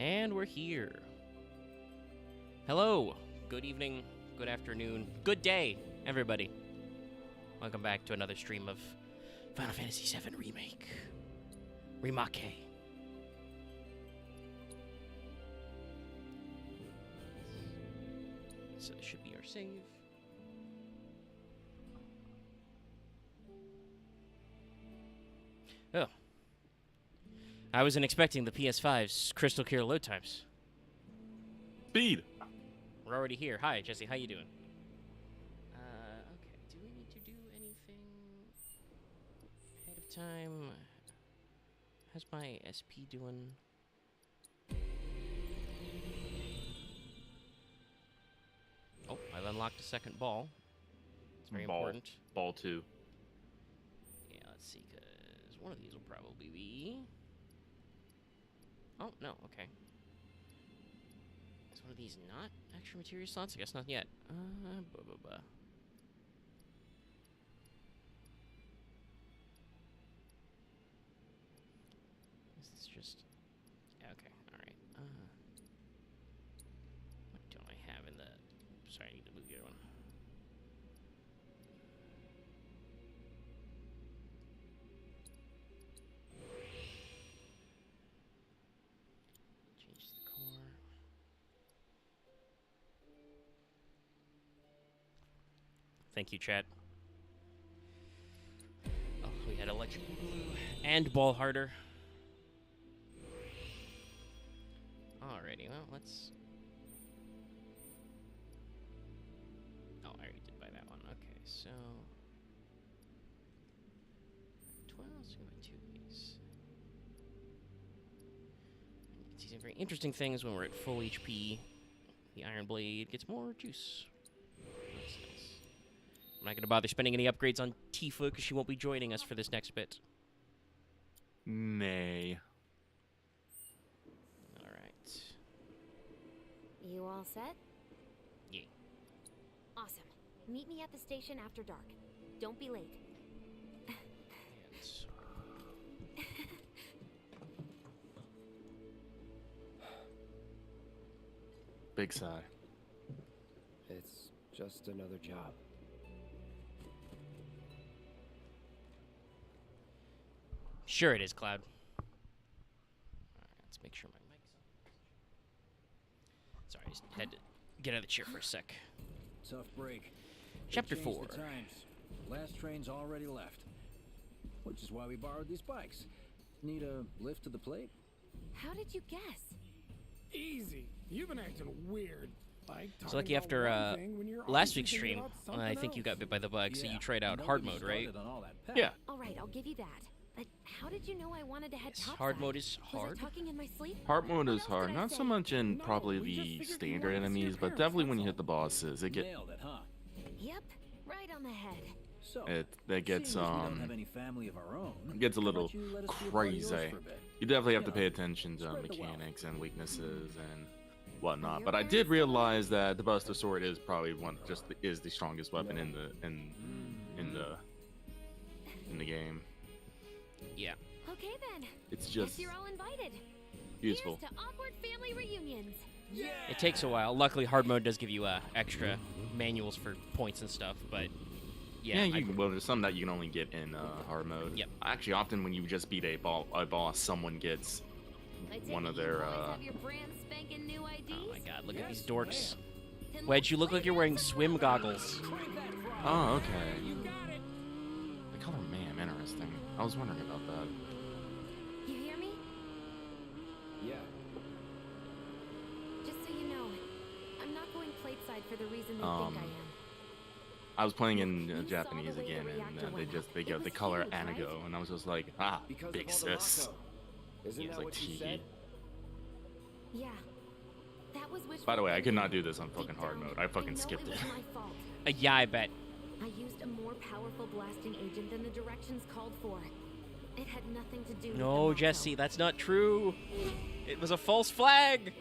And we're here. Hello, good evening, good afternoon, good day, everybody. Welcome back to another stream of Final Fantasy VII Remake. Remake. So this should be our save. Oh. I wasn't expecting the PS5's crystal clear load times. Speed. We're already here. Hi, Jessie. How you doing? Okay. Do we need to do anything ahead of time? How's my SP doing? Oh, I've unlocked a second ball. It's very important. Ball 2. Yeah, let's see, because one of these will probably be... Oh, no, okay. Is one of these not extra material slots? I guess not yet. This is just... Okay, alright. What don't I have in the... Sorry, I need to move the other one. Change the core. Thank you, chat. Oh, we had electric blue and ball harder. Alrighty, well, let's... Oh, I already did buy that one. Okay, so... 12, so we got 2 of these. You can see some very interesting things when we're at full HP. The Iron Blade gets more juice. That's nice. I'm not going to bother spending any upgrades on Tifa because she won't be joining us for this next bit. Nay. Alright. You all set? Yeah. Awesome. Meet me at the station after dark. Don't be late. Big sigh. It's just another job. Sure it is, Cloud. Alright, let's make sure my mic's on. Sorry, I just had to get out of the chair for a sec. Tough break. Chapter They changed 4. The times. Last train's already left. Which is why we borrowed these bikes. Need a lift to the plate? How did you guess? Easy. You've been acting weird. Like So lucky after last week's stream, I think you got bit by the bug, so you tried out hard mode, right? Yeah. All right, I'll give you that. But how did you know I wanted to head topside? Hard mode is Was hard. I talking in my sleep? Hard mode What is else hard. did I Not say? so much in No, probably we just the figured you standard wanted to see enemies, your but parents, definitely when you that's hit the bosses, it Nailed it, huh? Yep, right on the head. So, that gets seeing as we don't have any family of our own, it gets a how little about you let us be a part of yours crazy. for a bit? You definitely have to You pay know, attention to spread the mechanics wealth. and weaknesses and whatnot. But I did realize that the Buster Sword is probably is the strongest weapon in the game. Yeah. Okay then. It's Guess just you're all invited. useful. Here's to awkward family reunions. It takes a while. Luckily, hard mode does give you extra manuals for points and stuff, but yeah. Well, there's some that you can only get in hard mode. Yep. Actually, often when you just beat a boss, someone gets I take one it of you their. boys have your brand spanking new IDs? Oh my god, look at these Yes, dorks. Then Wedge, let's you look play like you're wearing Dance swim Around. goggles. Oh, okay. You got it. The color, man, interesting. I was wondering about that. You hear me? Yeah. Just so you know, I'm not going plateside for the reason they Um, think I am. I was playing in You saw Japanese the way the again, reactor and went up. they It go the was color huge, right? Anago, and I was just like, Because big of all the sis. Mako. Isn't He that was like what you Tiki. said? Yeah. That was wishful By the way, I could thinking. not do this on Deep fucking hard down, mode. I fucking know skipped it. was my fault. Yeah, I bet. I used a more powerful blasting agent than the directions called for. It had nothing to do with the No, Mako. Jessie, that's not true. It was a false flag.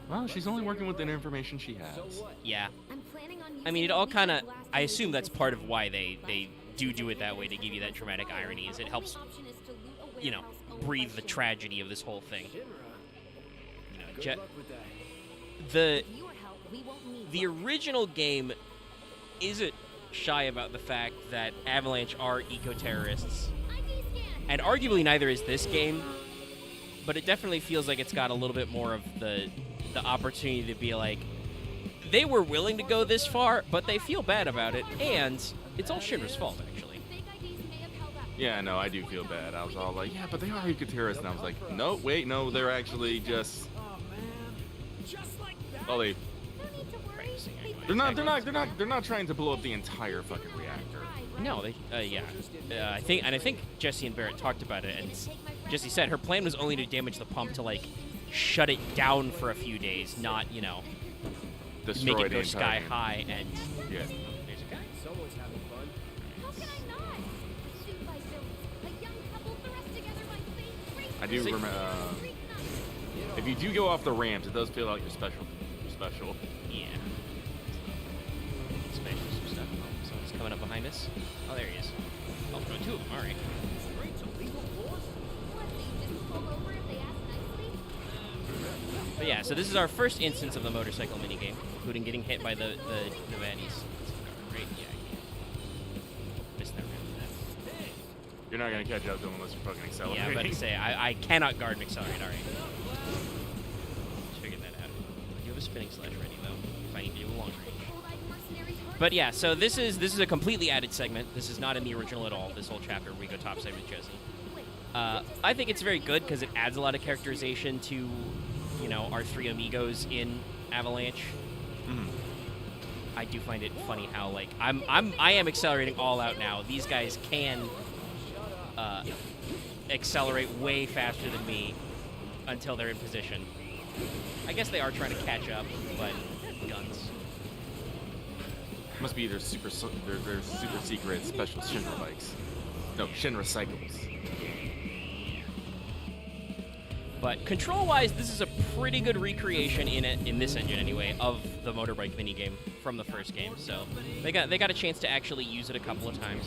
Well, she's only working with the information she has. So what? Yeah. I'm planning on I mean, it using all the kind of... blasting I assume agent that's this part time. of why they do it that way, to give you that dramatic irony, is it helps, The only option is to loot a you know, warehouse breathe the tragedy of this whole thing. Shinra, You know, good luck with that. the With your help, we won't need the original game isn't shy about the fact that Avalanche are eco-terrorists, ID scan. and arguably neither is this game. But it definitely feels like it's got a little bit more of the opportunity to be like, they were willing to go this far, but they feel bad about it, and it's all Shinra's fault, actually. Fake IDs may have held up. Yeah, no, I do feel bad. I was all like, yeah, but they are eco-terrorists, and I was like, no, wait, no, they're actually just. Oh man, just like that. Well, they. No need to worry. Practicing They anyway. They're not trying to blow up the entire fucking reactor. No, they, yeah. I think Jessie and Barrett talked about it, and Jessie said her plan was only to damage the pump to, like, shut it down for a few days, not, you know, Destroy make it the go entire sky game. high, and Yeah. there's a guy. Someone's having fun. How can I not? Pursued by villains, a young couple thrust together by fate, race I do See- remember. street night. If you do go off the ramps, it does feel like you're special. You're special. Yeah. Special some stuff. Oh, someone's coming up behind us. Oh, there he is. Oh, no, two of them. All right. What, they just pull over if they ask nicely? But yeah, so this is our first instance of the motorcycle minigame, including getting hit by the Navadis. Right? Yeah, I can't. Missed that round. You're not gonna catch up to them unless you're fucking Yeah, accelerating. I'm about to say, I cannot guard and accelerate. All right. Just figured that out. I do have a spinning slash ready, though, if I need to do a long range. Cold-eyed mercenaries hard But yeah, so this is a completely added segment. This is not in the original at all, this whole chapter where we go topside with Jessie. I think it's very good because it adds a lot of characterization to, you know, our three amigos in Avalanche. Mhm. I do find it funny how, like, I am accelerating all out now. These guys can accelerate way faster than me until they're in position. I guess they are trying to catch up, but guns. Must be their super secret special Shinra bikes. No, Shinra cycles. But control-wise, this is a pretty good recreation in this engine anyway of the motorbike minigame from the first game. So they got a chance to actually use it a couple of times.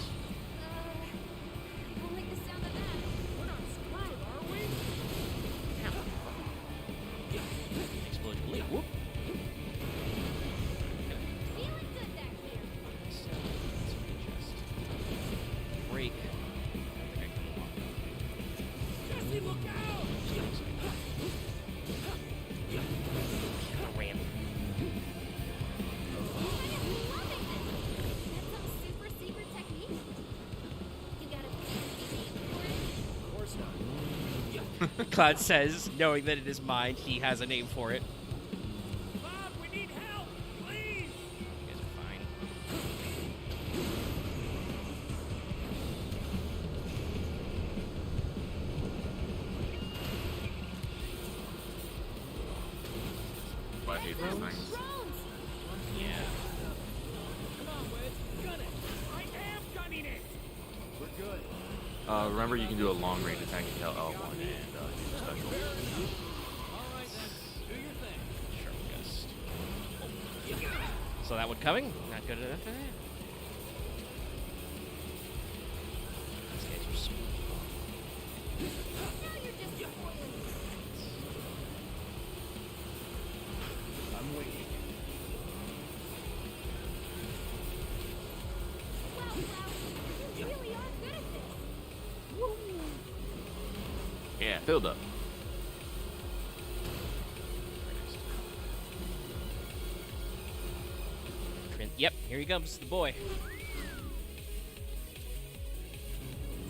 We'll make the sound of that. We're not screwed, are we? Explosion. Whoop. Feeling good back here. Break. Jessie, look out! Ramp. That's some super secret technique. You got a name for it? Of course not. Cloud says, knowing that in his mind he has a name for it. Bob, we need help, please! You guys are fine. I hate these things. Drones! Yeah. Come on, Wedge, gun it! I am gunning it! We're good. Remember, you can do a long range attack and L1 and do the special. Alright then, do your thing. Sharp gust. So that one coming? Not good enough for that? These guys are smooth. Now you're just spoiling it. I'm waiting. Wow, Cloud, you really are good at this. Woo! Yeah, filled up. Yep, here he comes, the boy.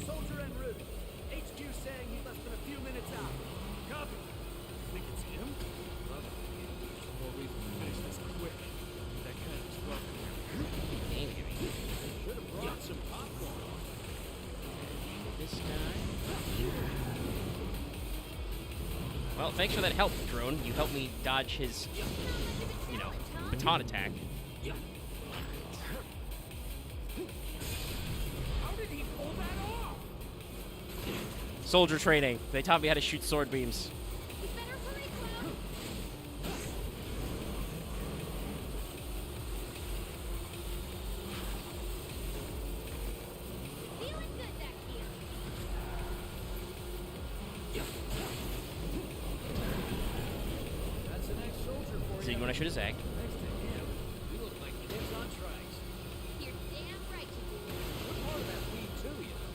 Soldier en route. HQ saying he's less than a few minutes out. Copy. Think it's him? Well, we finish this quick. That kind of trouble. Should have brought some popcorn. This time. Well, thanks for that help, drone. You helped me dodge his, you know, baton attack. How did he pull that off? Soldier training. They taught me how to shoot sword beams. You better hurry, Cloud. Feeling good back here. did when I should have zagged. Next to him, you look like kids on trikes. You're damn right you do. We're part of that weed too, you know.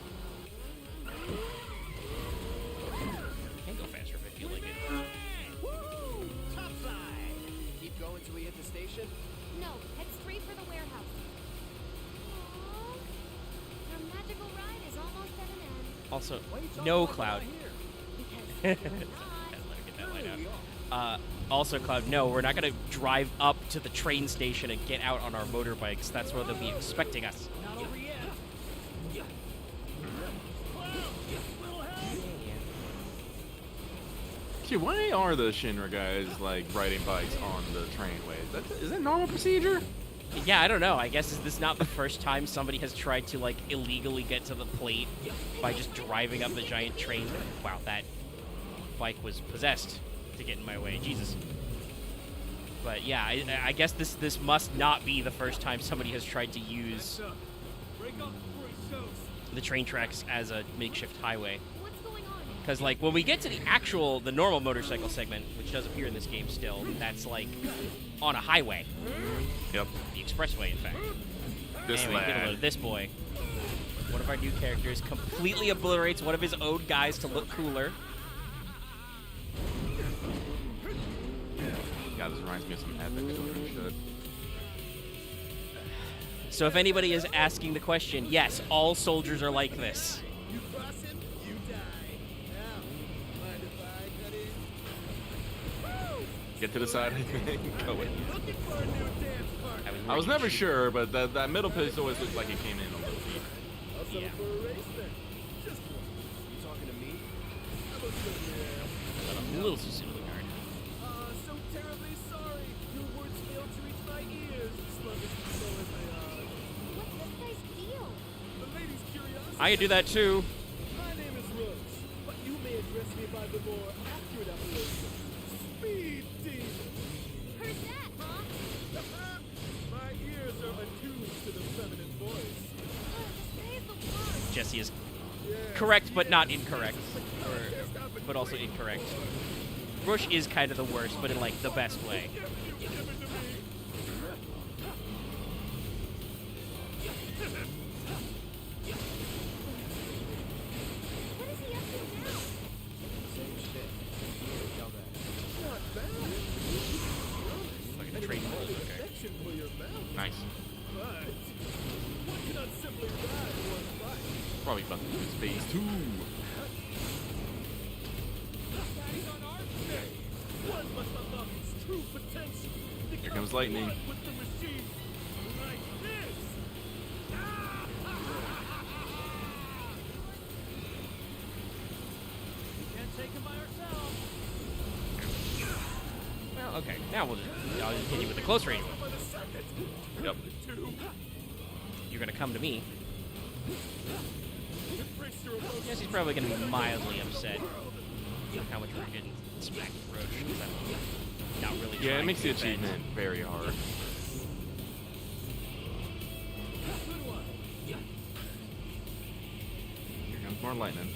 Can go faster if I feel like it. Woo! Topside! Keep going till we hit the station. No, head straight for the warehouse. Aww. Your magical ride is almost at an end. Also, Why are you talking no like we're Cloud. not here? Because you're not. Let her get that light Clearly we out. are. Also, Cloud, no, we're not going to drive up to the train station and get out on our motorbikes. That's where they'll be expecting us. Not over yet. Little help! Gee, why are the Shinra guys like riding bikes on the trainway? Is that normal procedure? Yeah, I don't know. I guess is this not the first time somebody has tried to like illegally get to the plate by just driving up the giant train? Wow, that bike was possessed to get in my way. Jesus. But yeah, I guess this must not be the first time somebody has tried to use Break up before he shows. the train tracks as a makeshift highway. What's going on? Because like when we get to the normal motorcycle segment, which does appear in this game still, that's like on a highway, Yep. the expressway, in fact. This Anyway, get a load lad. of this boy. One of our new characters completely obliterates one of his own guys to look cooler. God, this reminds me of some epic shit. So if anybody is asking the question, yes, all soldiers are like this. You cross him, you die. Now, mind if I cut in? Woo! Get to the side. Go with. Looking for a new dance partner. I was never sure, but that middle piece always looked like it came in a little deep. I'll settle Yeah. for a race then. Just one. You talking to me? How about you? A little too soon, regard. So terribly sorry. Your words failed to reach my ears. Sluggish and slow as they are. What's this guy's deal? The lady's curiosity. I could do that too. My name is Rose, but you may address me by the more accurate appellation. Speed Demon. Heard that, huh? My ears are attuned to the feminine voice. Say the word. Jessie is Yeah. correct, but not incorrect. But also incorrect. Rush is kind of the worst, but in like the best way. Give it to me. What is he up to now? Same shit. Not bad. Like a train roll, okay. Affection for your mouth. Nice. But one cannot simply ride one bike. Probably about to use phase 2. Daddy's on our day. One must unlock its true potential. Here comes lightning. One with the machine. Like this. We can't take him by ourselves. Well, okay. Now I'll just hit you with the close range one. By the second. Yep. Two. You're gonna come to me. Brace your emotions. Jesse's probably gonna be mildly upset how much we're getting smacked with Roach. 'Cause I'm not really Yeah, it trying makes to the defend. achievement very hard. Good one. Here comes more lightning.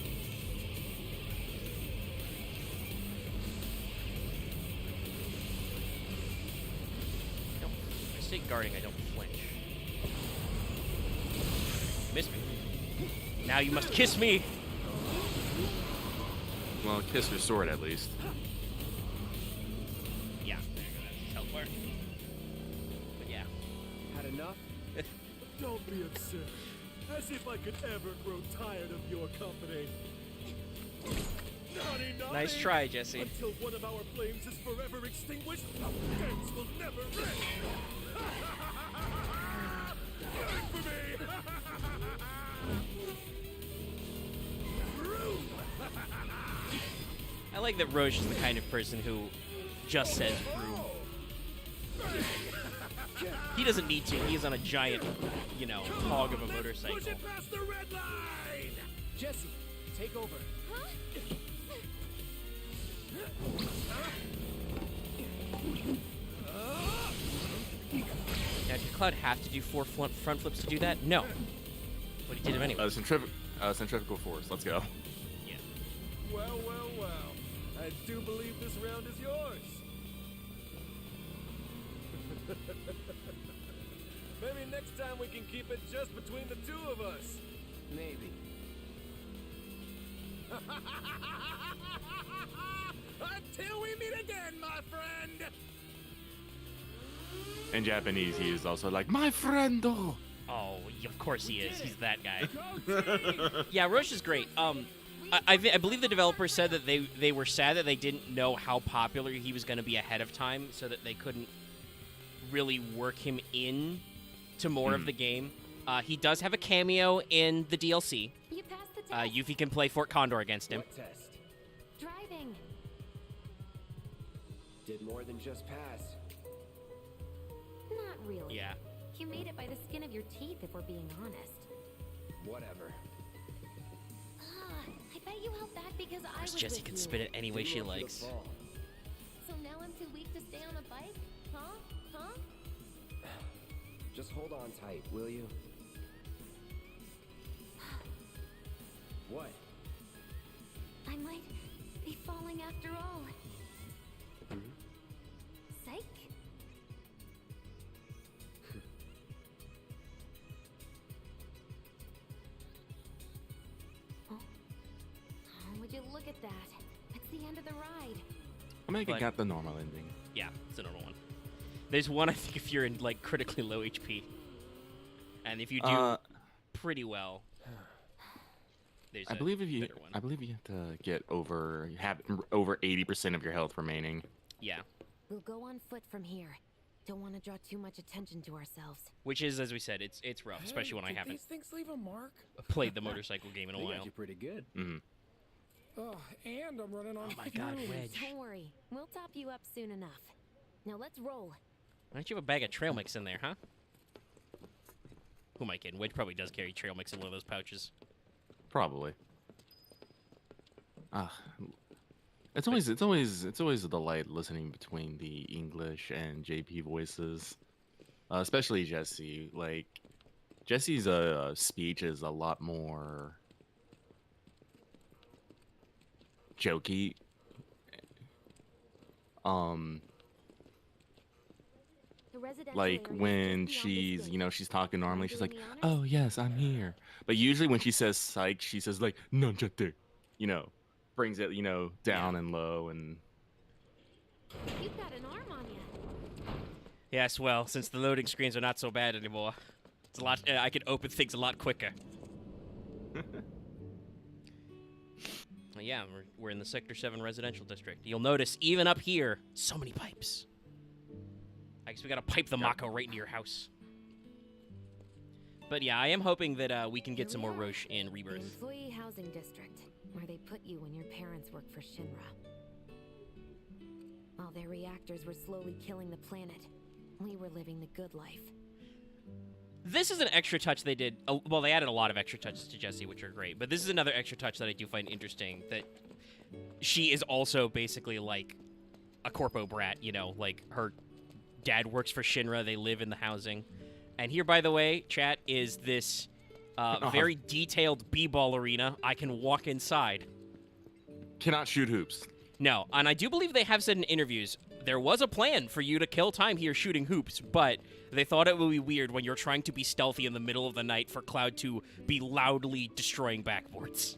If I stay guarding, I don't flinch. Miss me. Now you must kiss me. Well, kiss your sword at least. Yeah, there you go. That's teleport. But yeah. Had enough? Don't be upset. As if I could ever grow tired of your company. Naughty, naughty. Nice try, Jesse. Until one of our flames is forever extinguished, our dance will never end. Going for me. Rude. I like that Roche is the kind of person who just says "vroom." He doesn't need to. He is on a giant, hog of a motorcycle. Push it past the red line. Jessie, take over. Huh? Now, did Cloud have to do 4 front flips to do that? No. But he did them anyway. Centrifugal force. Let's go. Yeah. Well, well, well. I do believe this round is yours. Maybe next time we can keep it just between the two of us. Maybe. Until we meet again, my friend. In Japanese, he is also like, my friendo. Oh, of course he is. He's that guy. Go team! Yeah, Roche is great. I believe the developers said that they were sad that they didn't know how popular he was going to be ahead of time, so that they couldn't really work him in to more of the game. He does have a cameo in the DLC. You passed the test. Yuffie can play Fort Condor against him. What test? Driving. Did more than just pass. Not really. Yeah. You made it by the skin of your teeth, if we're being honest. Whatever. I bet you held back because I was Jessie with can you. spin it any way she Didn't want you to likes. fall. So now I'm too weak to stay on a bike? Huh? Just hold on tight, will you? What? I might be falling after all. Psych? Oh, would you look at that? It's the end of the ride. I mean, I But- got the normal ending. Yeah, it's a normal one. There's one, I think, if you're in, like, critically low HP. And if you do pretty well, there's I a believe you better one. have to get over 80% of your health remaining. Yeah. We'll go on foot from here. Don't want to draw too much attention to ourselves. Which is, as we said, it's rough, especially when I Did haven't these things leave a mark? played the motorcycle game in a They while. got you pretty good. Oh, and I'm running on. Oh my god, fumes. Wedge. Don't worry. We'll top you up soon enough. Now let's roll. Why don't you have a bag of trail mix in there, huh? Who am I kidding? Wedge probably does carry trail mix in one of those pouches. Probably. It's always a delight listening between the English and JP voices, especially Jessie. Like Jessie's speech is a lot more jokey. The residential Like area when is just beyond this she's gate. she's talking normally, she's like, Doing the honors? "Oh yes, I'm here." But usually when she says "psych," she says like "nunchate," brings it down and low and. You've got an arm on you. Yes, well, since the loading screens are not so bad anymore, it's a lot. I can open things a lot quicker. Yeah, we're in the Sector 7 residential district. You'll notice, even up here, so many pipes. I guess we gotta pipe the Mako right into your house. But yeah, I am hoping that we can get Here some we more are, Roche in The Rebirth. employee housing district, where they put you when your parents worked for Shinra. While their reactors were slowly killing the planet, we were living the good life. This is an extra touch they did. Well, they added a lot of extra touches to Jessie, which are great. But this is another extra touch that I do find interesting. That she is also basically like a corpo brat. Like her dad works for Shinra. They live in the housing. And here, by the way, chat, is this very detailed b-ball arena. I can walk inside. Cannot shoot hoops. No, and I do believe they have said in interviews there was a plan for you to kill time here shooting hoops, but they thought it would be weird when you're trying to be stealthy in the middle of the night for Cloud to be loudly destroying backboards.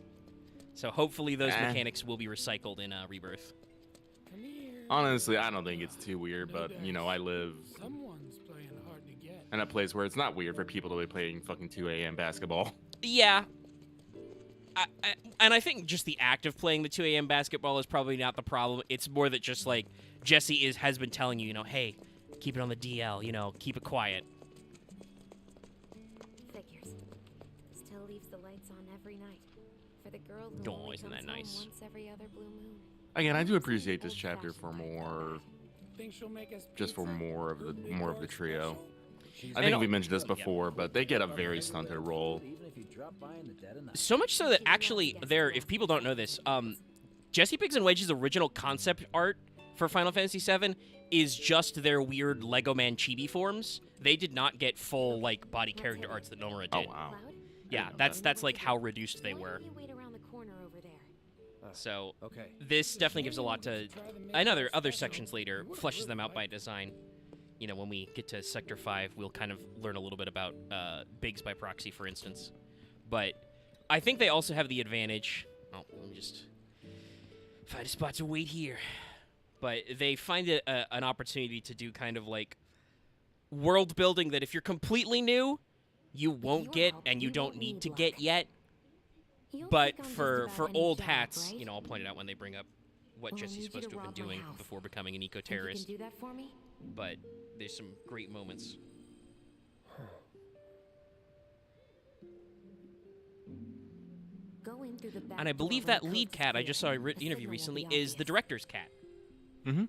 So hopefully those mechanics will be recycled in Rebirth. Come here. Honestly, I don't think it's too weird, but I live Someone's playing hard to get. in a place where it's not weird for people to be playing fucking 2 a.m. basketball. Yeah. And I think just the act of playing the 2 a.m. basketball is probably not the problem. It's more that just like Jessie has been telling you, hey, keep it on the DL, keep it quiet. Figures. Still leaves the lights on every night. For the girl who Oh, only isn't that comes home nice? once every other blue moon. Again, I do appreciate this chapter for more, Think she'll make us just for pizza? more of the trio. She's I think we mentioned this before, but they get a very stunted role. even if you drop by in the dead of night. So much so that actually if people don't know this, Jessie Pigs and Wedge's original concept art for Final Fantasy VII is just their weird Lego Man chibi forms. They did not get full body character arts that Nomura Oh did. wow. Cloud? Yeah, that's like how reduced they Why were. don't you wait around the corner over there? So Okay. this definitely gives a lot to. I know there are other sections later fleshes them out by design. you know, when we get to Sector 5, we'll kind of learn a little bit about Biggs by proxy, for instance. But I think they also have the advantage. Oh, let me just find a spot to wait here. But they find it an opportunity to do kind of like world building that if you're completely new, you won't get and you don't need to get yet. You'll But take on just for about any old job, hats, right? you know, I'll point it out when they bring up what Well, I Jesse's need you supposed to to have rob been my doing house. before becoming an Think you eco-terrorist. can do that for me? But there's some great moments. Go in through the back And I door believe when that the lead coast's cat I clear. just saw a The interview signal will recently be is the obvious. director's cat. Mm-hmm.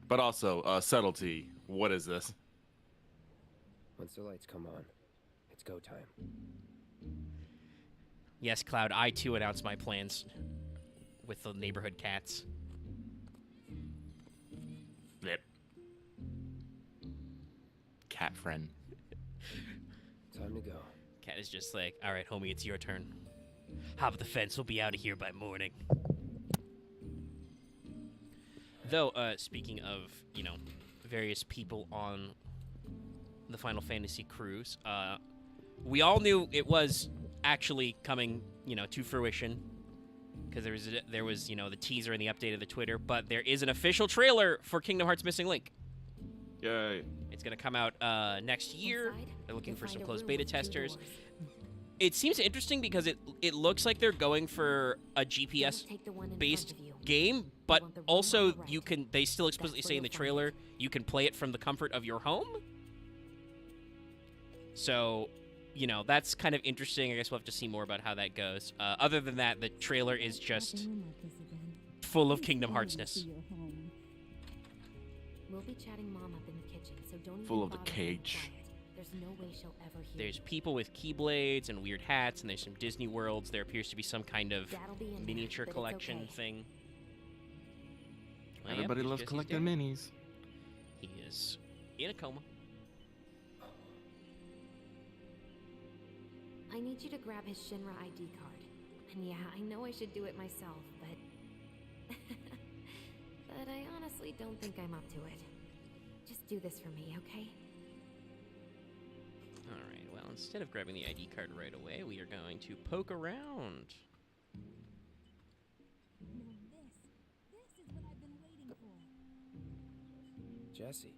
But also, subtlety. What is this? Once the lights come on, it's go time. Yes, Cloud, I too announced my plans with the neighborhood cats. Yep. Cat friend. Time to go. Cat is just like, all right, homie, it's your turn. Hop the fence, we'll be out of here by morning. Though, speaking of, you know, various people on the Final Fantasy cruise, we all knew it was actually coming, you know, to fruition. Because there was, you know, the teaser and the update of the Twitter, but there is an official trailer for Kingdom Hearts Missing Link. Yay. It's going to come out next year. Inside, They're looking you'll for some find a closed room beta with two testers. doors. It seems interesting because it looks like they're going for a GPS Take the one in front based of you. game, but want the room also on the you right. can they still explicitly That's say where in the you'll find trailer it. you can play it from the comfort of your home. So, you know, that's kind of interesting. I guess we'll have to see more about how that goes. Other than that, the trailer is just full of Kingdom Heartsness. We'll be chatting Mom up in the kitchen, so don't even Full of the bother being cage. quiet. There's no way she'll ever hear. There's people with keyblades and weird hats, and there's some Disney worlds. There appears to be some kind of Dad'll be in there, miniature but it's collection okay. thing. Oh, yep, Everybody there's loves Jesse's collecting dad. minis. He is in a coma. I need you to grab his Shinra ID card. And yeah, I know I should do it myself, but... but I honestly don't think I'm up to it. Just do this for me, okay? Alright, well, instead of grabbing the ID card right away, we are going to poke around. Jessie.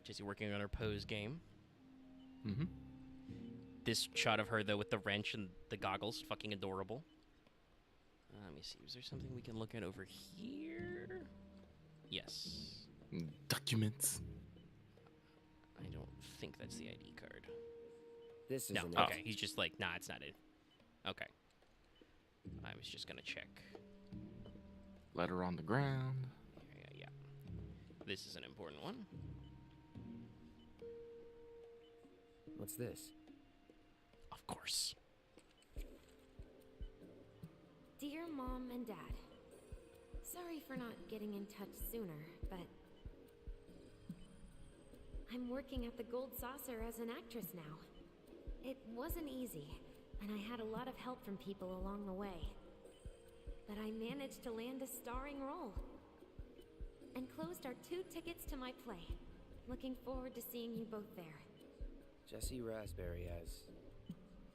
Jessie working on her pose game. Mm-hmm. This shot of her, though, with the wrench and the goggles, fucking adorable. Let me see, is there something we can look at over here? Yes. Documents. I don't think that's the ID card. This No, isn't okay, it. he's just like, nah, it's not it. Okay. I was just gonna check. Letter on the ground. Yeah. This is an important one. What's this? Of course. Dear Mom and Dad, sorry for not getting in touch sooner, but I'm working at the Gold Saucer as an actress now. It wasn't easy, and I had a lot of help from people along the way. But I managed to land a starring role. Enclosed are 2 tickets to my play. Looking forward to seeing you both there. Jessie Raspberry as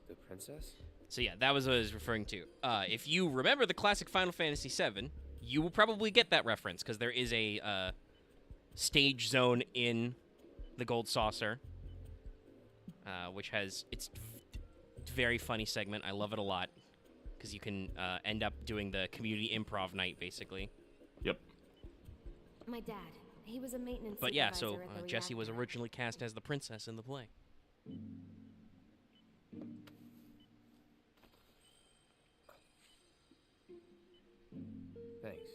the princess? So yeah, that was what I was referring to. If you remember the classic Final Fantasy VII, you will probably get that reference, because there is a stage zone in the Gold Saucer, which has its very funny segment. I love it a lot, because you can end up doing the community improv night, basically. Yep. My dad, he was a maintenance But yeah, so supervisor at the Jessie was reactor. originally cast as the princess in the play. Thanks.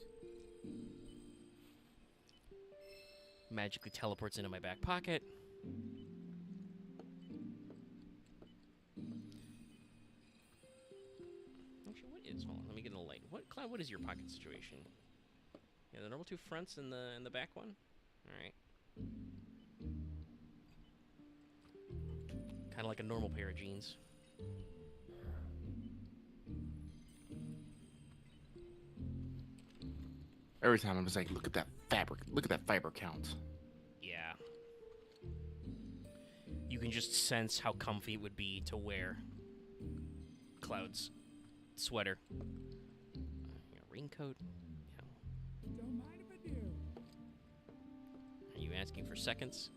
Magically teleports into my back pocket. Actually, what is? Hold on, let me get a light. Cloud? What is your pocket situation? Yeah, the normal 2 fronts and the back one. All right. Kind of like a normal pair of jeans. Every time I'm just like, look at that fabric. Look at that fiber count. Yeah. You can just sense how comfy it would be to wear Cloud's sweater. Raincoat. Yeah. Don't mind if I do. Are you asking for seconds?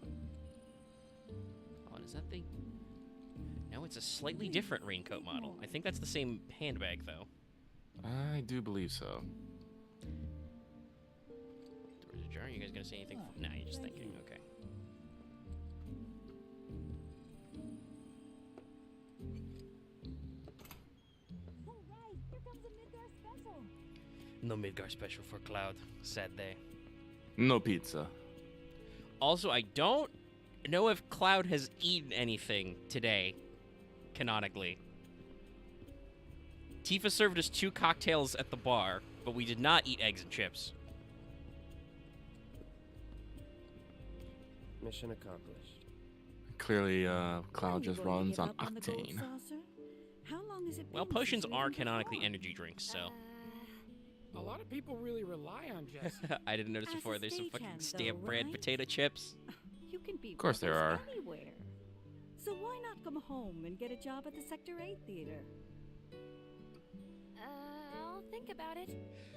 Oh, and is that the... No, it's a slightly different raincoat model. I think that's the same handbag, though. I do believe so. Doors ajar. Are you guys gonna say anything? Nah, you're just thinking. Okay. Alright, here comes a Midgar special. No Midgar special for Cloud. Sad day. No pizza. Also, I don't know if Cloud has eaten anything today, canonically. Tifa served us 2 cocktails at the bar, but we did not eat eggs and chips. Mission accomplished. Clearly, When Cloud are you just going to runs get on up the gold octane. saucer? How long has it Well, been potions since you are ate canonically before? energy drinks, so A lot of people really rely on Jessie. I didn't notice As a before. There's some fucking stagehand, though, stamp brand right? potato chips. You can be Of course there rebels are. anywhere. So why not come home and get a job at the Sector 8 theater? I'll think about it.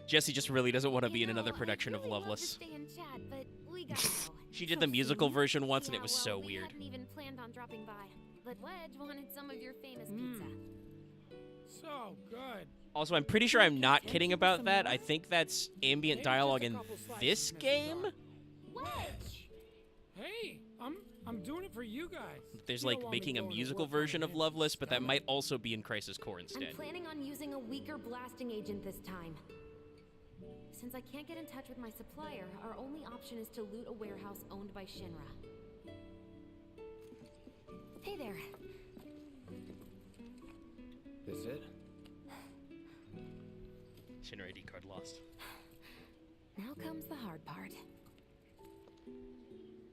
Jessie just really doesn't want to be in You another know, production I'd of really love to Loveless. stay and chat, but we gotta go. She did the musical version once, and Yeah, it was well, so we weird. hadn't even planned on dropping by, but Wedge wanted some of your famous Mm. pizza. So good. Also, I'm pretty sure I'm not Attention kidding to about some that. more? I think that's ambient Maybe dialogue just a in couple slices this in game. cigar. Wedge! Hey, I'm doing it for you guys. There's You don't like want me making a going to musical work on version of Nancy's Loveless, but that stomach. might also be in Crisis Core I'm instead. planning on using a weaker blasting agent this time. Since I can't get in touch with my supplier, our only option is to loot a warehouse owned by Shinra. Hey there. This it? Shinra ID card lost. Now comes the hard part.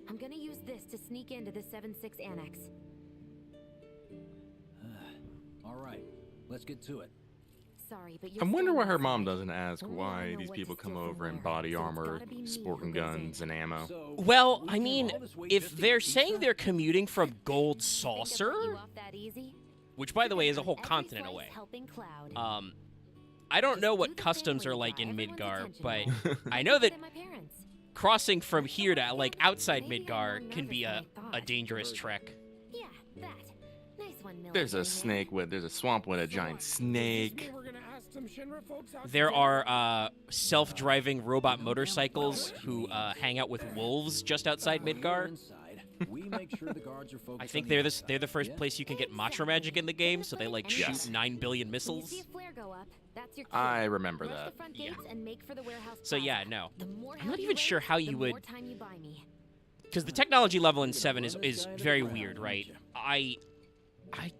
I'm gonna use this to sneak into the 7-6 annex. All right, let's get to it. Sorry, but I you're wonder still why her inside. mom doesn't ask Only I why know these what people to come steal from over in where, body so it's armor, gotta be me sporting who goes in. guns, and ammo. So, Well, we I came mean, all this way if just to they're get saying pizza? they're commuting from Gold Think I let Saucer, you off that easy? which by the way is a On whole every continent slice away. helping Cloud. I don't Just know do what the customs family are like draw in everyone's Midgar, attention but to. I know that Than my parents. crossing from here to like outside Maybe I'm more Midgar can be nervous a than I thought. dangerous trek. Yeah, that. Nice one, military There's a man. snake with, there's a swamp with a So giant what? Does this snake. mean we're gonna ask some Shinra folks out to There dinner? are self-driving robot motorcycles who hang out with wolves just outside When you're Midgar. inside, we make sure the guards are I focused think on they're outside. the first Yeah? place you can get Matra Magic in the game, so they like shoot Yes. 9 billion When you missiles. see a flare go up, that's your cue. I remember Rush that. the front Yeah. gates and make for the warehouse So yeah, plaza. no. The more I'm help not you even sure raise, how the you more would, time you buy me. because the technology level in 7 is very weird, right? I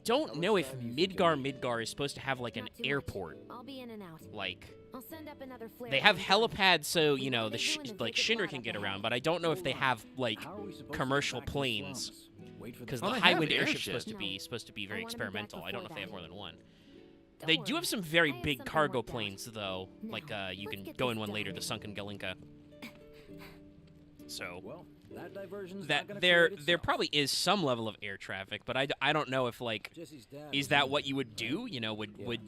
don't know if Midgar is supposed to have like an Not too much. airport. I'll be in and out. Like I'll send up another flare. they have anytime. helipads, so you We know know the they're doing the like visit Shinra lot can up get ahead. around, but I don't know if they have like How are we supposed to commercial get back to the planes. slums? Wait for the because Oh, the they high have wind the airship's airship. supposed to be very I wanna be back experimental. I don't know if they have before more than one. Don't They do worry. have some very I have big something cargo worked out. planes though. Like Now, you let's can get go in this one later, done. the Sunken Galinka. So Well, that diversion's that not gonna there create there itself. probably is some level of air traffic, but I don't know if like Jesse's dad is was that in what there, you would right? do? You know, would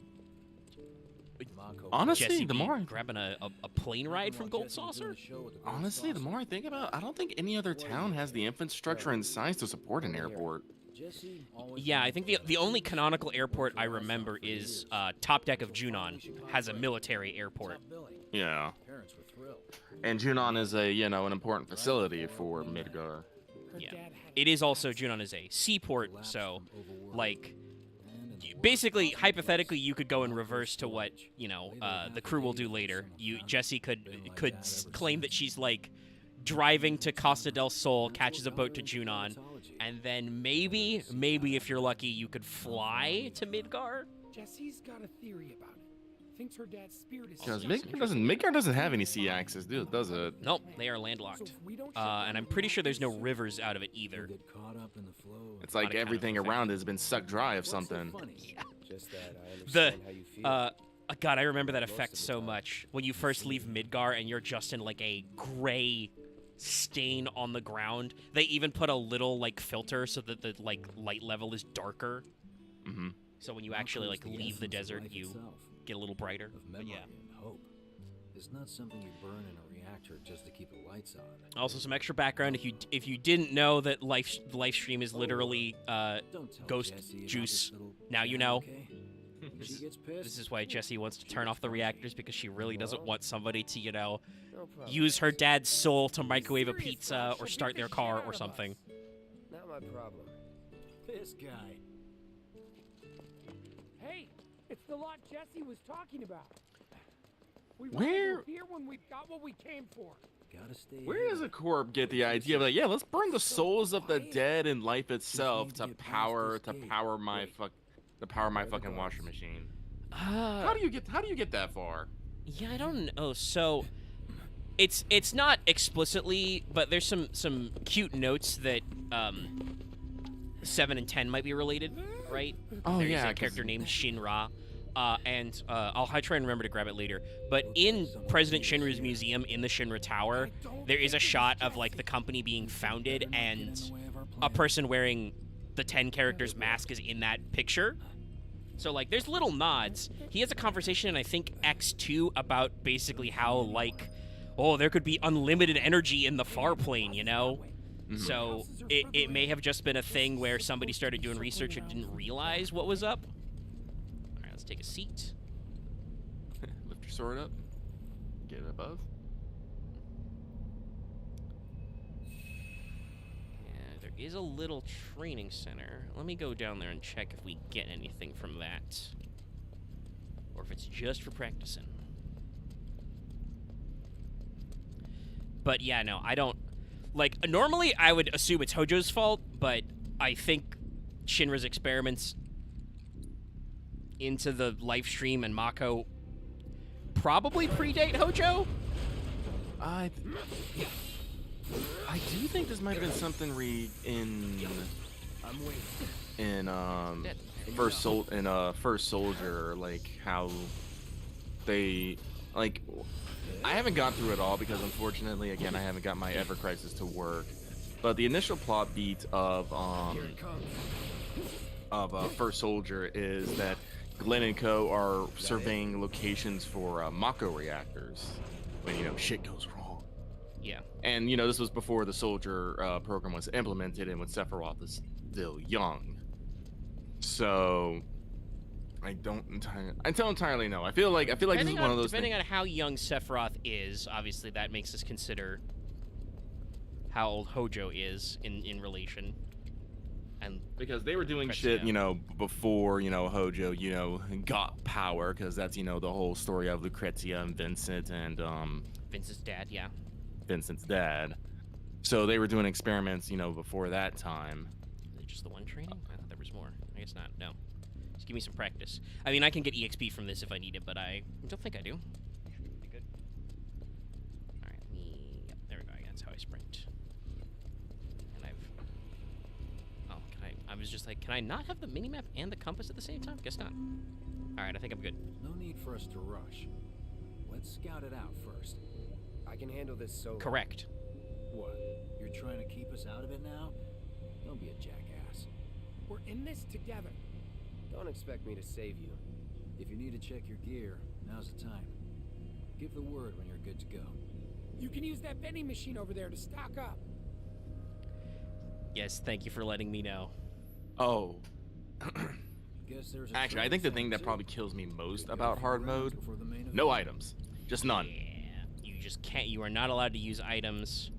Mako- Honestly, Jesse the be more grabbing a plane ride from Gold Jesse was doing Saucer? the show with the Gold honestly, the Saucer. more I think about it, I don't think any other town has the infrastructure and size to support an airport. Jesse always Yeah, I wanted think to the only Jesse canonical worked airport for I Amazon remember for is years. Top Deck of Junon has a military airport. Top billing. Yeah. Parents were thrilled. And Junon is a, you know, an important facility for Midgar. Her Yeah. dad had It is also Junon is a seaport, Collapsed so from overwork. like And in the worst basically possible hypothetically place, you could go in reverse to what you know the crew will do later. Jesse could claim that she's like driving to Costa del Sol, catches a boat to Junon, and then maybe if you're lucky you could fly to Midgar. Jessie's got a theory about it. Thinks her dad's spirit is Because stuck Midgar doesn't have any sea access, does it? Nope, they are So landlocked. if we don't shut And down I'm the pretty sure there's no soon, rivers out of it You'll either. get caught up in the flow. It's like account of everything the fact- around it has been sucked dry of What's so something. funny? Just that I The understand how you feel. God, I remember that Most effect of the so time. much. When you first leave Midgar and you're just in like a gray stain on the ground. They even put a little like filter so that the like light level is darker. Mm-hmm. So when you actually like Mako is leave the essence of desert, life you itself, get a little brighter. of But memory yeah. and hope. It's not something you burn in a reactor just to keep the lights on. Also, some extra background if you didn't know that live stream is literally Don't tell ghost Jessie about juice. this little Now you chat, know. okay? When she gets pissed, This is why Jessie wants to turn off the reactors, because she really doesn't Well, want somebody to, you know, No problem. use her dad's soul to microwave a serious, pizza Bob. or She'll start beat their the car shit out or of something. us. Not my problem. this guy. Hey, it's the lot Jessie was talking about. We Where- wanted to here when we've got what we came for. Gotta stay. Where ahead. does a corp get the idea of like, yeah, let's burn the souls of the dead and life itself to power my fucking washer machine? How do you get that far? Yeah, I don't know. So it's not explicitly, but there's some cute notes that 7 and 10 might be related, right? Oh, There's yeah, a 'cause- character named Shinra. And I'll try and remember to grab it later. But in President Shinra's museum in the Shinra Tower, there is a shot of like the company being founded, and a person wearing the 10 characters mask is in that picture. So like there's little nods. He has a conversation in I think X2 about basically how like, oh, there could be unlimited energy in the far plane, you know? So it may have just been a thing where somebody started doing research and didn't realize what was up. All right, let's take a seat. Lift your sword up. Get it above. Yeah, there is a little training center. Let me go down there and check if we get anything from that. Or if it's just for practicing. But yeah, no, I don't... Like, normally I would assume it's Hojo's fault, but I think Shinra's experiments into the live stream and Mako probably predate Hojo. I do think this might have been something in First Soldier, like how they like. I haven't gone through it all because unfortunately, again, I haven't got my Ever Crisis to work. But the initial plot beat of First Soldier is that Glenn and Co. are surveying locations for Mako reactors when, you know, shit goes wrong. Yeah. And, you know, this was before the Soldier program was implemented and when Sephiroth is still young. So I don't entirely know. I feel like this is one of those Depending things. on how young Sephiroth is, obviously that makes us consider how old Hojo is in relation. And Because they were doing Correct, shit, yeah. you know, before, you know, Hojo, you know, got power, because that's, you know, the whole story of Lucrezia and Vincent and Vince's dad, yeah. Vincent's dad. So they were doing experiments, you know, before that time. Is it just the one training? I thought there was more. I guess not. No. Just give me some practice. I mean, I can get EXP from this if I need it, but I don't think I do. Should be good. All right, yep, there we go. That's how I sprint. And I was just like, can I not have the minimap and the compass at the same time? Guess not. All right, I think I'm good. No need for us to rush. Let's scout it out first. I can handle this solo. Correct. What? You're trying to keep us out of it now? Don't be a jackass. We're in this together. Don't expect me to save you. If you need to check your gear, now's the time. Give the word when you're good to go. You can use that vending machine over there to stock up. Yes, thank you for letting me know. Oh. Guess there's a Actually, I trade think the zone, thing that too. probably kills me most Could get a about few hard rounds mode, before the main no event. items. Just none. Yeah, you just can't. You are not allowed to use items.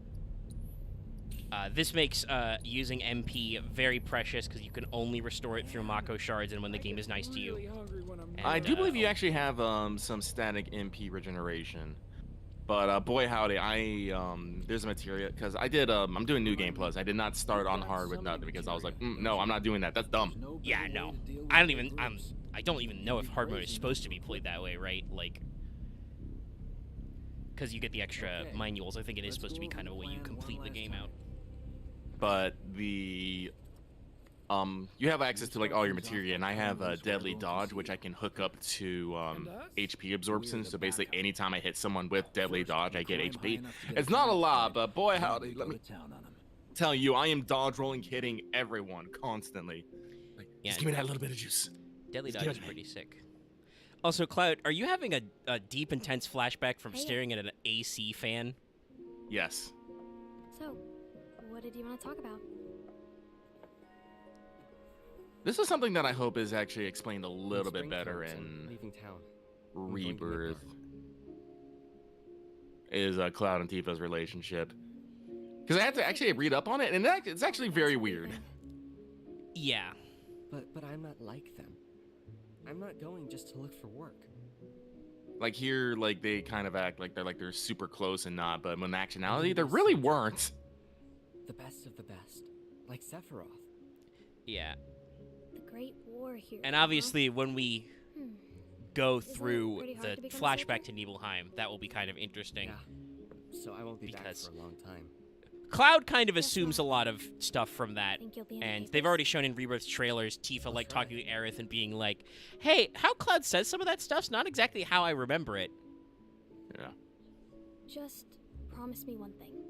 This makes using MP very precious because you can only restore it through Mako shards and when the game is nice to you. Really hungry when I'm And, I do believe you actually have some static MP regeneration. But boy howdy, there's a materia because I did I'm doing New Game Plus. I did not start on hard with nothing because I was like, no, I'm not doing that. That's dumb. There's no Yeah, better no. way to deal with I don't big even. groups. I don't even know if hard mode is supposed to be played that way, right? Like, because you get the extra Okay, manuals. I think it is let's supposed to be go kind of a over way the you plan complete one the last game time. out. But the you have access to like all your materia, and I have a deadly dodge, which I can hook up to HP absorption. So basically, anytime I hit someone with deadly dodge, I get HP. It's not a lot, but boy howdy, let me tell you, I am dodge rolling, hitting everyone constantly. Like, Yeah. just give me that little bit of juice. Deadly Just dodge give is it to me. pretty sick. Also, Cloud, are you having a deep, intense flashback from Hey. staring at an AC fan? Yes. So, what did you want to talk about? This is something that I hope is actually explained a little bit Spring better comes, I'm in leaving town. Rebirth. Is Cloud and Tifa's relationship. Because I had to actually read up on it, and it's actually very weird. Yeah. But I'm not like them. I'm not going just to look for work. Like here, like they kind of act like they're super close and not, but in actuality, they really weren't. The best of the best. Like Sephiroth. Yeah. The Great War here. And obviously, when we Hmm. go Isn't it through pretty hard the to become a flashback to soldier? Nibelheim, that will be kind of interesting. Yeah. So I won't be back Because- for a long time. Cloud kind of Guess assumes a not. lot of stuff from that. Think you'll be in And the they've papers? already shown in Rebirth trailers Tifa like That's talking right. to Aerith and being like, "Hey, how Cloud says some of that stuff's not exactly how I remember it." Yeah. Just promise me one thing.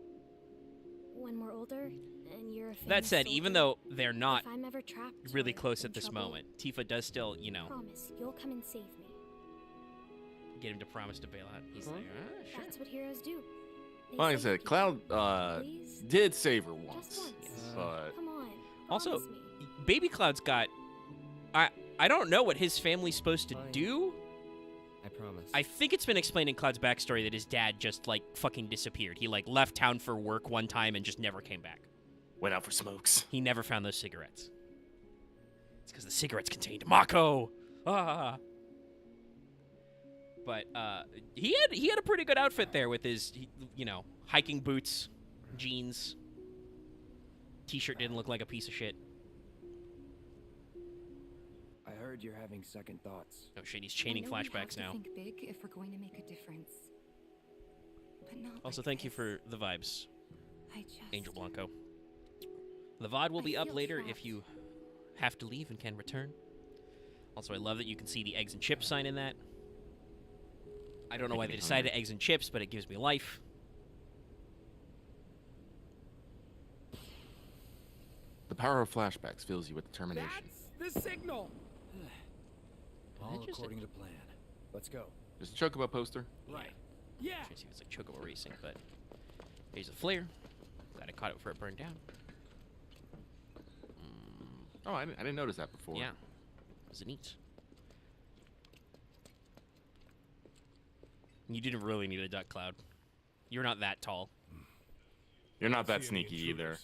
When we're older and you're a That famous said, even soldier, though they're not if I'm ever trapped really or close in at this trouble, moment, Tifa does still, you know, promise you'll come and save me. get him to promise to bail out. He's like, sure. That's what heroes do. They Like I save said, people. Cloud Please? did save her Just once, once. but Come on. Also, promise me. Baby Cloud's got. I don't know what his family's supposed to Fine. do. I promise. I think it's been explained in Cloud's backstory that his dad just like fucking disappeared. He like left town for work one time and just never came back. went out for smokes. He never found those cigarettes. It's because the cigarettes contained Mako. Ah. But he had a pretty good outfit there with his you know, hiking boots, jeans. T-shirt didn't look like a piece of shit. I heard you're having second thoughts. Oh shit, he's chaining I know we have flashbacks to now. Think big if we're going to make a difference. But not Also, like thank you this. for the vibes, I just Angel Blanco. The VOD will I be up feel later if trapped. you have to leave and can return. Also, I love that you can see the eggs and chips sign in that. I don't know why they decided eggs and chips, but it gives me life. The power of flashbacks fills you with determination. That's the signal. All just- according to plan. Let's go. Just a Chocobo poster. Right. Yeah. Trying to see if it's like Chocobo Racing, but here's a flare. Glad I caught it before it burned down. Oh, I didn't notice that before. Yeah, it was neat. You didn't really need a duck, Cloud. You're not that tall. You're not that sneaky either.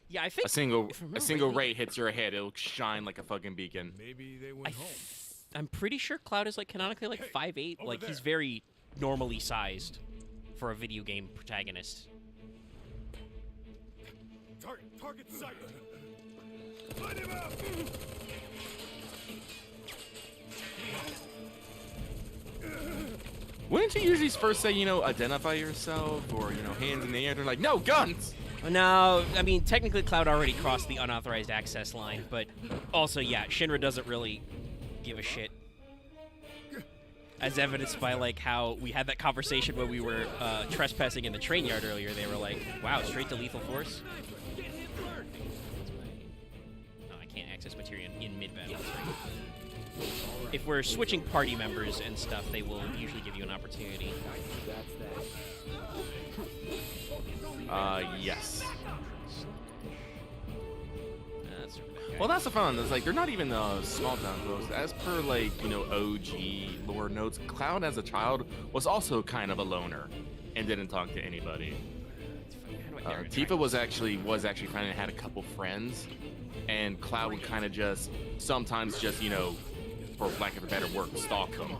Yeah, I think A single if I remember single rightly- ray hits your head, it'll shine like a fucking beacon. Maybe they I went home. I'm pretty sure Cloud is like canonically like Hey, 5'8". over Like he's there. very normally sized for a video game protagonist. Target sight. Find him out. Wouldn't you usually first say, you know, identify yourself or, you know, hands in the air? They're like, no, guns! No, I mean technically Cloud already crossed the unauthorized access line, but also yeah, Shinra doesn't really give a shit. As evidenced by like how we had that conversation when we were trespassing in the train yard earlier. They were like, "Wow, straight to lethal force." No, I can't access materia in mid-battle. That's right. If we're switching party members and stuff, they will usually give you an opportunity. That's Yes. That's Well, that's the fun. It's like, they're not even small town ghosts. As per, like, you know, OG lore notes, Cloud as a child was also kind of a loner and didn't talk to anybody. Tifa was actually kind of had a couple friends, and Cloud would kind of just sometimes just, you know, for lack of a better word, stalk them.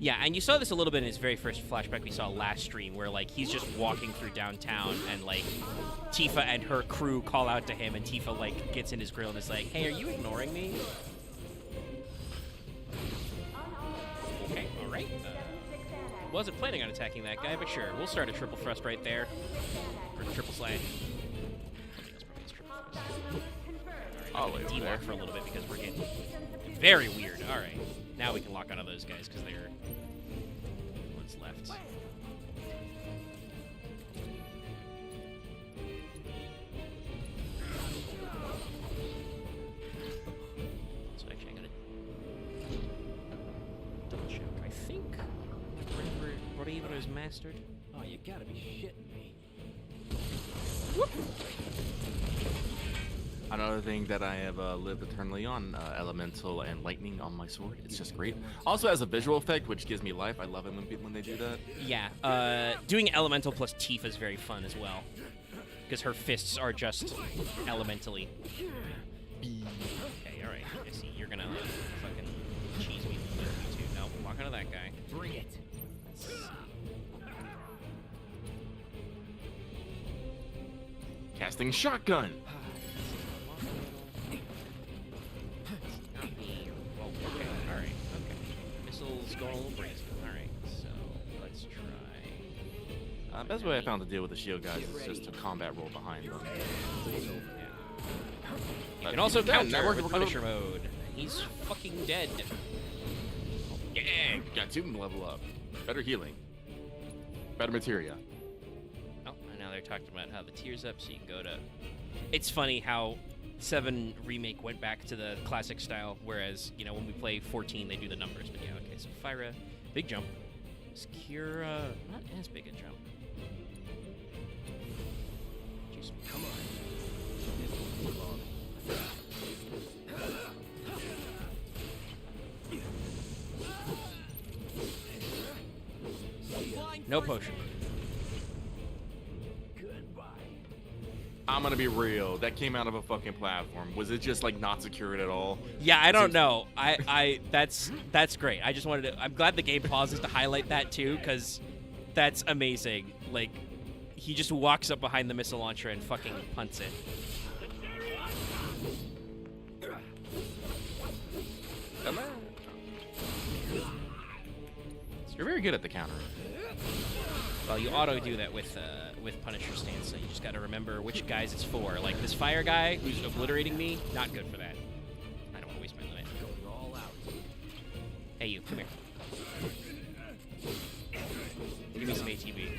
Yeah, and you saw this a little bit in his very first flashback we saw last stream, where like he's just walking through downtown, and like Tifa and her crew call out to him, and Tifa like gets in his grill and is like, "Hey, are you ignoring me?" Okay, all right. Wasn't planning on attacking that guy, but sure, we'll start a triple thrust right there, or triple slash. I think that's probably his triple thrust. Oh, going to wait, delock for a little bit because we're getting very weird. All right. Now we can lock onto those guys because they're what's left. So actually, I gotta double check. I think Braver is mastered. Oh, you gotta be shitting me. Another thing that I have lived eternally on, elemental and lightning on my sword. It's just great. Also has a visual effect, which gives me life. I love it when they do that. Yeah, doing elemental plus Tifa is very fun as well, because her fists are just elementally. Okay, all right. I see you're gonna fucking cheese me with you too. No, walk onto that guy. Bring it. Casting shotgun. Well, okay, all right, okay. Missiles going a little brazy. All right, so let's try. Best way I found to deal with the shield guys is just to combat roll behind them. You can also counter network with Punisher mode. He's fucking dead. Yeah, got 2 level up. Better healing. Better materia. Oh, and now they're talking about how the tier's up, so you can go to. It's funny how 7 Remake went back to the classic style, whereas, you know, when we play 14, they do the numbers. But yeah, okay, so Fyra, big jump. Skira, not as big a jump. Jeez, come on. No potion. I'm gonna be real. That came out of a fucking platform. Was it just like not secured at all? Yeah, I don't know. That's great. I just wanted to. I'm glad the game pauses to highlight that too, because that's amazing. Like, he just walks up behind the missile launcher and fucking punts it. You're very good at the counter. Well, you auto do that with Punisher stance, so you just got to remember which guys it's for. Like this fire guy who's obliterating me, not good for that. I don't want to waste my limit. Hey, you, come here. Give me some ATB.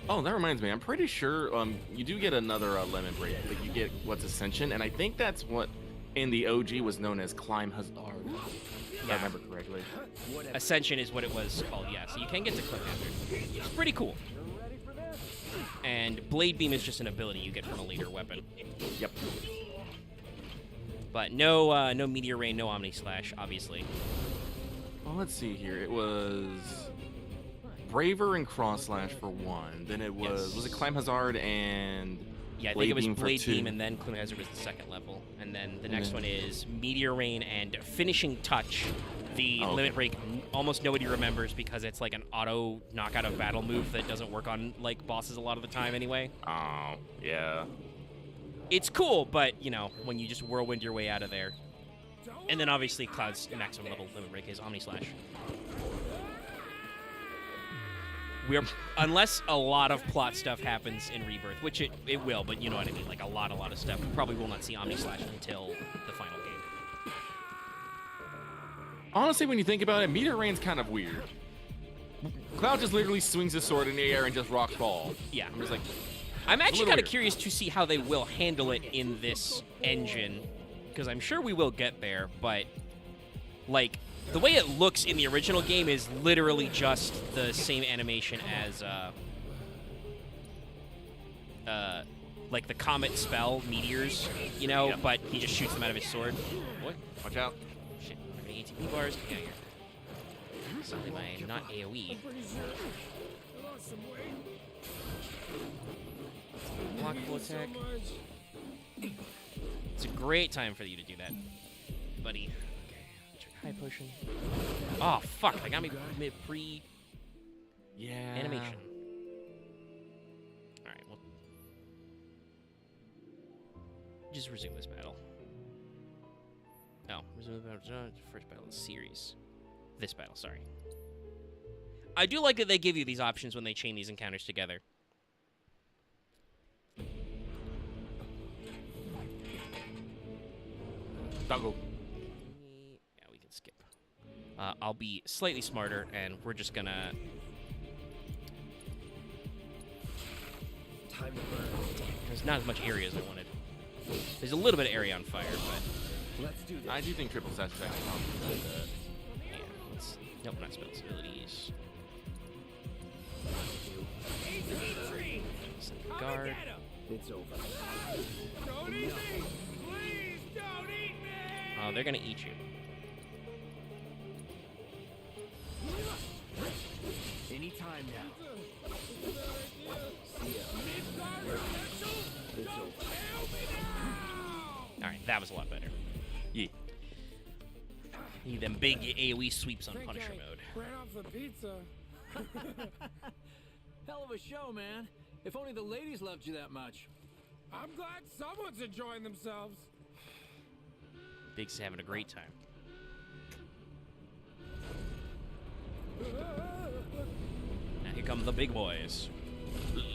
Oh, that reminds me. I'm pretty sure you do get another limit break, but you get what's Ascension, and I think that's what in the OG was known as Climb Hazard. If I remember correctly. Ascension is what it was called, yeah. So you can get to Cliff Hazard. It's pretty cool. And Blade Beam is just an ability you get from a leader weapon. Yep. But no Meteor Rain, no Omni Slash, obviously. Well, let's see here. It was Braver and Cross Slash for 1. Then it was it Climb Hazard and yeah, I Blade think it Beam was for Blade 2. Beam, and then Cliff Hazard was the second level. And then the next one is Meteor Rain and Finishing Touch. The limit break, almost nobody remembers because it's like an auto knockout of battle move that doesn't work on like bosses a lot of the time anyway. Oh, yeah. It's cool, but you know, when you just whirlwind your way out of there. And then obviously Cloud's maximum level limit break is Omni Slash. We're unless a lot of plot stuff happens in Rebirth, which it will, but you know what I mean, like a lot of stuff. We probably will not see Omni Slash until the final game. Honestly, when you think about it, Meteor Rain's kind of weird. Cloud just literally swings his sword in the air and just rocks ball. Yeah. I'm just like, I'm actually kind of weird. curious to see how they will handle it in this engine, because I'm sure we will get there, but like the way it looks in the original game is literally just the same animation as like the comet spell meteors, you know, but he just shoots them out of his sword. What? watch out. Shit, I'm gonna ATP bars. Get out of here. Suddenly my not AoE. Blockable attack. It's a great time for you to do that, buddy. Okay, check high potion. Oh fuck! They got me mid pre Yeah. animation. All right, well, just resume this battle. No, resume the battle. First battle of the series. This battle, sorry. I do like that they give you these options when they chain these encounters together. Doggo. Yeah, we can skip. I'll be slightly smarter, and we're just gonna. Time to burn. There's not as much area as I wanted. There's a little bit of area on fire, but Let's do this. I do think triple sash attack is probably good. yeah, let's. Nope, not spells. Abilities. Set the guard. It's over. Don't eat me! Please don't eat me! Oh, they're gonna eat you. Anytime now. It's over. All right, that was a lot better. Yeah. Need them big AoE sweeps on Punisher mode. Ran off the pizza. Hell of a show, man. If only the ladies loved you that much. I'm glad someone's enjoying themselves. Big's having a great time. Now here come the big boys.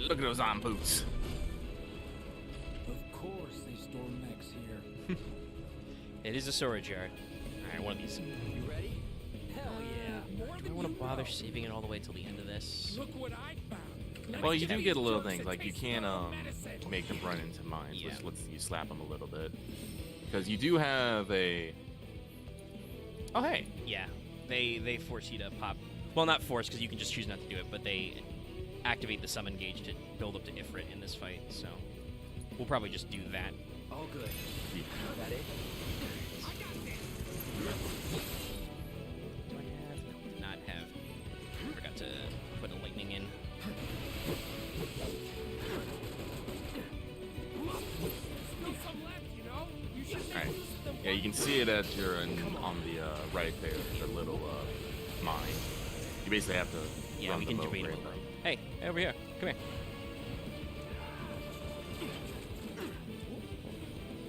Look at those arm boots. Of course they store mechs here. It is a storage yard. All right, one of these. You ready? Hell yeah. More Do I than want to you bother know. saving it all the way till the end of this? Look what I found. Well, you do get a little things like you can make them run into mines, Yeah. which lets you slap them a little bit. Because you do have a. Oh hey, Yeah, they force you to pop. Well, not force because you can just choose not to do it, but they activate the summon gauge to build up to Ifrit in this fight. So we'll probably just do that. All good. That it? Do I have? No, did not have. Forgot to put a lightning in. Still some left, you know? You should all right. Yeah, you can see it at your on the right there, the little mine. You basically have to Yeah, run we them can over debate it. over. Hey, over here. Come here.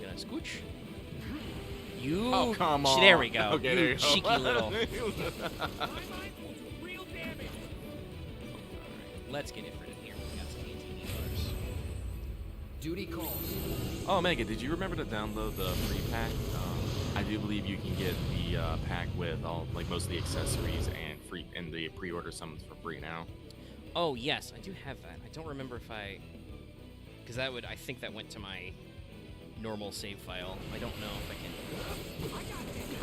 Gonna scooch. You. Oh come on! There we go. Okay, You there you go. cheeky little. My mind will do real damage. Let's get Ifrit in here. We got some ATV cars. Duty calls. Oh, Megan, did you remember to download the free pack? I do believe you can get the pack with all, like, most of the accessories and free, and the pre-order summons for free now. Oh yes, I do have that. I don't remember if I, because that would. I think that went to my normal save file. I don't know if I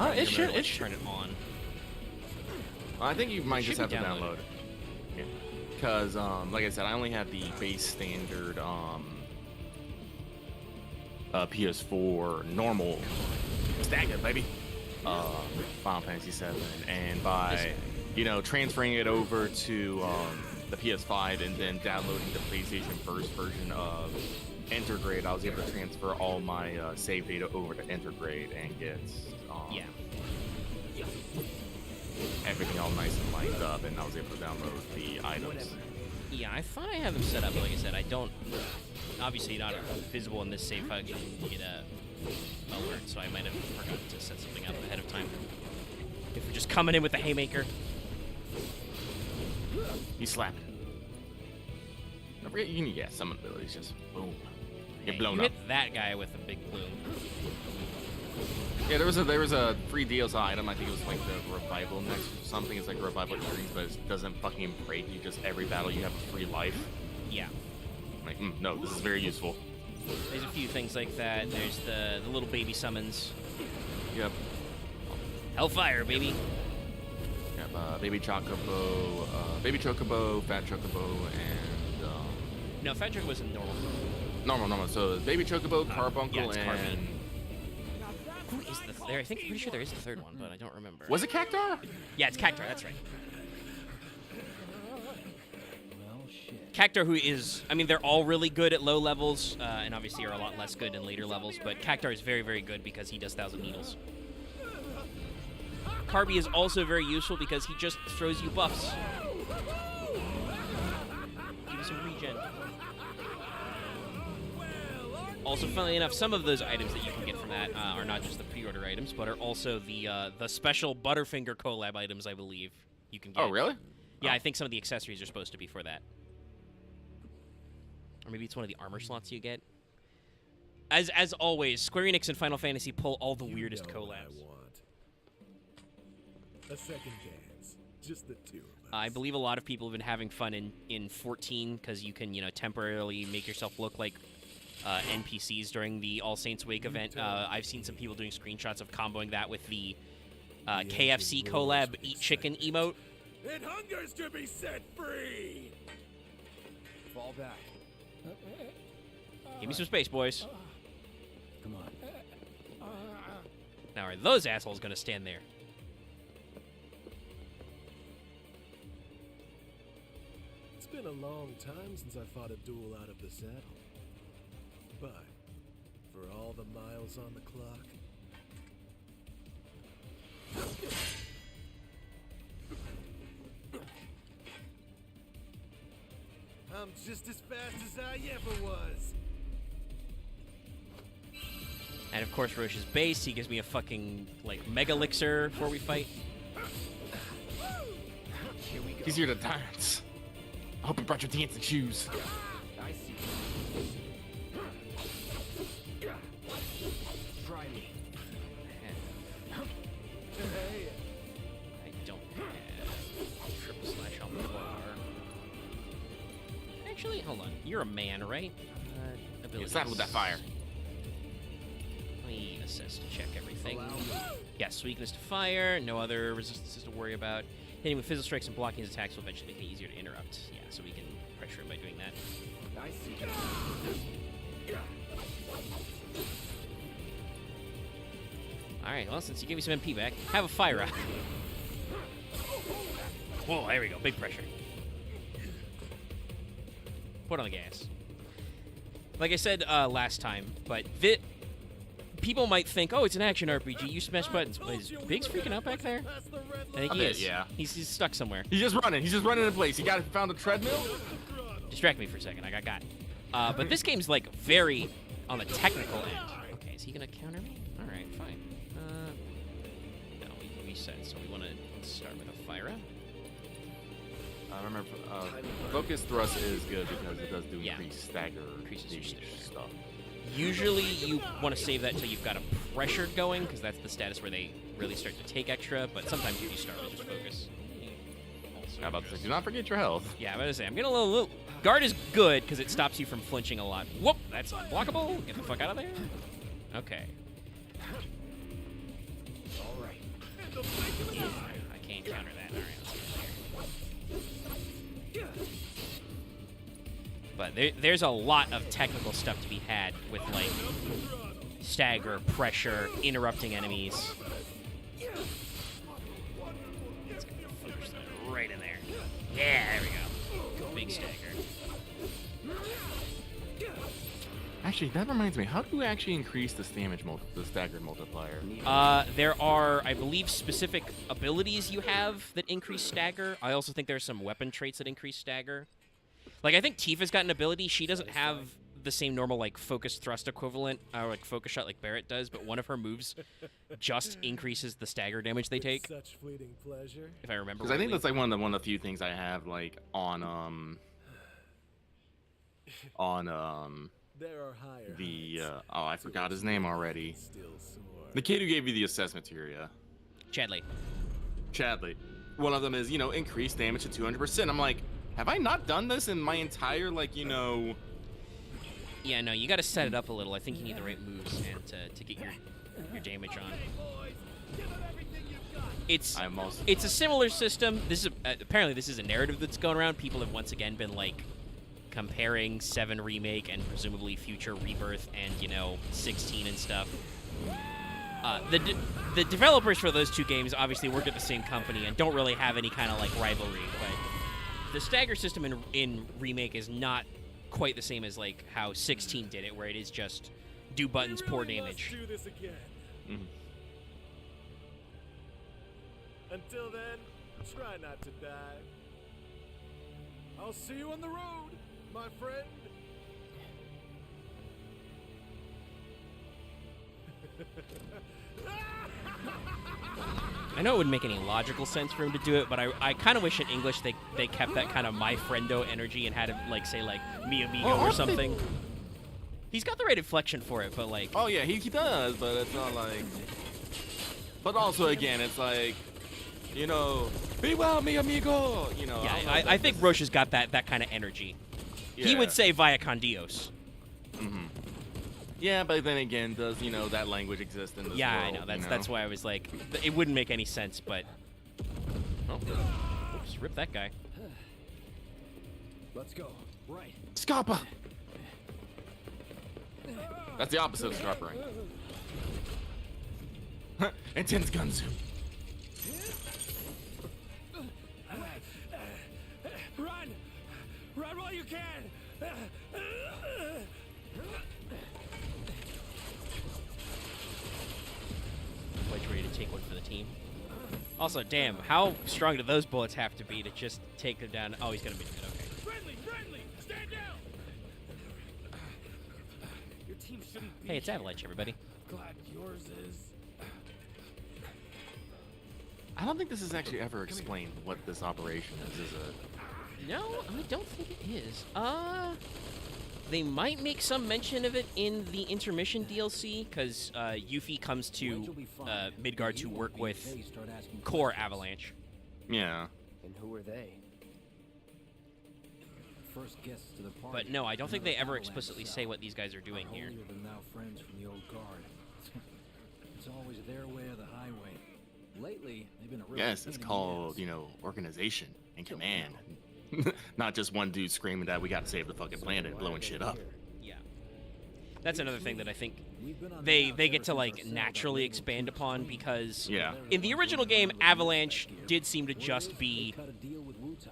can. It should. Remember It to should. turn it on. I think you might should just have be to download downloaded. it. Yeah. Because, like I said, I only have the base standard PS4 normal stack it, baby. Final Fantasy 7, and by transferring it over to the PS5 and then downloading the PlayStation First version of Intergrade, I was able to transfer all my save data over to Intergrade and get Yeah. everything all nice and lined up, and I was able to download the items. Yeah, I thought I had them set up, but like I said, I don't. Obviously, not visible in this save file. You can get a alert, so I might have forgotten to set something up ahead of time. If we're just coming in with the haymaker. You slap it. Don't forget you can summon abilities, just boom. Get Hey, blown you up. hit that guy with a big bloom. Yeah, there was a free DLC item. I think it was like the revival next or something. It's like revival earrings, but it doesn't fucking break you. Just every battle you have a free life. Yeah. Like, no, this is very useful. There's a few things like that. There's the little baby summons. Yep. Hellfire, baby. Yep. Baby Chocobo, Fat Chocobo, and No, Fat Joke wasn't normal. normal. So Baby Chocobo, Carbuncle, yeah, it's Carbine. and Who is the there? I think pretty sure there is the third one, but I don't remember. was it Cactar? Yeah, it's Cactar. That's right. Well, shit. Cactar, who is, I mean, they're all really good at low levels, and obviously are a lot less good in later levels, but Cactar is very, very good because he does 1,000 needles. Carby is also very useful because he just throws you buffs. Give you some regen. Also, funnily enough, some of those items that you can get from that are not just the pre-order items, but are also the special Butterfinger collab items, I believe, you can get. Oh, really? Yeah, Oh. I think some of the accessories are supposed to be for that. Or maybe it's one of the armor slots you get. as always, Square Enix and Final Fantasy pull all the weirdest You know what collabs. I want. A second dance. Just the two of us. I believe a lot of people have been having fun in 14 because you can, temporarily make yourself look like NPCs during the All Saints Wake event. I've seen some people doing screenshots of comboing that with the KFC collab Eat Chicken emote. It hungers to be set free. Fall back. Give me some space, boys. Come on. Now, are those assholes going to stand there? It's been a long time since I fought a duel out of the saddle. But for all the miles on the clock, I'm just as fast as I ever was. And of course, Roche's base. He gives me a fucking, mega elixir before we fight. Here we go. He's here to dance. I hope you brought your dancing shoes. I see. Try me. I don't have triple slash on the bar. Actually, hold on. You're a man, right? Abilities. Saddle with that fire. Let me assess to check everything. Yes, weakness to fire. No other resistances to worry about. Hitting with physical strikes and blocking his attacks will eventually make it easier to interrupt. Yeah, so we can pressure him by doing that. I see. Alright, well, since you gave me some MP back, have a fire rock. Whoa, there we go. Big pressure. Put on the gas. Like I said last time, but people might think, oh, it's an action RPG. You smash buttons. But is Biggs freaking out back there? I think he is. Yeah. He's stuck somewhere. He's just running. He's just running in place. He found a treadmill. Distract me for a second. I got it. But this game's very on the technical end. Okay, is he gonna counter me? All right, fine. No, we reset, so we want to start with a fire up. I remember focus thrust is good because it does do Yeah. increased stagger Increases your damage stagger. stuff. Usually, you want to save that until you've got a pressure going, because that's the status where they really start to take extra. But sometimes you start with just focus. How about this? Do not forget your health. Yeah, I'm gonna say I'm getting a little. Guard is good because it stops you from flinching a lot. Whoop! That's unblockable. Get the fuck out of there. Okay. All right. I can't counter that. All right, let's get there. But there's a lot of technical stuff to be had with stagger, pressure, interrupting enemies. Let's get the focus right in there. Yeah, there we go. Big stagger. Actually, that reminds me. How do you actually increase the the staggered multiplier? There are, I believe, specific abilities you have that increase stagger. I also think there's some weapon traits that increase stagger. I think Tifa's got an ability. She doesn't have the same normal, focus thrust equivalent, or, focus shot like Barrett does, but one of her moves just increases the stagger damage they take, Such fleeting pleasure. if I remember Because I think rightly. that's one of the few things I have on There are higher the heights. I forgot his name already. Still soar. The kid who gave you the assess materia, Chadley. Chadley. One of them is increased damage to 200%. I'm like, have I not done this in my entire Yeah, no, you got to set it up a little. I think you need the right moves and to get your damage on. It's a similar system. This is apparently this is a narrative that's going around. People have once again been comparing 7 Remake and presumably future Rebirth and 16 and stuff. The developers for those two games obviously work at the same company and don't really have any kind of rivalry, but the stagger system in Remake is not quite the same as how 16 did it, where it is just do buttons, pour damage. Do this again. Mhm. Until then, try not to die. I'll see you on the road, my friend. I know it wouldn't make any logical sense for him to do it, but I kind of wish in English they kept that kind of my friendo energy and had him say me amigo or something. He's got the right inflection for it, but like, Oh yeah, he does, but it's not like. But also again, it's like, you know, be well, mi amigo. You know. yeah, don't know if I think this- Roche has got that kind of energy. He Yeah. would say via con Dios. Yeah, but then again, does that language exist in this Yeah, world? I know. you That's why I was like, it wouldn't make any sense, but. Oh, oops, rip that guy. Let's go. Right. Scarpa. That's the opposite of scarpering. Intense gun zoom. Run! Run while you can! Wedge ready to take one for the team. Also, damn, how strong do those bullets have to be to just take them down? Oh, he's gonna be good. Okay. Friendly! Friendly! Stand down! Your team shouldn't be Hey, it's Avalanche, everybody. glad yours is. I don't think this is actually ever explained what this operation is it? No, I don't think it is. They might make some mention of it in the intermission DLC, because Yuffie comes to Midgard to work with Core Avalanche. Yeah. And who are they? First guests to the party. But no, I don't think they ever Avalanche explicitly cell. say what these guys are doing Our here. holier than thou friends from the old guard. It's always their way or the highway. Lately, they've been a real Yes, it's pain in the called, ass. organization and command. Not just one dude screaming that we gotta save the fucking planet and blowing shit up. Yeah. That's another thing that I think We've been on the they outs they ever get to since like our cell got naturally labeled expand too upon clean. because Yeah. in the original game, Avalanche did seem to just be They cut a deal with Wu-Tai.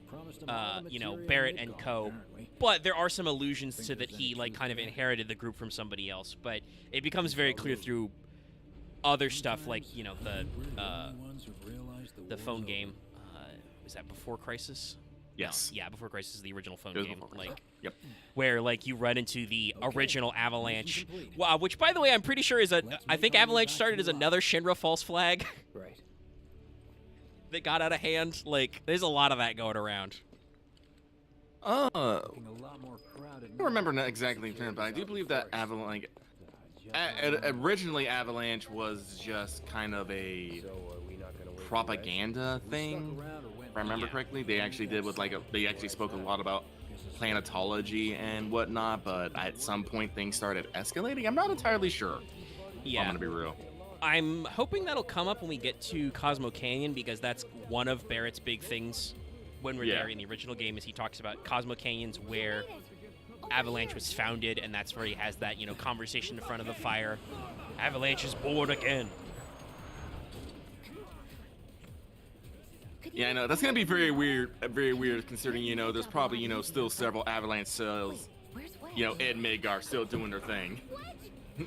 Promised them all the material Barrett they've and got, Co. apparently. But there are some allusions to that he like kind of inherited the group from somebody else. But it becomes very clear through other stuff like We're the the only ones who've realized the phone war's game. Was that Before Crisis? Yes. No, yeah, Before Crisis is the original phone It was game. Before Crisis. Like Yep. where like you run into the original Avalanche, complete. which by the way I'm pretty sure is a. Let's I make think our way Avalanche back started to as the another Shinra false flag Right. that got out of hand. Like there's a lot of that going around. looking a lot more crowded I don't remember not exactly, but I do believe that Avalanche. Originally, Avalanche was just kind of a So are we not gonna wait? propaganda thing. If I remember Yeah. correctly, they actually did with they actually spoke a lot about planetology and whatnot. But at some point, things started escalating. I'm not entirely sure. Yeah, I'm gonna be real. I'm hoping that'll come up when we get to Cosmo Canyon because that's one of Barrett's big things when we're Yeah. there in the original game is he talks about Cosmo Canyon's where Avalanche was founded, and that's where he has that, conversation in front of the fire. Avalanche is born again. Yeah, I know that's gonna be very weird. Very weird considering there's probably still several Avalanche cells Where's Wedge? in Midgar still doing their thing.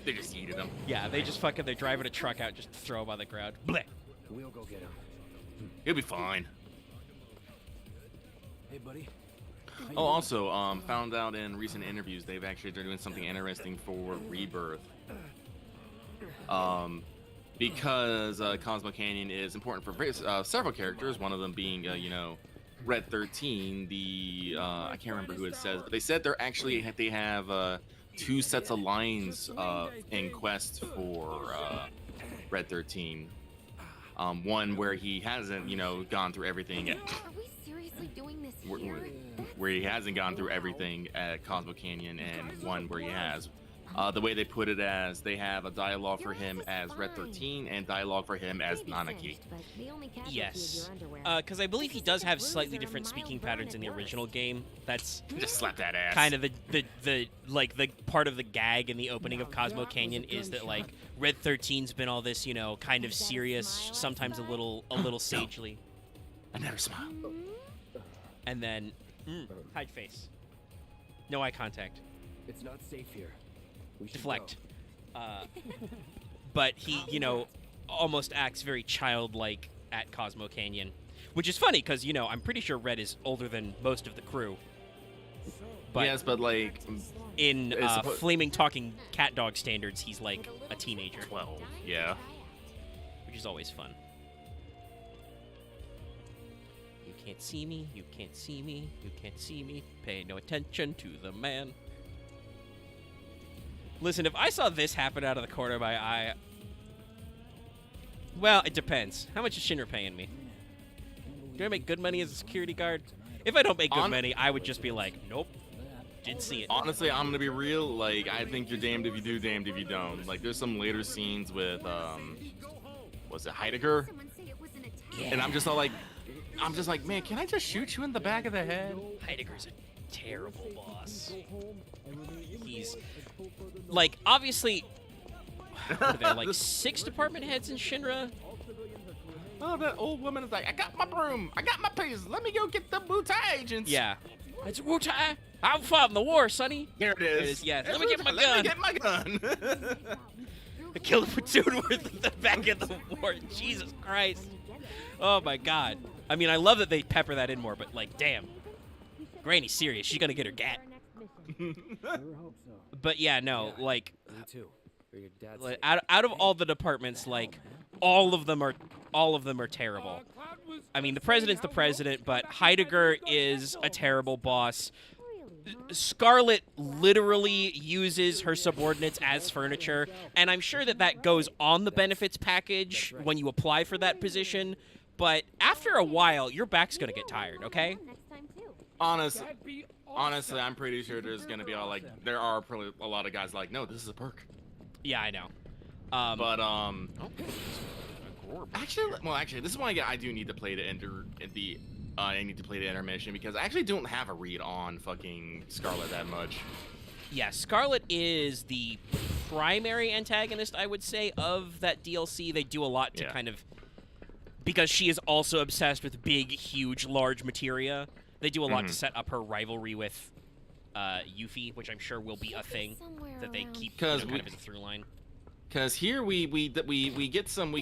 They just yeeted them. Yeah, they just they're driving a truck out, just throw him on the ground. Bleh. We'll go get him. He'll be fine. Hey, buddy. How you Oh, doing? also, found out in recent interviews they're doing something interesting for Rebirth. Because Cosmo Canyon is important for several characters. One of them being, Red 13. I can't remember who it says, but they said they have 2 sets of lines in quest for Red 13. One where he hasn't, gone through everything. Are we seriously doing this here? Where he hasn't gone through everything at Cosmo Canyon, and one where he has. The way they put it as they have a dialogue for him as Red 13 and dialogue for him as Nanaki. Yes, because I believe he does have slightly different speaking patterns in the original game. That's Just slap that ass. kind of the part of the gag in the opening of Cosmo Canyon is that like Red 13's been all this kind of serious, sometimes a little sagely, I never smile. and then hide face, no eye contact, It's not safe here. We should deflect. But he almost acts very childlike at Cosmo Canyon, which is funny because I'm pretty sure Red is older than most of the crew. But Yes, but like in It's suppo- flaming talking cat dog standards, he's like a teenager, 12. Yeah. which is always fun. You can't see me, you can't see me, you can't see me. Pay no attention to the man. Listen, if I saw this happen out of the corner of my eye, well, it depends. How much is Shinra paying me? Do I make good money as a security guard? If I don't make good money, I would just be like, nope, didn't see it. Honestly, I'm gonna be real. Like, I think you're damned if you do, damned if you don't. Like, there's some later scenes with, was it Heidegger? Yeah. And I'm just like, man, can I just shoot you in the back of the head? Heidegger's a terrible boss. He's like, obviously, what are there like 6 department heads in Shinra? Oh, that old woman is like, I got my broom, I got my piece. Let me go get the Wutai agents. Yeah, it's Wutai. I fought in the war, sonny. Here it is. Yes, let me get my gun. Let me get my gun. I killed a platoon worth in the back of the war. Jesus Christ. Oh my God. I mean, I love that they pepper that in more, but like, damn. Granny's serious. She's gonna get her gat. But yeah, no, like, Me too. For your dad's like sake. out of all the departments, like, all of them are terrible. I mean, the president's the president, but Heidegger is a terrible boss. Scarlet literally uses her subordinates as furniture, and I'm sure that that goes on the benefits package when you apply for that position, but after a while, your back's gonna get tired, okay? Honestly, I'm pretty sure there's gonna be there are probably a lot of guys like, no, this is a perk. Yeah, I know. Actually, this is why I do need to play I need to play the intermission because I actually don't have a read on fucking Scarlet that much. Yeah, Scarlet is the primary antagonist, I would say, of that DLC. They do a lot to kind of, because she is also obsessed with big, huge, large materia. They do a lot to set up her rivalry with Yuffie, which I'm sure will be a thing that they keep kind of as a through line. Because here we get some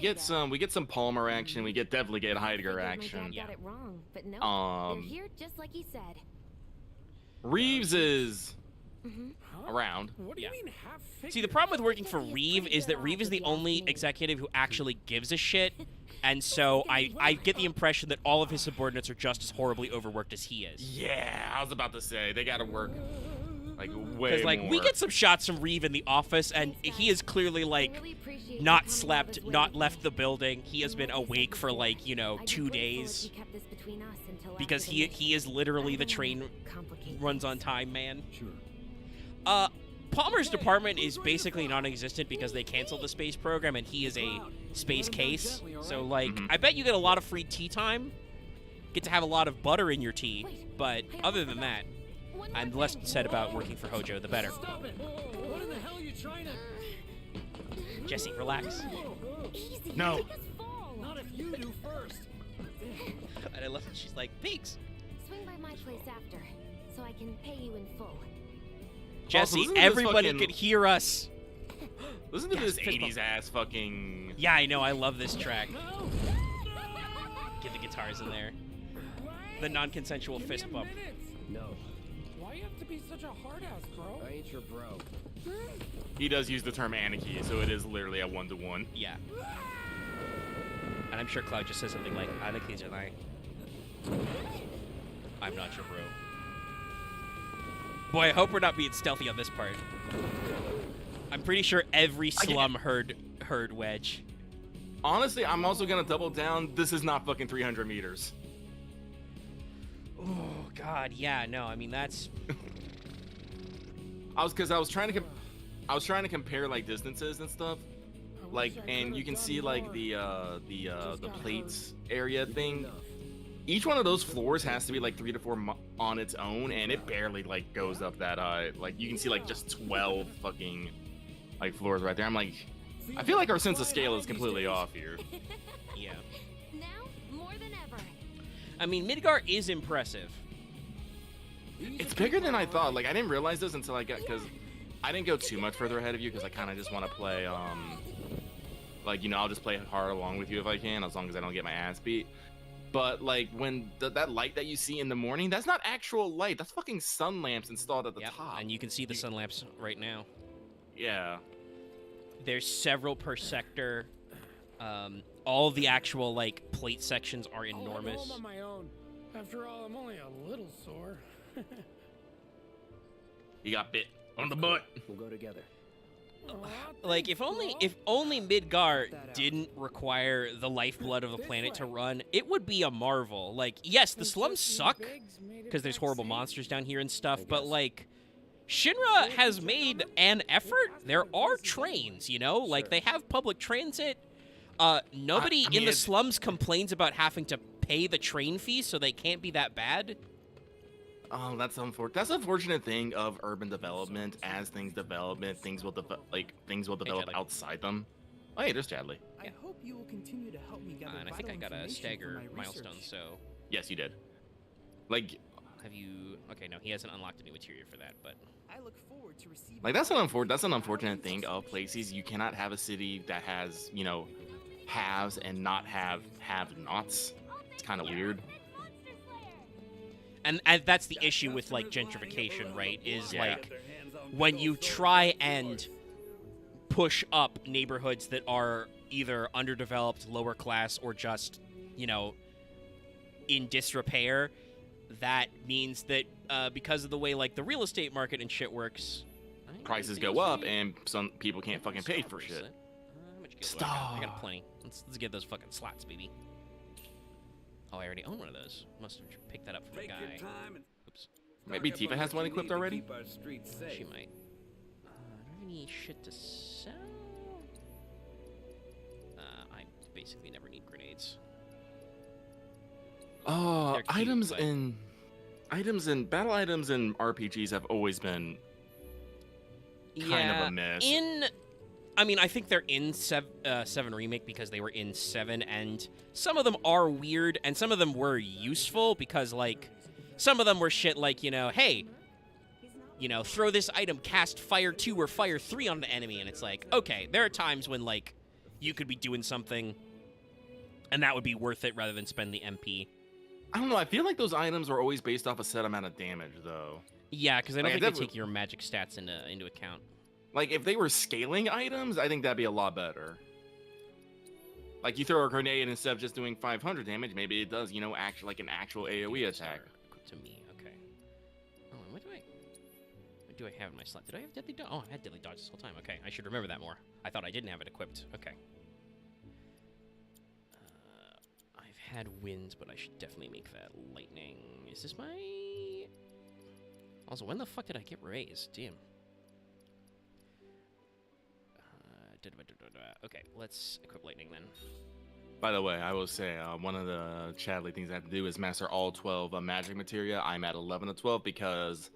Palmer action, we definitely get Heidegger action. Got it wrong, but no, they're here just like he said. Reeves is around. What do you mean half See, the problem with working for Reeve is that Reeve is the only executive who actually gives a shit, and so I get the impression that all of his subordinates are just as horribly overworked as he is. Yeah, I was about to say they gotta work like way Because like more. we get some shots from Reeve in the office, and he is clearly like not slept, not left the building. He has been awake for like 2 days because he is literally the train runs on time man. Sure. Palmer's department is basically non-existent because they canceled the space program, and he is a space case. So like, I bet you get a lot of free tea time, get to have a lot of butter in your tea, but other than that, I'm less said about working for Hojo, the better. Stop it! What in the hell are you trying to... Jesse, relax. Easy, No. make us fall. Not if you do first. And I love that she's like, pigs. Swing by my place after, so I can pay you in full. Jesse, listen to this everybody fucking- could hear us. Listen to Yes, this fist bump. 80s ass fucking. Yeah, I know, I love this track. Get the guitars in there. The non-consensual Give me fist a bump. minute. No, Why you have to be such a hard ass, bro? I ain't your bro. He does use the term Anarchy, so it is literally a 1-to-1. Yeah. And I'm sure Cloud just says something like, I like these and I'm not your bro. Boy, I hope we're not being stealthy on this part. I'm pretty sure every slum heard Wedge. Honestly, I'm also gonna double down. This is not fucking 300 meters. Oh God, yeah, no, I mean that's. I was trying to compare like distances and stuff, like, and you can see like the plates area thing. Each one of those floors has to be like 3 to 4 on its own, and it barely like goes up that like you can see like just 12 fucking like floors right there. I'm like, I feel like our sense of scale is completely off here. Yeah. Now, more than ever. I mean, Midgar is impressive. It's bigger than I thought. Like, I didn't realize this until I got, because I didn't go too much further ahead of you because I kind of just want to play like, I'll just play hard along with you if I can, as long as I don't get my ass beat. But like when that light that you see in the morning, that's not actual light. That's fucking sun lamps installed at the top. And you can see the sun lamps right now. Yeah. There's several per sector. All of the actual like plate sections are enormous. I'll on my own. After all, I'm only a little sore. You got bit on the butt. We'll go together. Like, if only Midgar didn't require the lifeblood of the planet to run, it would be a marvel. Like, yes, the slums suck because there's horrible monsters down here and stuff, but like, Shinra has made an effort. There are trains, you know, like they have public transit. Nobody in the slums complains about having to pay the train fee, so they can't be that bad. Oh, that's unfortunate. That's an unfortunate thing of urban development. As things develop, things will develop outside them. Oh, hey, there's Chadley. I hope you will continue to help me gather And I think I got a stagger milestone. So Yes, you did. Like, have you? Okay, no, he hasn't unlocked a new material for that, but I look forward to receiving like that's an unfortunate thing of places. You cannot have a city that has, you know, haves and not have-nots. It's kind of weird. and that's the issue with like gentrification, right? Is like when you try and push up neighborhoods that are either underdeveloped, lower class, or just, you know, in disrepair, that means that because of the way like the real estate market and shit works, Prices go up and some people can't fucking pay for shit. How much gil do I got plenty. Let's get those fucking slots, baby. Oh, I already own one of those. Must have picked that up from a guy. Oops. Maybe Tifa has one equipped already. She might. Do I have any shit to sell? I basically never need grenades. They're cute, Items but- and battle items in RPGs have always been kind of a mess. I mean, I think they're in 7 Remake because they were in 7, and some of them are weird, and some of them were useful because, like, some of them were shit like, you know, hey, you know, throw this item, cast Fire 2 or Fire 3 on the enemy, and it's like, okay, there are times when, like, you could be doing something, and that would be worth it rather than spend the MP. I don't know. I feel like those items are always based off a set amount of damage, though. Yeah, because I don't Like, think they take your magic stats into account. Like, if they were scaling items, I think that'd be a lot better. Like, you throw a grenade and instead of just doing 500 damage, maybe it does, you know, like an actual AoE attack. To me, okay. Oh, and what do I have in my slot? Did I have Deadly Dodge? Oh, I had Deadly Dodge this whole time. Okay, I should remember that more. I thought I didn't have it equipped. Okay. I've had winds, but I should definitely make that lightning. Is this my... Also, when the fuck did I get raised? Damn. Okay, let's equip lightning then. By the way, I will say, one of the Chadley things I have to do is master all 12 magic materia. I'm at 11 of 12 because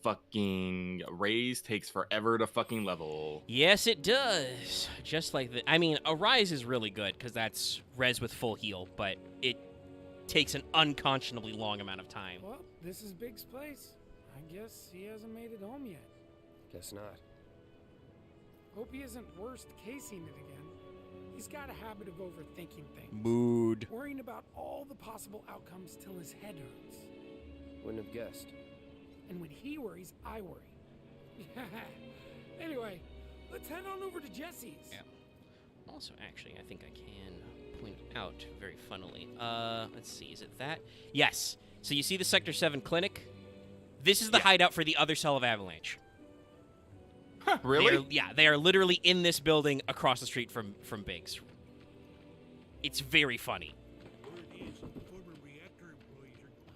fucking Raise takes forever to fucking level. Yes, it does. Just like the... I mean, a Rise is really good because that's res with full heal, but it takes an unconscionably long amount of time. Well, this is Big's place. I guess he hasn't made it home yet. Guess not. Hope he isn't worst casing it again. He's got a habit of overthinking things. Mood. Worrying about all the possible outcomes till his head hurts. Wouldn't have guessed. And when he worries, I worry. Anyway, let's head on over to Jessie's. Yeah. Also, actually, I think I can point out very funnily. Let's see, is it that? Yes. So you see the Sector 7 clinic? This is the hideout for the other cell of Avalanche. Really? They are literally in this building across the street from Biggs. It's very funny.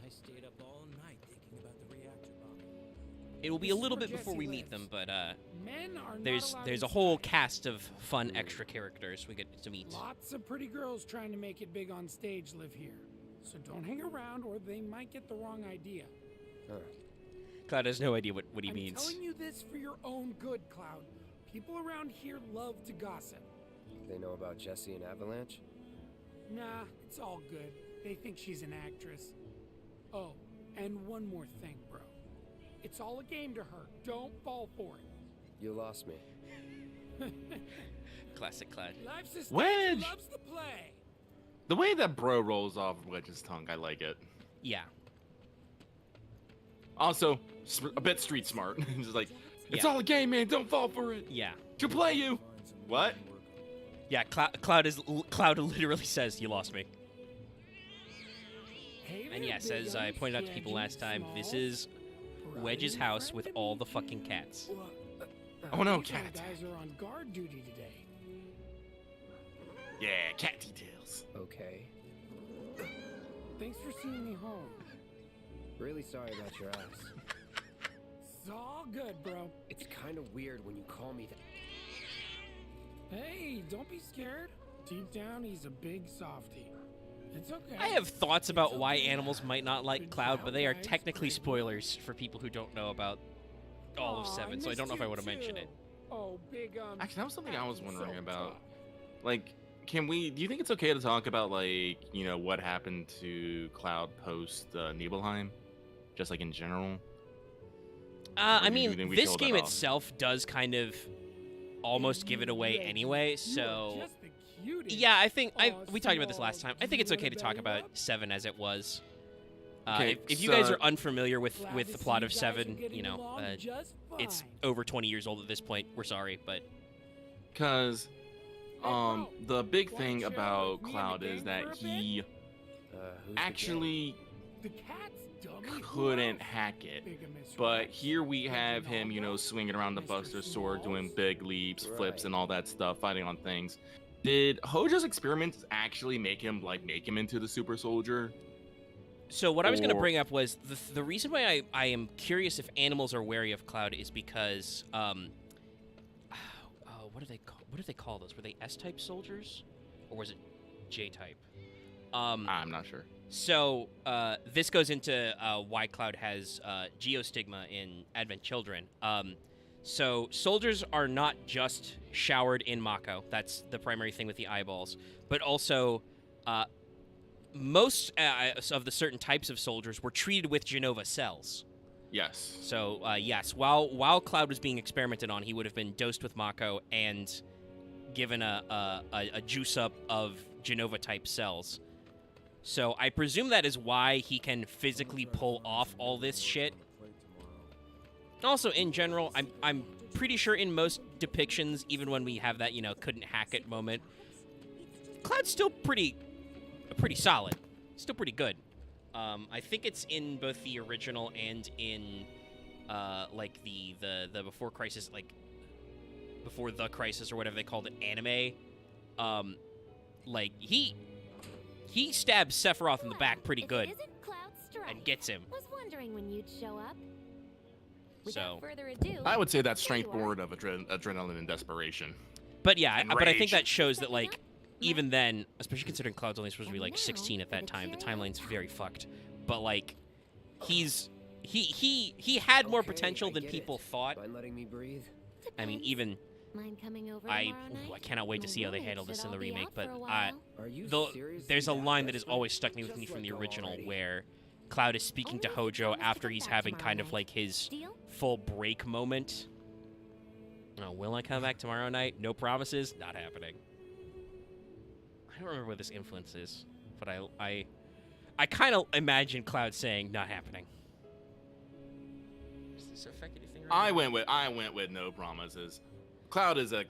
I stayed up all night thinking about the reactor bomb. It will be a little bit before we meet them, but Men are not there's allowed a inside. whole cast of fun extra characters we get to meet. Lots of pretty girls trying to make it big on stage live here. So don't hang around or they might get the wrong idea. Huh. Cloud has no idea what he I'm means. telling you this for your own good, Cloud. People around here love to gossip. They know about Jessie and Avalanche? Nah, it's all good. They think she's an actress. Oh, and one more thing, bro. It's all a game to her. Don't fall for it. You lost me. Classic Cloud. Life's a stage, Wedge! he loves to play. The way that bro rolls off Wedge's tongue, I like it. Yeah. Also, a bit street smart. Just like, it's Yeah. all a game, man. Don't fall for it. Yeah. To play you. What? Yeah, Cloud literally says, "You lost me." Hey And there, yes, big as I ups, pointed out to people Judgy last time, this Small. is Wedge's Right, house with friend all of the me. fucking cats. Oh no, These cat old attack. guys are on guard duty today. Yeah, cat details. Okay. Thanks for seeing me home. Really sorry about your ass. It's all good, bro. It's kind of weird when you call me that. Hey, don't be scared. Deep down, he's a big softie. It's okay. I have thoughts about It's why okay. animals might not like Good Cloud, job, but they are guys. technically Great spoilers for people who don't know about all of Aw, 7, so I missed don't know if I you want to mention too. it. Oh, big Actually, that was something I was acting wondering so about. tough. Like, do you think it's okay to talk about, like, you know, what happened to Cloud post Nibelheim? Just like in general? I do you mean, think we this killed that game off? itself does kind of almost give it away anyway, You are so just the cutest. yeah, I think Aw, we talked about this last Small, time. I do think you it's okay wanna to talk belly about rub? 7 as it was. Okay, If you guys so- are unfamiliar with Glad the to see plot you of guys are 7, getting you know, along just it's fine. over 20 years old at this point. We're sorry, but Because bro, the big wanna thing chill about with me and the Cloud is gang that for a bit? he Who's the actually The cat's dummy. Who couldn't else? hack it. Big of Mr. But Rex. here we have him, you know, Ronaldo, swinging around the Mr. Buster Sword, doing Smalls. big leaps, flips, Right. and all that stuff, fighting on things. Did Hojo's experiments actually make him into the super soldier? so what I was going to Or- bring up was the reason why I am curious if animals are wary of Cloud is because what do they call those? Were they S-type soldiers or was it J-type? I'm not sure. So this goes into why Cloud has geostigma in Advent Children. So soldiers are not just showered in Mako. That's the primary thing with the eyeballs. But also, most of the certain types of soldiers were treated with Genova cells. Yes. So yes, while Cloud was being experimented on, he would have been dosed with Mako and given a juice up of Genova type cells. So I presume that is why he can physically pull off all this shit. Also, in general, I'm pretty sure in most depictions, even when we have that, you know, couldn't hack it moment, Cloud's still pretty solid, still pretty good. I think it's in both the original and in like the before Crisis, like before the Crisis or whatever they called it, anime. Like he stabs Sephiroth in the back pretty If it good isn't Cloud Strike. and gets him. Was wondering when you'd show up. So, Without further ado, I would say that's here you strength are. born of adrenaline and desperation. but yeah, And but I think rage. that shows that Second like up, even then, especially considering Cloud's only supposed to be And like now 16 at for that the time, the cherry on timeline's top. very fucked. But like, he had more Okay, potential I than get it. thought. Mind letting me breathe? I mean, Depends. even Mind coming over I tomorrow night? cannot wait to My see how they roommates handle this should in the all be remake. out But for a while. Are you though seriously there's a that line that has desperate? always stuck with me Just from the let go original, already. where Cloud is speaking to Only if you Hojo promise to after come he's back having tomorrow kind of night. like his Deal? full break moment. Oh, will I come back tomorrow night? No promises. Not happening. I don't remember what this influence is, but I kind of imagine Cloud saying "not happening." Does this affect anything? I went with no promises. Cloud is an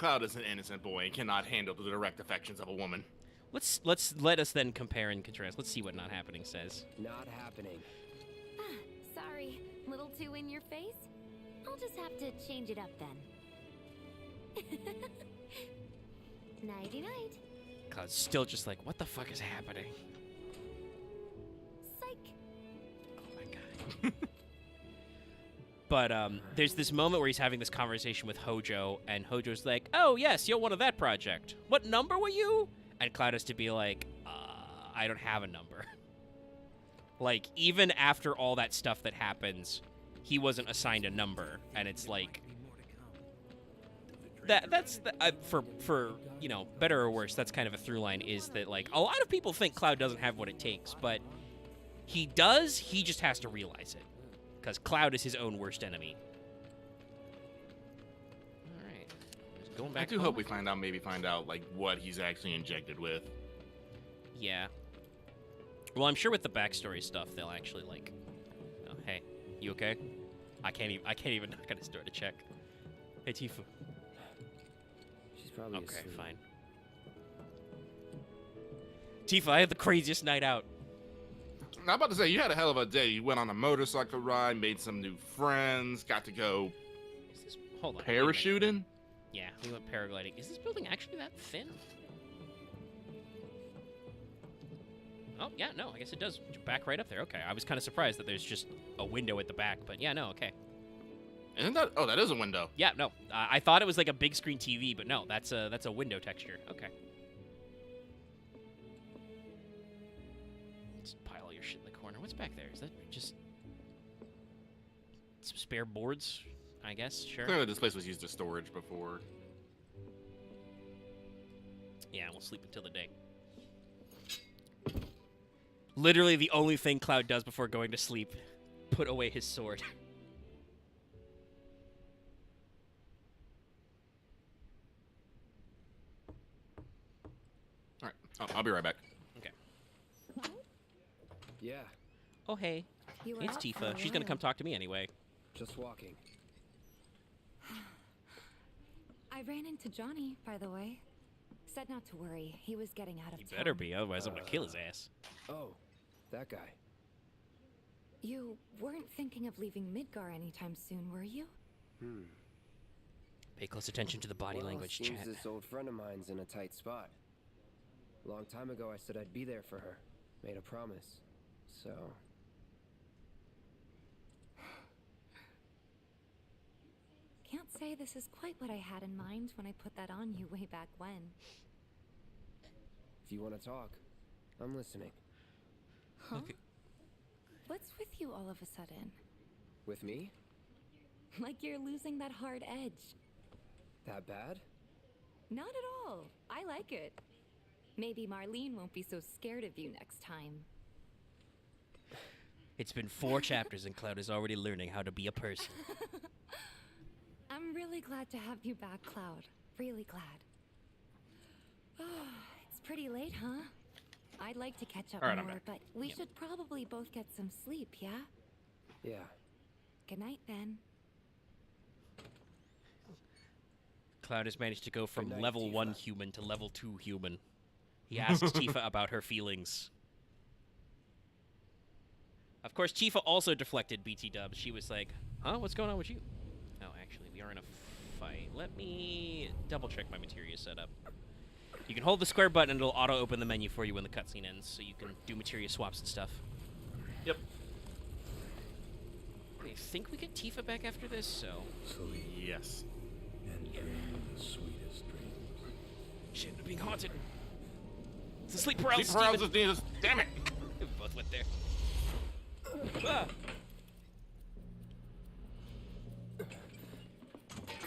innocent boy and cannot handle the direct affections of a woman. Let us then compare and contrast. Let's see what "not happening" says. Not happening. Ah, sorry. Little too in your face? I'll just have to change it up then. Nighty night. Cloud's still just like, what the fuck is happening? Psych. Oh my god. But there's this moment where he's having this conversation with Hojo, and Hojo's like, "Oh yes, you're one of that project. What number were you?" And Cloud has to be like, "I don't have a number." Like even after all that stuff that happens, he wasn't assigned a number, and it's like for you know, better or worse, that's kind of a through line, is that like a lot of people think Cloud doesn't have what it takes, but he does. He just has to realize it, because Cloud is his own worst enemy. All right, just going back. I do home. hope we find out like what he's actually injected with. Yeah. Well, I'm sure with the backstory stuff, they'll actually like, oh, hey, you okay? I can't even knock on his door to check. Hey, Tifa. She's probably Okay, asleep. fine. Tifa, I had the craziest night out. I'm about to say you had a hell of a day. You went on a motorcycle ride, made some new friends, got to go. Is this hold on. Wait a minute. Parachuting? Yeah, we went paragliding. Is this building actually that thin? Oh, yeah, no, I guess it does back right up there. Okay, I was kind of surprised that there's just a window at the back, but yeah, no, okay. Isn't that? Oh, that is a window. Yeah, no, I thought it was like a big screen TV, but no, that's a window texture. Okay. Just pile all your shit in the corner. What's back there? Is that just some spare boards? I guess, sure. Clearly, this place was used as storage before. Yeah, we'll sleep until the day. Literally the only thing Cloud does before going to sleep, put away his sword. All right, I'll be right back. Okay. Yeah, Oh, hey. You were It's out for Tifa. a She's gonna while. come talk to me anyway. just walking. I ran into Johnny, by the way. Said not to worry. He was getting out of You town. better be, otherwise I'm gonna kill his ass. Oh, that guy. You weren't thinking of leaving Midgar anytime soon, were you? Pay close attention to the body language, seems chat. this old friend of mine's in a tight spot. A long time ago, I said I'd be there for her. Made a promise. So... Can't say this is quite what I had in mind when I put that on you way back when. if you want to talk, I'm listening. Huh? What's with you all of a sudden? With me? Like you're losing that hard edge. That bad? Not at all. I like it. Maybe Marlene won't be so scared of you next time. It's been 4 chapters and Cloud is already learning how to be a person. I'm really glad to have you back, Cloud. Really glad. It's pretty late, huh? I'd like to catch up All right, I'm more, back. but we should probably both get some sleep, yeah? Yeah. Good night, then. Cloud has managed to go from night, level Tifa. 1 human to level 2 human. He asks Tifa about her feelings. Of course, Tifa also deflected BT Dubs. She was like, huh, what's going on with you? Oh, actually, we are in a fight. Let me double check my materia setup. You can hold the square button and it'll auto-open the menu for you when the cutscene ends, so you can do materia swaps and stuff. Yep. I think we get Tifa back after this, so... Yes. And dream the sweetest dreams. Shit, I'm being haunted. It's a sleep Sleep paralysis. paralysis, Jesus. Damn it! We both went there. Ah.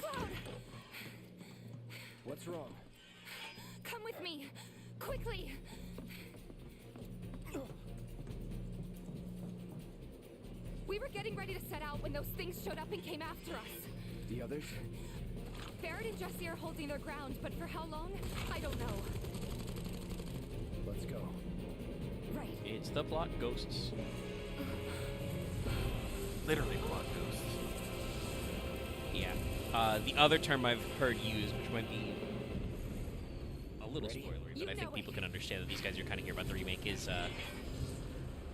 Cloud! What's wrong? Come with me! Quickly! We were getting ready to set out when those things showed up and came after us. The others? Barrett and Jessie are holding their ground, but for how long? I don't know. Let's go. Right. It's the plot ghosts. Literally plot ghosts. Yeah. The other term I've heard used, which might be a little Ready? spoilery, You but I think know people it. can understand that these guys are kind of here about the remake, is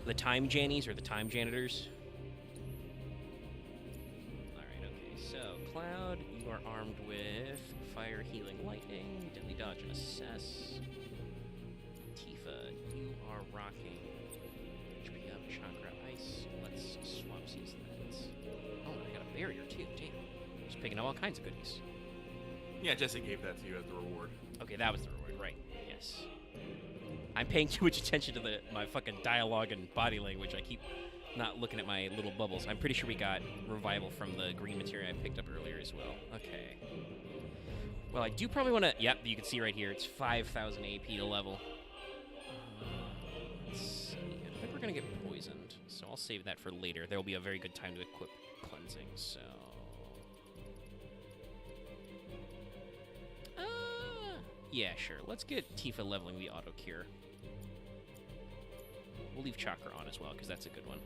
the Time Jannies, or the Time Janitors. Alright, okay. So, Cloud, you are armed with Fire, Healing, Lightning, Deadly Dodge, and Assess. Tifa, you are rocking HP up, Chakra, Ice. Let's swap seas that. Oh, I got a barrier too, damn. Just picking up all kinds of goodies. Yeah, Jesse gave that to you as the reward. Okay, that was the reward, right. Yes. I'm paying too much attention to my fucking dialogue and body language. I keep not looking at my little bubbles. I'm pretty sure we got revival from the green material I picked up earlier as well. Okay. Well, I do probably want to... Yep, you can see right here. It's 5,000 AP to level. Let's see. I think we're going to get poisoned, so I'll save that for later. There will be a very good time to equip cleansing, so... Yeah, sure. Let's get Tifa leveling the auto cure. We'll leave Chakra on as well, because that's a good one.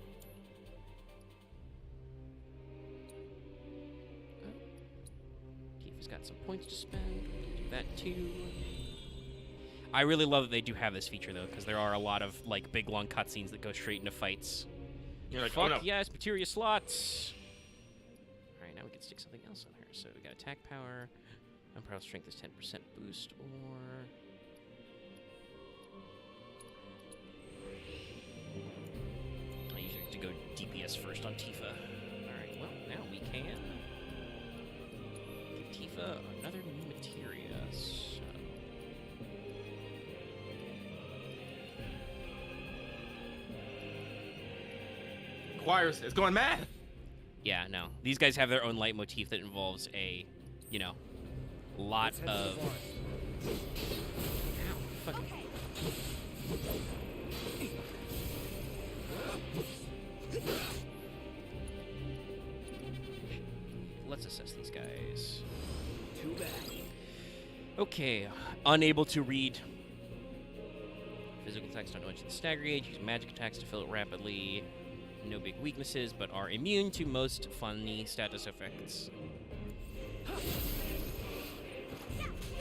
Tifa's got some points to spend. We can do that too. I really love that they do have this feature, though, because there are a lot of like big, long cutscenes that go straight into fights. You're like, Fuck oh no. yes, materia slots! Alright, now we can stick something else on her. So we got attack power, unparalleled strength is 10% boost, or I usually have to go DPS first on Tifa. All right, well now we can give Tifa another new materia. So Choirs, it's going mad. yeah, no, these guys have their own leitmotif that involves a, you know, lot of. Ow, fucking. Let's assess these guys. Too bad. Okay, unable to read. Physical attacks don't know the stagger gauge. Use magic attacks to fill it rapidly. No big weaknesses, but are immune to most funny status effects.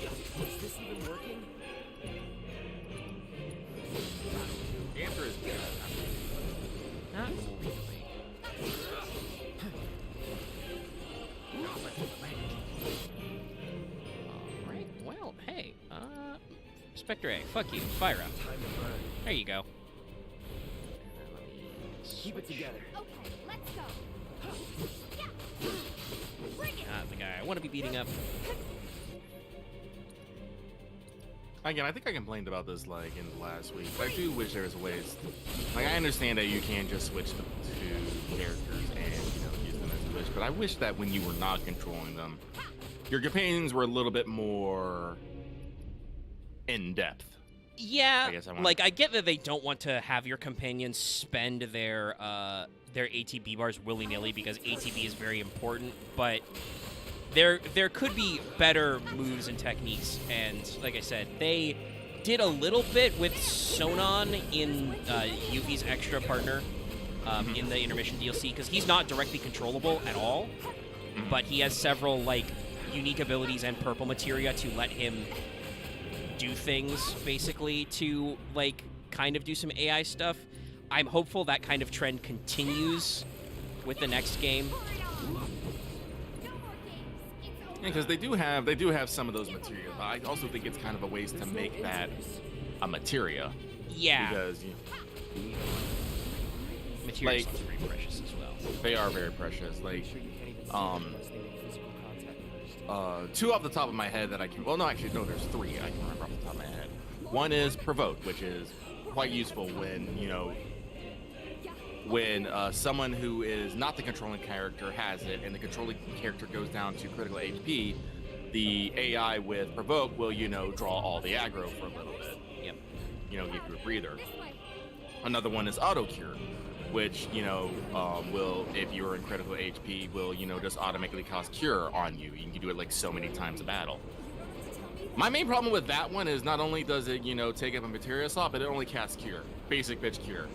Is this even working? The answer is yes. Not really. Alright, well, hey, Spectre A, fuck you, fire up. There you go. Keep it together. Okay, let's go. Not the guy I want to be beating up. Again, I think I complained about this like in the last week. But I do wish there was ways. Like I understand that you can't just switch the two characters and use them as you wish, but I wish that when you were not controlling them, your companions were a little bit more in depth. Yeah, I guess I get that they don't want to have your companions spend their ATB bars willy-nilly because ATB is very important, but there could be better moves and techniques, and like I said, they did a little bit with Sonon in Yuffie's extra partner in the intermission DLC, because he's not directly controllable at all, but he has several unique abilities and purple materia to let him do things, basically, to kind of do some AI stuff. I'm hopeful that kind of trend continues with the next game. Because they do have some of those materials. I also think it's kind of a waste to make that a materia. Yeah. Because materials are very precious as well. They are very precious. Two off the top of my head that I can. Well, no, actually, no. There's three I can remember off the top of my head. One is provoke, which is quite useful when someone who is not the controlling character has it, and the controlling character goes down to critical HP. The AI with provoke will draw all the aggro for a little bit. Yep. Give you a breather. Another one is auto cure, which will, if you're in critical HP, will just automatically cast cure on you. You can do it so many times a battle. My main problem with that one is not only does it take up a materia slot, but it only casts cure, basic bitch cure.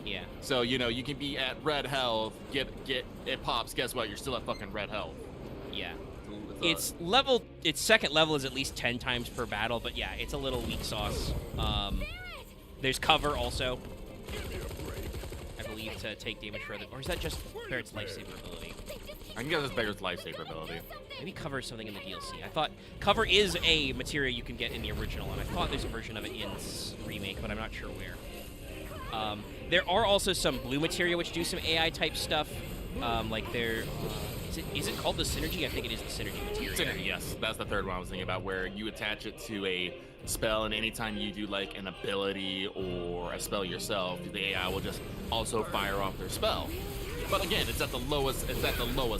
Yeah. So you can be at red health, get it pops. Guess what? You're still at fucking red health. Yeah. Its second level is at least 10 times per battle, but yeah, it's a little weak sauce. There's cover also, I believe, to take damage further. Or is that just Barrett's lifesaver ability? I can guess it's Beggar's lifesaver ability. Maybe cover is something in the DLC. I thought cover is a materia you can get in the original, and I thought there's a version of it in Remake, but I'm not sure where. There are also some blue materia which do some AI type stuff. Is it called the synergy? I think it is the synergy materia. Synergy, yes. That's the third one I was thinking about, where you attach it to a spell, and anytime you do an ability or a spell yourself, the AI will just also fire off their spell. But again, it's at the lowest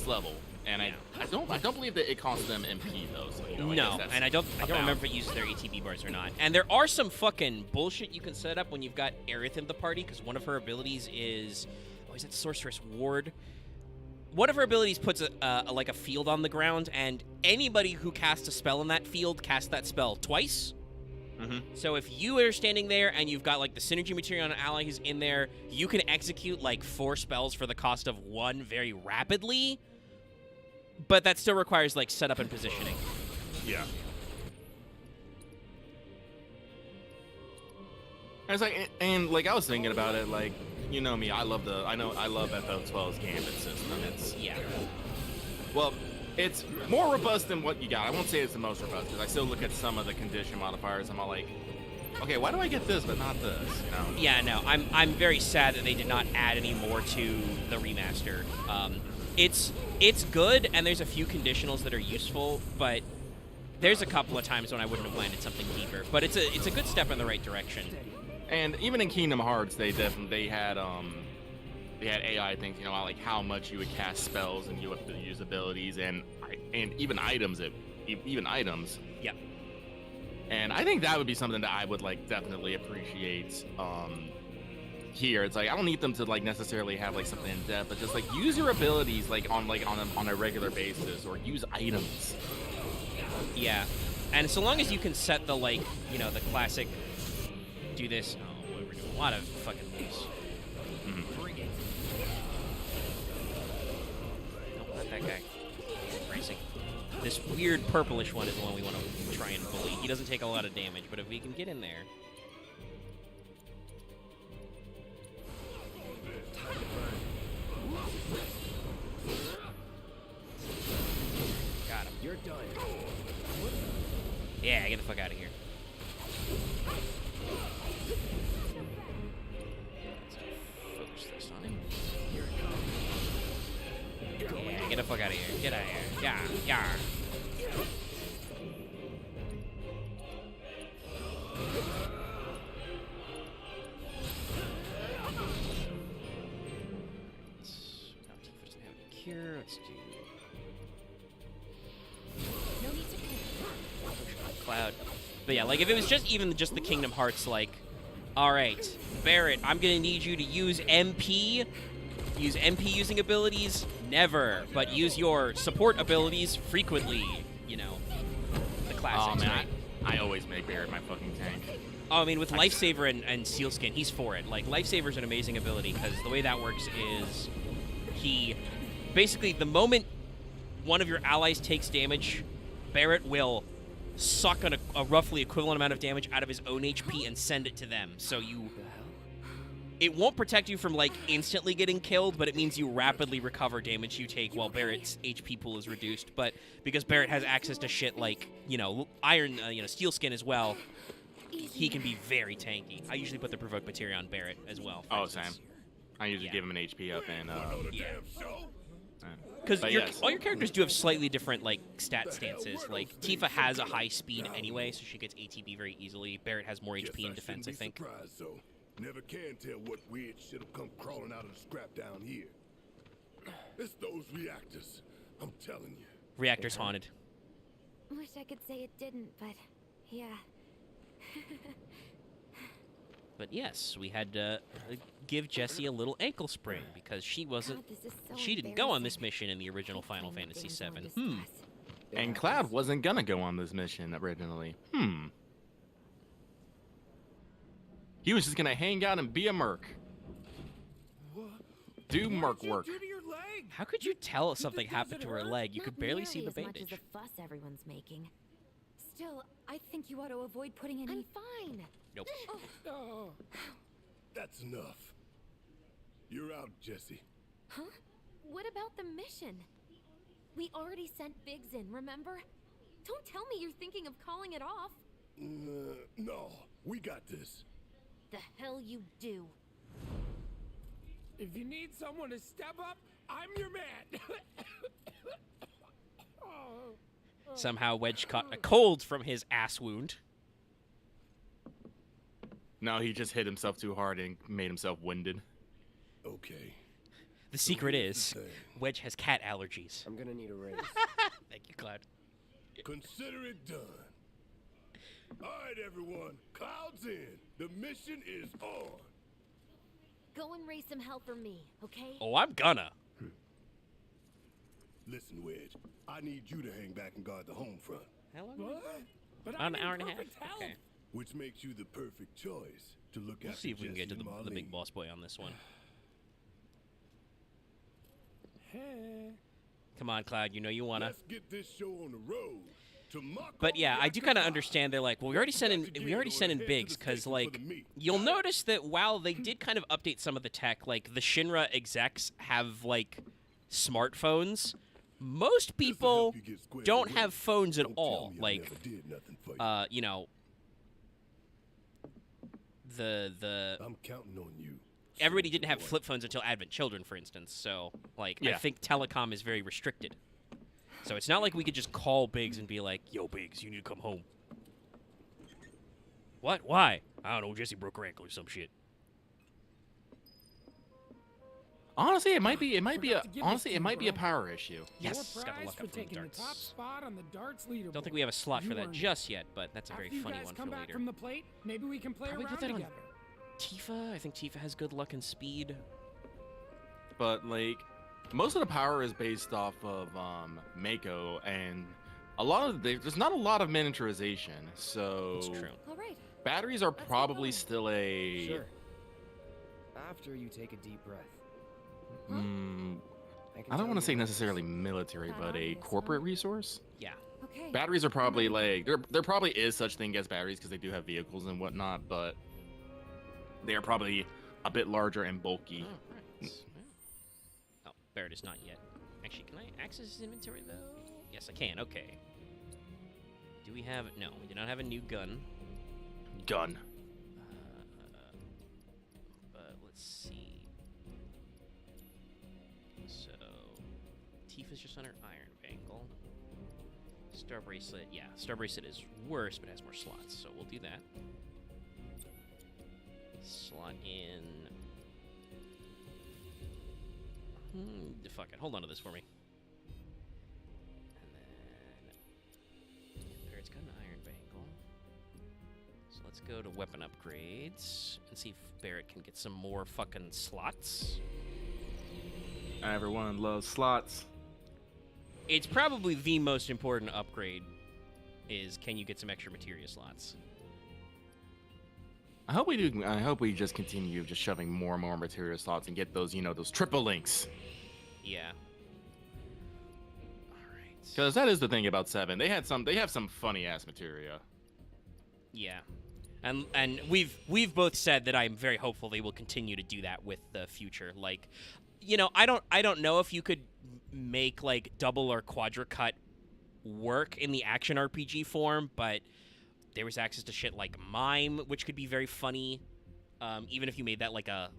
level, and I don't believe that it costs them MP though. So no, and I don't remember if it uses their ATB bars or not. And there are some fucking bullshit you can set up when you've got Aerith in the party, because one of her abilities is it Sorceress Ward? One of her abilities puts a field on the ground, and anybody who casts a spell in that field casts that spell twice. Mm-hmm. So if you are standing there and you've got the synergy material on an ally who's in there, you can execute 4 spells for the cost of 1 very rapidly. But that still requires setup and positioning. Yeah. And I was thinking about it, you know me, I love FF12's gambit system. It's yeah. Well, It's more robust than what you got. I won't say it's the most robust, because I still look at some of the condition modifiers. I'm all like, okay, why do I get this but not this? You know? Yeah, no, I'm very sad that they did not add any more to the remaster. It's good, and there's a few conditionals that are useful, but there's a couple of times when I wouldn't have landed something deeper. But it's a good step in the right direction. And even in Kingdom Hearts, they had AI things, you know, like how much you would cast spells and you have to use abilities and even items. Yeah. And I think that would be something that I would like definitely appreciate here. It's like I don't need them to like necessarily have like something in depth, but just like use your abilities like on a regular basis, or use items. Yeah. And so long as you can set the like, you know, the classic do this. Oh, we're doing a lot of fucking moves. Bring it. No, not that guy. Racing. This weird purplish one is the one we want to try and bully. He doesn't take a lot of damage, but if we can get in there. Got him. You're done. Yeah, get the fuck out of here. Focus this on him. Yeah, get the fuck out of here. Get out of here. Yeah, yeah. Cure. Let's do No need to panic. Cloud. But yeah, like if it was just the Kingdom Hearts, like, all right, Barret, I'm gonna need you to use MP. Use MP using abilities, never, but use your support abilities frequently. You know, the classics, Oh man, right? I always make Barret my fucking tank. Oh, I mean, with Lifesaver and Sealskin, he's for it. Like, Lifesaver's an amazing ability, because the way that works is he... Basically, the moment one of your allies takes damage, Barret will suck a roughly equivalent amount of damage out of his own HP and send it to them. So you... It won't protect you from, like, instantly getting killed, but it means you rapidly recover damage you take while Barret's HP pool is reduced. But because Barret has access to shit like, you know, iron, steel skin as well, he can be very tanky. I usually put the Provoke Materia on Barret as well. Oh, same. I usually give him an HP up and Because but yes. all your characters do have slightly different, like, stat stances. Like, Tifa has a high speed anyway, so she gets ATB very easily. Barret has more HP and defense, I think. Never can tell what weird shit'll come crawling out of the scrap down here. It's those reactors, I'm telling you. Reactor's haunted. Wish I could say it didn't, but yeah. But yes, we had to give Jessie a little ankle sprain because she wasn't. God, this is so She didn't go on this embarrassing. mission in the original Final Fantasy VII. And Cloud wasn't gonna go on this mission originally. He was just gonna hang out and be a merc. Do merc work. How could you tell something happened to her leg? You could barely see the Not nearly bandage. as much as the fuss everyone's making. Still, I think you ought to avoid putting any... I'm fine. Nope. Oh. That's enough. You're out, Jessie. Huh? What about the mission? We already sent Biggs in, remember? Don't tell me you're thinking of calling it off. No, we got this. The hell you do. If you need someone to step up, I'm your man. Somehow Wedge caught a cold from his ass wound. No, he just hit himself too hard and made himself winded. Okay. The secret is Wedge has cat allergies. I'm gonna need a raise. Thank you, Cloud. Consider it done. All right, everyone. Cloud's in. The mission is on. Go and raise some hell for me, okay? Oh, I'm gonna. Listen, Wedge. I need you to hang back and guard the home front. How long? What? But About an I'm in hour and a half. perfect health. Okay. Which makes you the perfect choice to look We'll after see if we can get to Jessie and the big Marlene. boss boy on this one. Come on, Cloud. You know you wanna. Let's get this show on the road. To mock But all yeah, the I do kind of actors understand. They're like, well, we already sent in Biggs because, like, you'll notice that while they did kind of update some of the tech, like the Shinra execs have like smartphones, most people you get squared don't away. have phones at Don't tell all. me I Like, never did nothing for you. you know, the I'm counting on you. everybody didn't have soldier boy. flip phones until Advent Children, for instance. So, like, I Yeah. think telecom is very restricted. So it's not like we could just call Biggs and be like, "Yo, Biggs, you need to come home." What? Why? I don't know. Jessie broke her ankle or some shit. Honestly, it might be a Forgot to give this to you, a bro. power issue. Yes, Your got the prize luck for up from taking the top darts. spot on the darts leaderboard. Don't think we have a slot You for that earned it. just yet, but that's a very After you funny guys one come for back later. from the plate, maybe we can play Probably around put that on together. Tifa, I think Tifa has good luck and speed. But like, most of the power is based off of Mako, and there's not a lot of miniaturization. So That's true. All right. batteries are Let's get probably going. still a. Sure. After you take a deep breath. Mm, I I can don't tell want to you say what necessarily is. military, Not but a obvious, huh? corporate resource. Yeah. Okay. Batteries are probably like there probably is such thing as batteries because they do have vehicles and whatnot, but they are probably a bit larger and bulky. Oh, right. Oh, Barrett is not yet. Actually, can I access his inventory, though? Yes, I can. Okay. Do we have... No, we do not have a new gun. Gun. But let's see. So... Tifa's just on her Iron Bangle. Star Bracelet... Yeah, Star Bracelet is worse, but has more slots, so we'll do that. Slot in... fuck it. Hold on to this for me. And then... Barrett's got an Iron Bangle. So let's go to weapon upgrades and see if Barrett can get some more fucking slots. Everyone loves slots. It's probably the most important upgrade is can you get some extra materia slots? I hope we do. I hope we just continue just shoving more and more material slots and get those, those triple links. Yeah. All right. Because that is the thing about 7. They have some funny ass materia. Yeah. And we've both said that I'm very hopeful they will continue to do that with the future. Like, I don't know if you could make like double or quadra cut work in the action RPG form, but there was access to shit like Mime, which could be very funny, even if you made that like a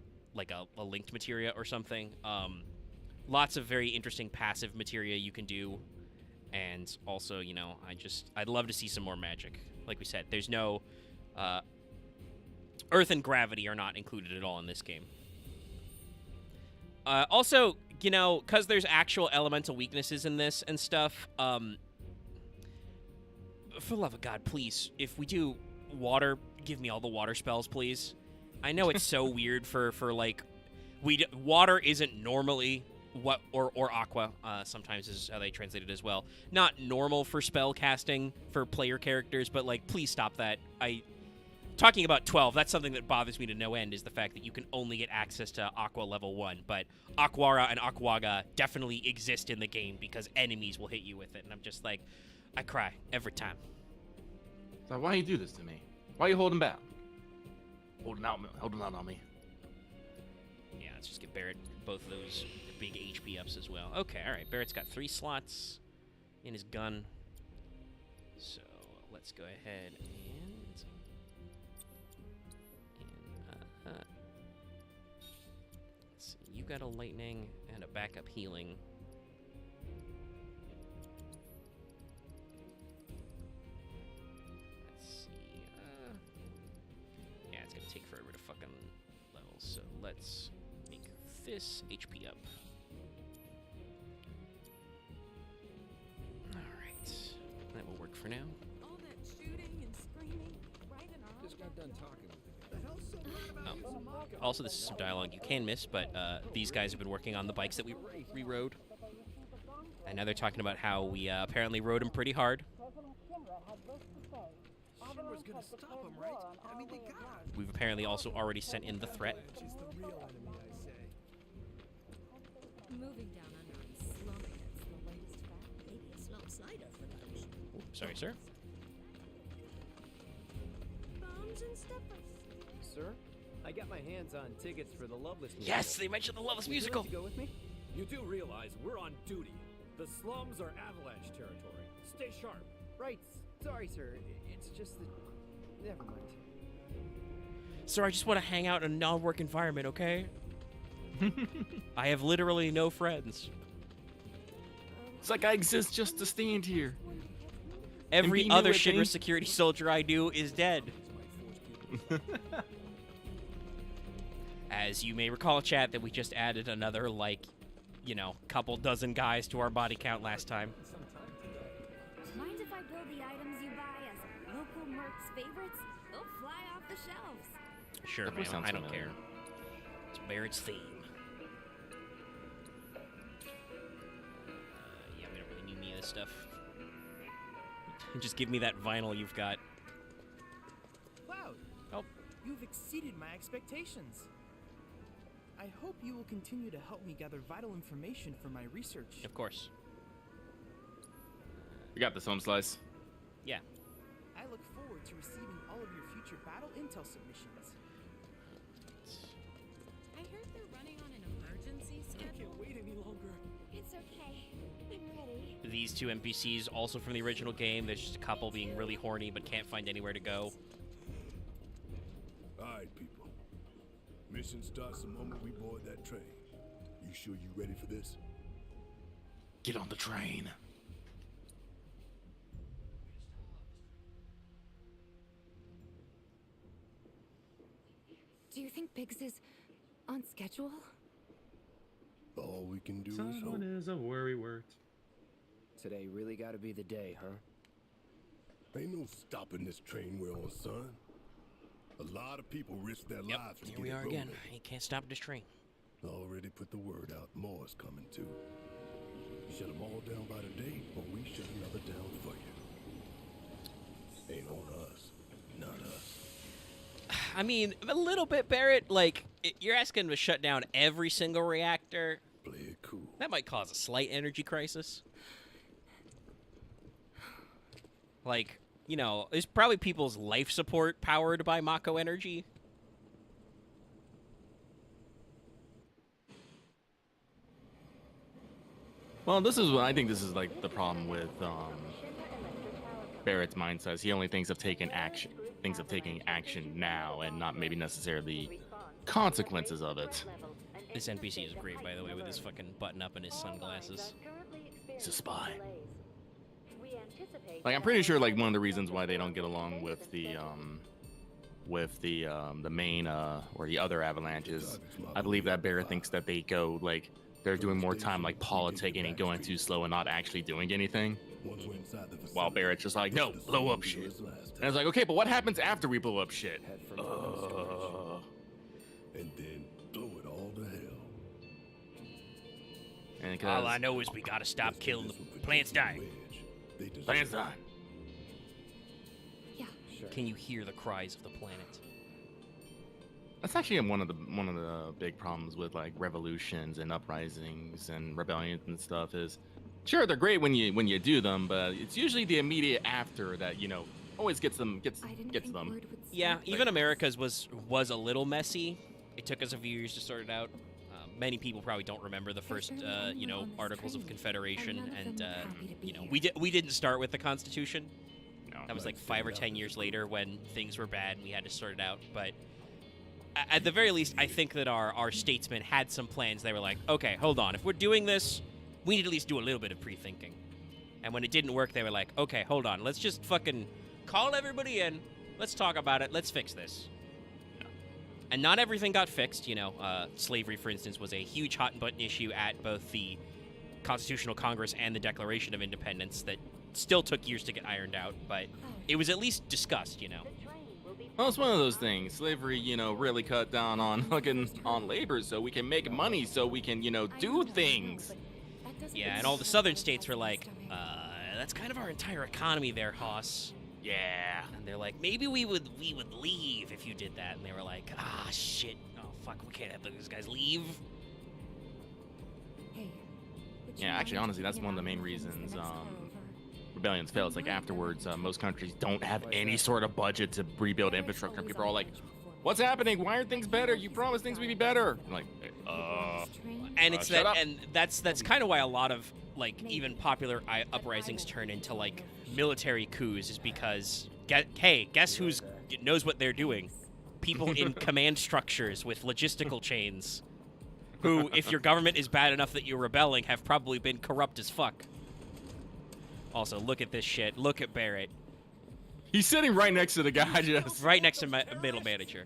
linked materia or something. Lots of very interesting passive materia you can do, and also I'd love to see some more magic. Like we said, there's no Earth and gravity are not included at all in this game. Also, because there's actual elemental weaknesses in this and stuff, for the love of God, please, if we do water, give me all the water spells, please. I know it's so weird for like, water isn't normally what, or aqua, sometimes is how they translate it as well. Not normal for spell casting for player characters, but like, please stop that. Talking about 12, that's something that bothers me to no end, is the fact that you can only get access to Aqua level 1, but Aquara and Aquaga definitely exist in the game because enemies will hit you with it, and I'm just like, I cry every time. So why you do this to me? Why you holding back? Holding out on me. Yeah, let's just give Barrett both of those big HP ups as well. Okay, alright, Barrett's got 3 slots in his gun, so let's go ahead and... let's see, you got a lightning and a backup healing. Let's see. Yeah, it's gonna take forever to fucking level, so let's make this HP up. Alright, that will work for now. All that shooting and screaming right in our Just got done talking with the guy. Also, this is some dialogue you can miss, but these guys have been working on the bikes that we rode. And now they're talking about how we apparently rode them pretty hard. Shinra's gonna stop him, right? I mean, they got him. We've apparently also already sent in the threat. She's the real enemy, I say. Moving down under and slumming it's the latest fad. Maybe a slump cider for those. Ooh, sorry, sir. Bombs and steppers. Sir, I got my hands on tickets for the Loveless musical. Yes, they mentioned the Loveless Would you like musical. to go with me? You do realize we're on duty. The slums are avalanche territory. Stay sharp. Right. Sorry, sir. It's just that... Never mind. Sir, I just want to hang out in a non-work environment, okay? I have literally no friends. It's like I exist just to stand here. Every be other new with me. Shinra security soldier I knew is dead. As you may recall, chat, that we just added another, like, you know, couple dozen guys to our body count last time. Mind if I build the items you buy as local mercs' favorites? They'll fly off the shelves. Sure, That man, sounds I don't familiar. care. It's Barrett's theme. Yeah, we don't really need any of this stuff. Just give me that vinyl you've got. Cloud! Oh. You've exceeded my expectations. I hope you will continue to help me gather vital information for my research. Of course. You got this, Home Slice. Yeah. I look forward to receiving all of your future battle intel submissions. I heard they're running on an emergency I schedule. can't wait any longer. It's okay. I'm ready. These two NPCs, also from the original game. There's just a couple being really horny but can't find anywhere to go. Alright, people. Mission starts the moment we board that train. You sure you ready for this? Get on the train. Do you think Biggs is on schedule? All we can do is hope. Someone is a worry word. Today really gotta be the day, huh? Ain't no stopping this train we're on, son. A lot of people risk their lives to Here get we it are again. rolling. You can't stop this train. Already put the word out. More is coming too. Shut them all down by today, or we shut another down for you. Ain't on us. Not us. I mean, a little bit, Barrett. Like, you're asking them to shut down every single reactor. Play it cool. That might cause a slight energy crisis. Like, you know, there's probably people's life support powered by Mako energy. Well, I think this is like the problem with Barrett's mindset. He only thinks of taking action, now, and not maybe necessarily consequences of it. This NPC is great, by the way, with his fucking button up and his sunglasses. He's a spy. Like, I'm pretty sure like one of the reasons why they don't get along with the main or the other avalanches, I believe that Barrett thinks that they're doing more time like politicking and going too slow and not actually doing anything. While Barrett's just like, no, blow up shit. And it's like, okay, but what happens after we blow up shit? And then blow it all to hell. And All I know is we gotta stop killing the plants dying. Plants dying. Yeah. Can you hear the cries of the planet? That's actually one of the big problems with like revolutions and uprisings and rebellions and stuff is, sure, they're great when you do them, but it's usually the immediate after that, you know, always gets them. Yeah, even America's was a little messy. It took us a few years to sort it out. Many people probably don't remember the first, you know, Articles of Confederation, and you know, we didn't start with the Constitution. No, that was like 5 or 10 years later when things were bad and we had to sort it out. But at the very least, I think that our statesmen had some plans. They were like, okay, hold on, if we're doing this, we need to at least do a little bit of pre-thinking. And when it didn't work, they were like, okay, hold on, let's just fucking call everybody in, let's talk about it, let's fix this. And not everything got fixed, you know. Slavery, for instance, was a huge hot-button issue at both the Constitutional Congress and the Declaration of Independence that still took years to get ironed out, but it was at least discussed, you know. Well, it's one of those things. Slavery, you know, really cut down on labor so we can make money, so we can, you know, do things. Yeah, and all the southern states were like, that's kind of our entire economy there, Hoss. Yeah. And they're like, maybe we would leave if you did that. And they were like, ah, shit. Oh, fuck, we can't have those guys leave. Yeah, actually, honestly, that's one of the main reasons rebellions fail. It's like afterwards, most countries don't have any sort of budget to rebuild infrastructure. People are all like, what's happening? Why aren't things better? You promised things would be better. I'm like, and it's that, and that's kind of why a lot of like even popular uprisings turn into like military coups is because guess who's knows what they're doing? People in command structures with logistical chains, who, if your government is bad enough that you're rebelling, have probably been corrupt as fuck. Also, look at this shit. Look at Barrett. He's sitting right next to the guy, just right next to middle manager.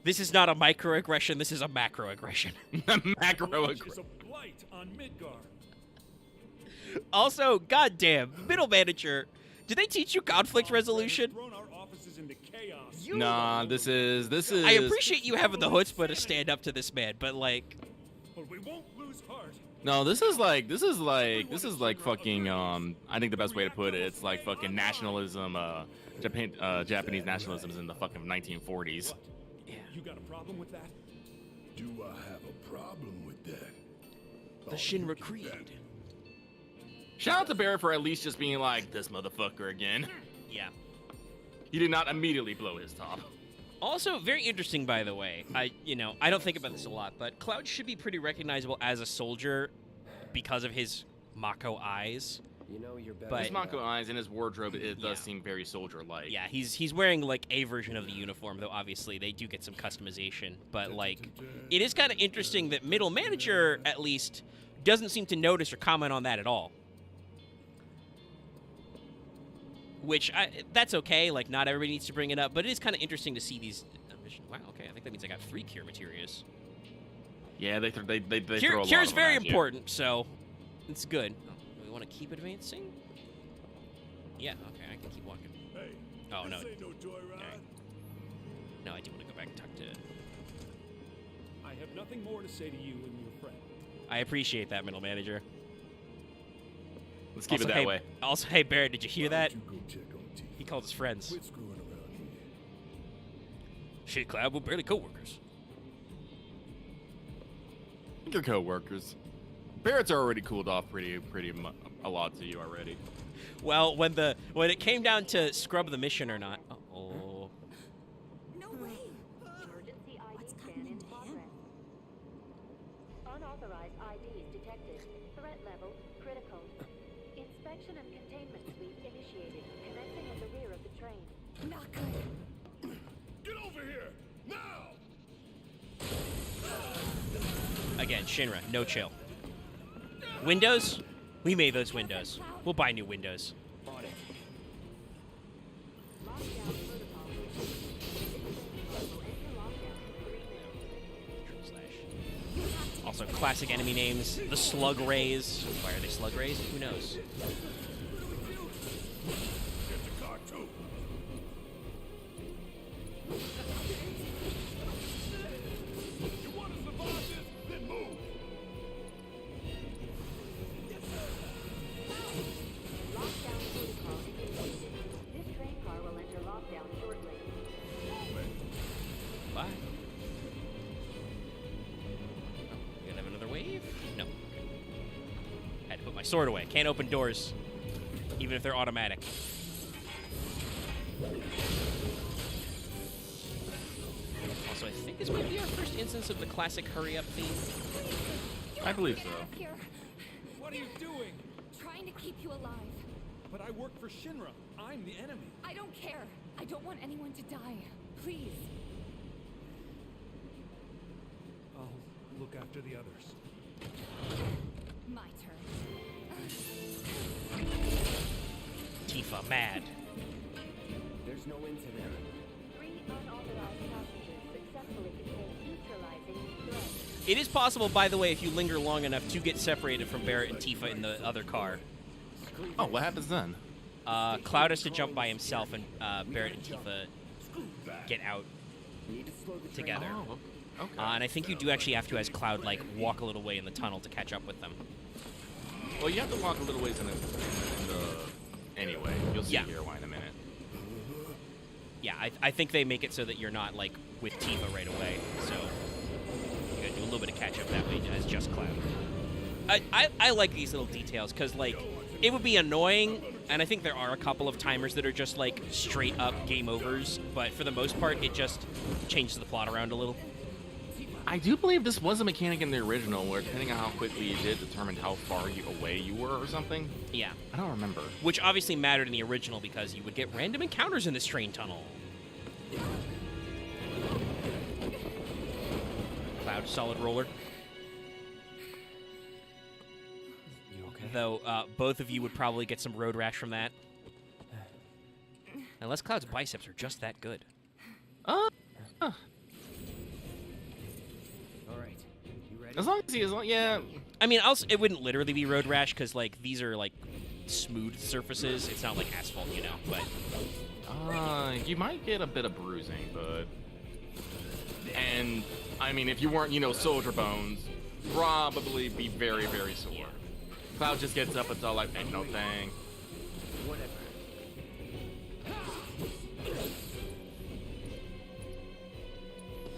This is not a microaggression. This is a macroaggression. Macroaggression. Is a blight on Midgar. Also, goddamn, middle manager. Did they teach you conflict resolution? Thrown our offices into chaos. Nah, this is. I appreciate you having the chutzpah to stand up to this man, but like. But we won't lose heart. No, this is like fucking. I think the best way to put it, it's like fucking nationalism. Japanese nationalism in the fucking 1940s. Yeah. You got a problem with that? Do I have a problem with that? The Shinra Creed. Shout out to Barrett for at least just being like, this motherfucker again. Yeah. He did not immediately blow his top. Also, very interesting, by the way. I don't think about this a lot, but Cloud should be pretty recognizable as a soldier because of his Mako eyes. You know you're better. But his Mako eyes and his wardrobe, it does seem very soldier-like. Yeah, he's wearing like a version of the uniform, though obviously they do get some customization. But like, it is kind of interesting that middle manager at least doesn't seem to notice or comment on that at all. Which, that's okay, like, not everybody needs to bring it up, but it is kind of interesting to see these... Wow, okay, I think that means I got 3 cure materials. Yeah, they throw a lot Cure's of them very at you. important, so it's good. Oh, do we want to keep advancing? Yeah, okay, I can keep walking. Hey, oh, no. This ain't no joyride. Right. No, I do want to go back and talk to... I have nothing more to say to you and your friend. I appreciate that, middle manager. Let's keep also, it that way. Also, hey, Barrett, did you hear that? You go check on T. He called his friends. Quit screwing around here. Shit, Cloud, we're barely co-workers. Your co-workers. Barrett's already cooled off a lot to you already. Well, when it came down to scrub the mission or not... Uh-oh. No way. Emergency ID scan in progress. Unauthorized IDs detected. Threat level critical. Inspection and containment sweep initiated. Commencing at the rear of the train. Not good. Get over here now! Again, Shinra, no chill. Windows? We made those windows. We'll buy new windows. On it. Lockdown protocol. Enter lockdown in 3 minutes. Also, classic enemy names. The Slug Rays. Why are they Slug Rays? Who knows? Get the car too. You want to survive this? Then move. Lockdown protocol initiated. This train car will enter lockdown shortly. Bye. Oh, we gonna have another wave? No. Had to put my sword away. Can't open doors, even if they're automatic. Also, I think this might be our first instance of the classic hurry-up theme. I believe so. Here, What are you doing? trying to keep you alive. But I work for Shinra. I'm the enemy. I don't care. I don't want anyone to die. Please. I'll look after the others. My turn. Tifa, mad. There's no end to them. 3 unauthorized passengers successfully contained, neutralizing the threat. It is possible, by the way, if you linger long enough, to get separated from Barrett and Tifa in the other car. Oh, what happens then? Cloud has to jump by himself, and Barrett and Tifa get out Need to slow the train together. down. Oh, okay. And I think you do actually have to, as Cloud, like, walk a little way in the tunnel to catch up with them. Well, you have to walk a little ways in the anyway. You'll see Yeah. here why in a minute. Yeah, I think they make it so that you're not, like, with Tifa right away. So you gotta do a little bit of catch up that way as just Cloud. I like these little details, because, like, it would be annoying, and I think there are a couple of timers that are just, like, straight up game overs, but for the most part, it just changes the plot around a little. I do believe this was a mechanic in the original, where depending on how quickly you did, determined how far away you were or something. Yeah. I don't remember. Which obviously mattered in the original because you would get random encounters in this train tunnel. Cloud solid roller. You okay? Though both of you would probably get some road rash from that. Unless Cloud's biceps are just that good. All right. You ready? As long as yeah. I mean, it wouldn't literally be road rash because like these are like smooth surfaces. It's not like asphalt, you know. But you might get a bit of bruising, but I mean, if you weren't, soldier bones, probably be very, very sore. Yeah. Cloud just gets up, it's all like, ain't no thing. Whatever.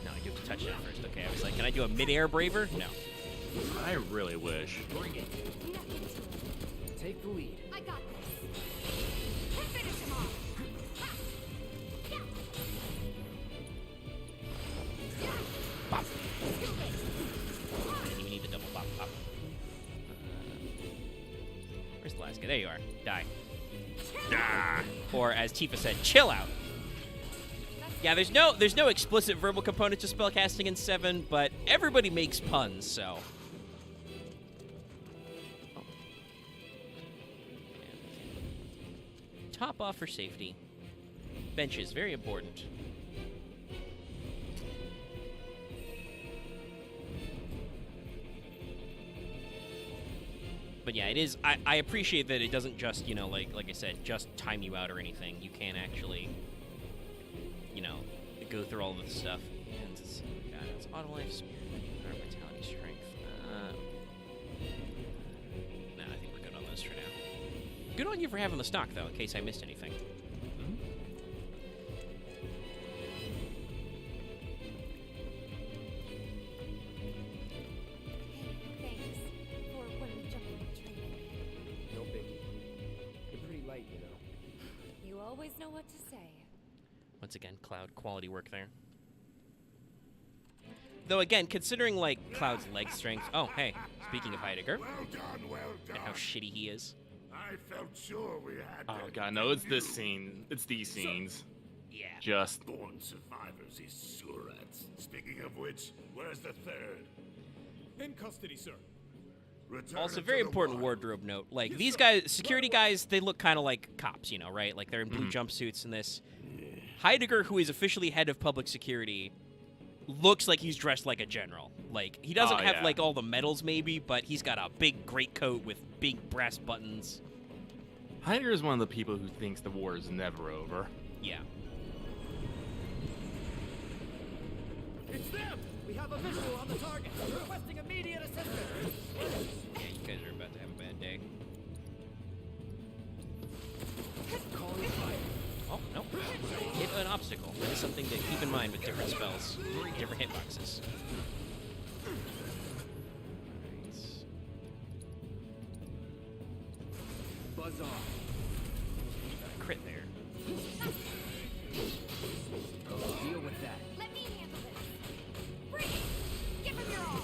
No, I do have to touch it first. Okay, I was like, can I do a mid-air braver? No. I really wish. Bring it. Take the lead. I got this. Finish him off. Pop. Didn't even need the double pop. Where's the last guy? There you are. Die. Or as Tifa said, chill out. Yeah, there's no explicit verbal component to spellcasting in 7, but everybody makes puns, so. Top off for safety. Benches, very important. But yeah, it is. I appreciate that it doesn't just, like I said, just time you out or anything. You can actually, go through all of this stuff. And it's auto life, spirit, vitality, strength. No, I think we're good on those for now. Good on you for having the stock, though, in case I missed anything. Thanks for when we jumped on the train. No biggie. You're pretty light, You always know what to say. Once again, Cloud quality work there. Though again, considering like Cloud's leg strength. Oh, hey, speaking of Heidegger, Well done. and how shitty he is. I felt sure we had. Oh god, no, it's this scene. It's these scenes. Yeah. Just Born survivors, these surats. Speaking of which, where's the third? In custody, sir. Return Also, it to very the important wild. wardrobe note. Like these guys, security guys, they look kind of like cops, right? Like they're in blue Mhm. jumpsuits in this. Heidegger, who is officially head of public security, looks like he's dressed like a general. Like he doesn't have yeah. like all the medals maybe, but he's got a big greatcoat with big brass buttons. Heidegger is one of the people who thinks the war is never over. Yeah. It's them! We have a visual on the target. Requesting immediate assistance. Yeah, you guys are about to have a bad day. Calling fire. Oh, no. Hit an obstacle. That is something to keep in mind with different spells, different hitboxes. Buzz off. Crit there. Deal with that. Let me handle this. Bring it. Give him your all.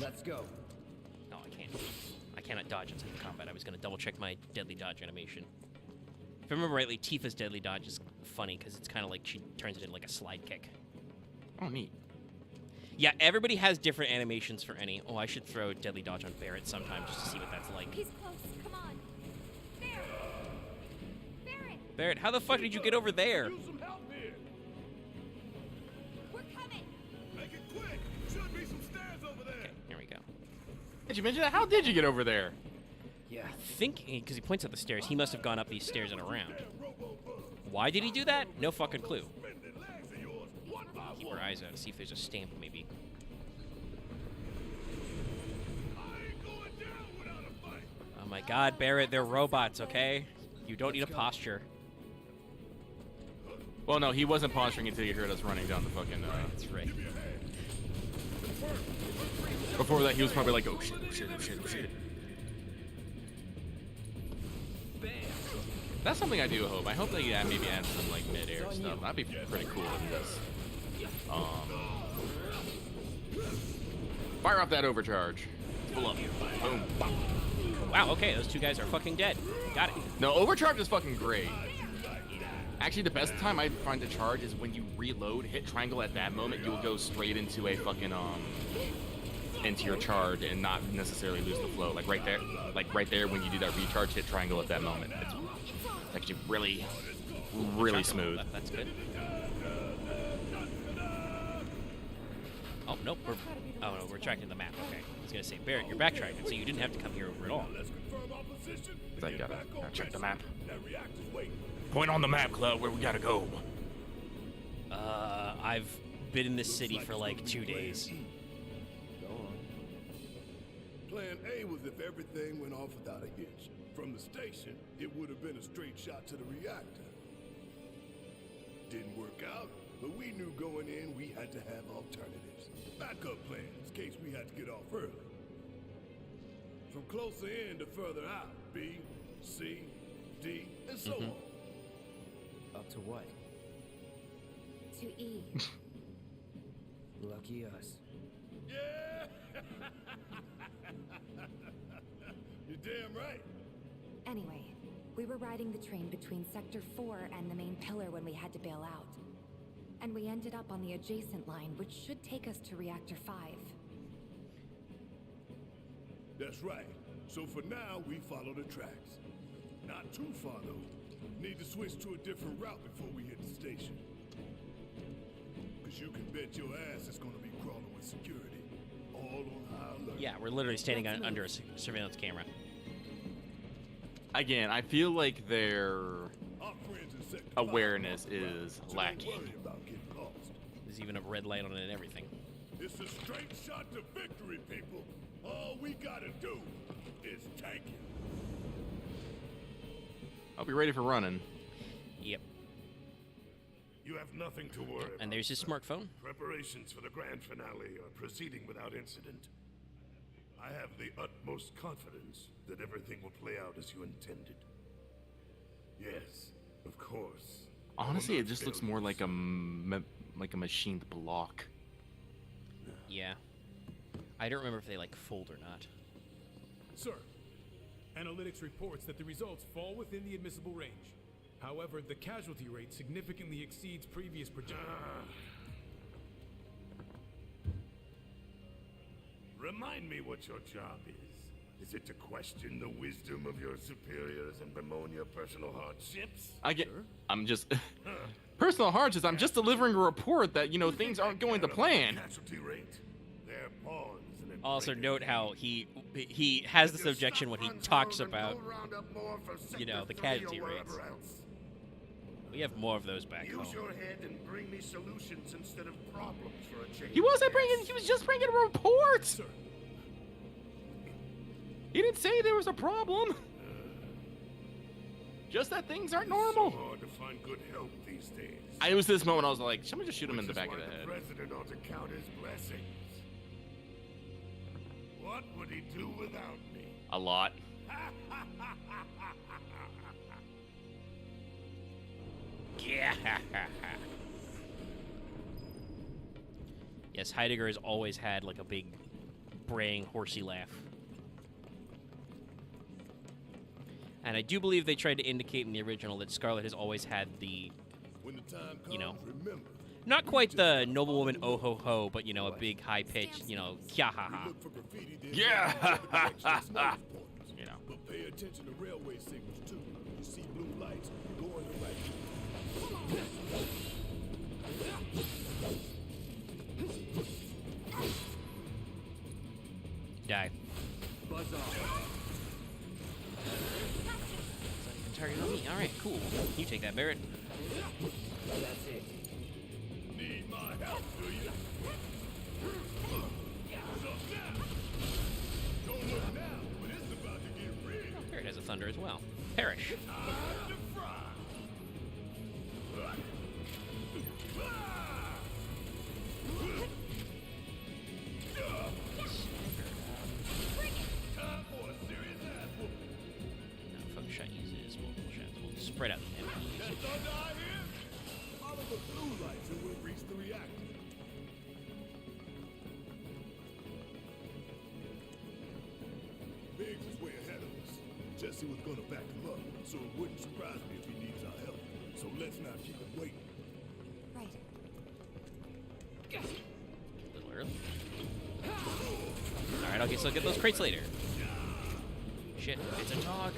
Let's go. No, I can't. I cannot dodge inside the combat. I was going to double check my deadly dodge animation. If I remember rightly, Tifa's deadly dodge is funny because it's kind of like she turns it into like a slide kick. Oh, neat. Yeah, everybody has different animations for any. Oh, I should throw deadly dodge on Barrett sometime just to see what that's like. He's close. Come on. Barrett. Barrett, Barrett, how the fuck did you get over there? Use some help here. we're coming. Make it quick. Should be some stairs over there. Okay, here we go. Did you mention that? How did you get over there? Yeah. I think, because he points at the stairs, he must have gone up these stairs and around. Why did he do that? No fucking clue. Keep our eyes out to see if there's a stamp, maybe. Oh my god, Barrett, they're robots, okay? You don't need a posture. Well, no, he wasn't posturing until you heard us running down the fucking. That's right. Before that, he was probably like, oh shit, oh shit, oh shit, oh shit. Bam. That's something I do hope. I hope they maybe add some like mid-air stuff. That'd be pretty cool in this. Fire off that overcharge. Pull up. Boom. Wow, okay, those two guys are fucking dead. Got it. No, overcharge is fucking great. Actually, the best time I find to charge is when you reload, hit triangle at that moment, you'll go straight into a fucking, into your charge and not necessarily lose the flow. Like right there when you do that recharge, hit triangle at that moment. It's actually really, really smooth. That's good. Oh, nope. No, we're tracking the map. Okay. I was going to say, Barrett, you're backtracking, so you didn't have to come here over at all. I gotta check the map. Point on the map, Cloud, where we gotta go. I've been in this city for like 2 days. Plan A was if everything went off without a hitch. From the station, it would have been a straight shot to the reactor. Didn't work out, but we knew going in we had to have alternatives. Backup plans in case we had to get off early. From closer in to further out, B, C, D, and so on. Up to what? To E. Lucky us. Yeah! You're damn right. Anyway, we were riding the train between Sector 4 and the main pillar when we had to bail out. And we ended up on the adjacent line, which should take us to Reactor 5. That's right. So for now, we follow the tracks. Not too far, though. Need to switch to a different route before we hit the station. Because you can bet your ass it's going to be crawling with security. All on high alert. Yeah, we're literally standing under a surveillance camera. Again, I feel like their awareness is lacking. There's even a red light on it and everything. It's a straight shot to victory, people. All we gotta do is tank it. I'll be ready for running. Yep. You have nothing to worry about. And there's his smartphone. Preparations for the grand finale are proceeding without incident. I have the utmost confidence that everything will play out as you intended. Yes, of course. Honestly, it just looks more like a machined block. Yeah. I don't remember if they like fold or not. Sir, analytics reports that the results fall within the admissible range. However, the casualty rate significantly exceeds previous projections. Remind me what your job is. Is it to question the wisdom of your superiors and bemoan your personal hardships? I'm just... Personal hardships, I'm just delivering a report that, you know, things aren't going to plan. Casualty rate. They're pawns in a Also note how he has this objection when he talks about, you know, the casualty rates. We have more of those back home. Use your head and bring me solutions instead of problems for a change. He was just bringing a report! Sir. He didn't say there was a problem. Just that things aren't normal. So hard to find good help these days. It was this moment I was like, someone just shoot him in the back of the head. The president ought to count his blessings. What would he do without me? A lot. Yeah. Yes, Heidegger has always had like a big braying horsey laugh. And I do believe they tried to indicate in the original that Scarlet has always had the, you know, not quite the noblewoman oh ho ho, but, you know, a big high pitched, you know, kya ha ha. Yeah. You know. But pay attention to railway signals too. You see blue lights, go in the right. Die. Buzz off. Target on me. All right, cool. You take that, Barrett. That's it. Need my help, do you? Don't look now, but it's about to get real. Oh, Barrett has a thunder as well. Perish. Jessie was gonna back him up, so it wouldn't surprise me if he needs our help. So let's not keep him waiting. Right. A little early. Alright, I'll get those crates later. Shit, it's a dog.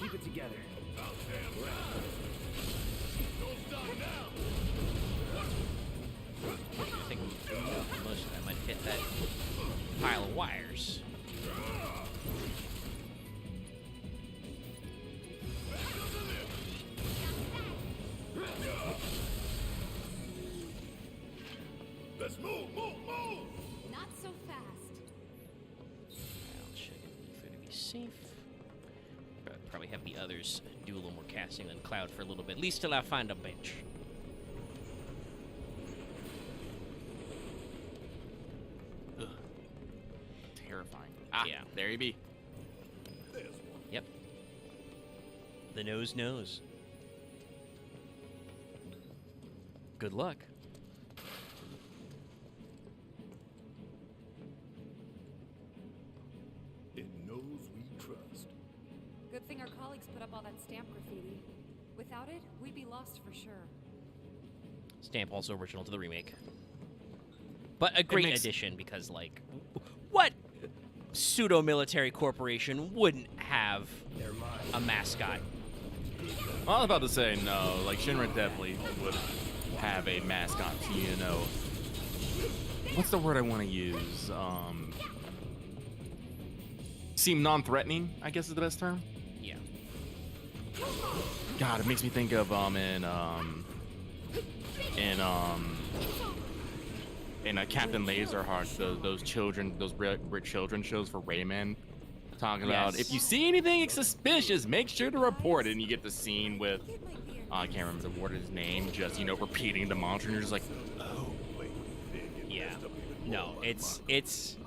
Keep it together. I think most of that might hit that pile of wires. Let's move, move, move! Not so fast. I'll check it for to be safe. Probably have the others do a little more casting than Cloud for a little bit, at least till I find a bench. Ugh. Terrifying. Ah, Yeah. there you be. There's one. Yep. The nose knows. Good luck. It knows we trust. Good thing our colleagues put up all that stamp graffiti. Without it, we'd be lost for sure. Stamp also original to the remake. But a great makes- addition because, like, what pseudo-military corporation wouldn't have a mascot? I was about to say no. Like Shinra definitely would have a mascot. You know, what's the word I want to use? Seem non-threatening, I guess is the best term. Yeah. God, it makes me think of in Captain Laserheart, those children, those rich children shows for Rayman, talking about if you see anything suspicious, make sure to report it. And you get the scene with I can't remember the warden's name, just repeating the mantra, and you're just like, oh. Yeah. No, it's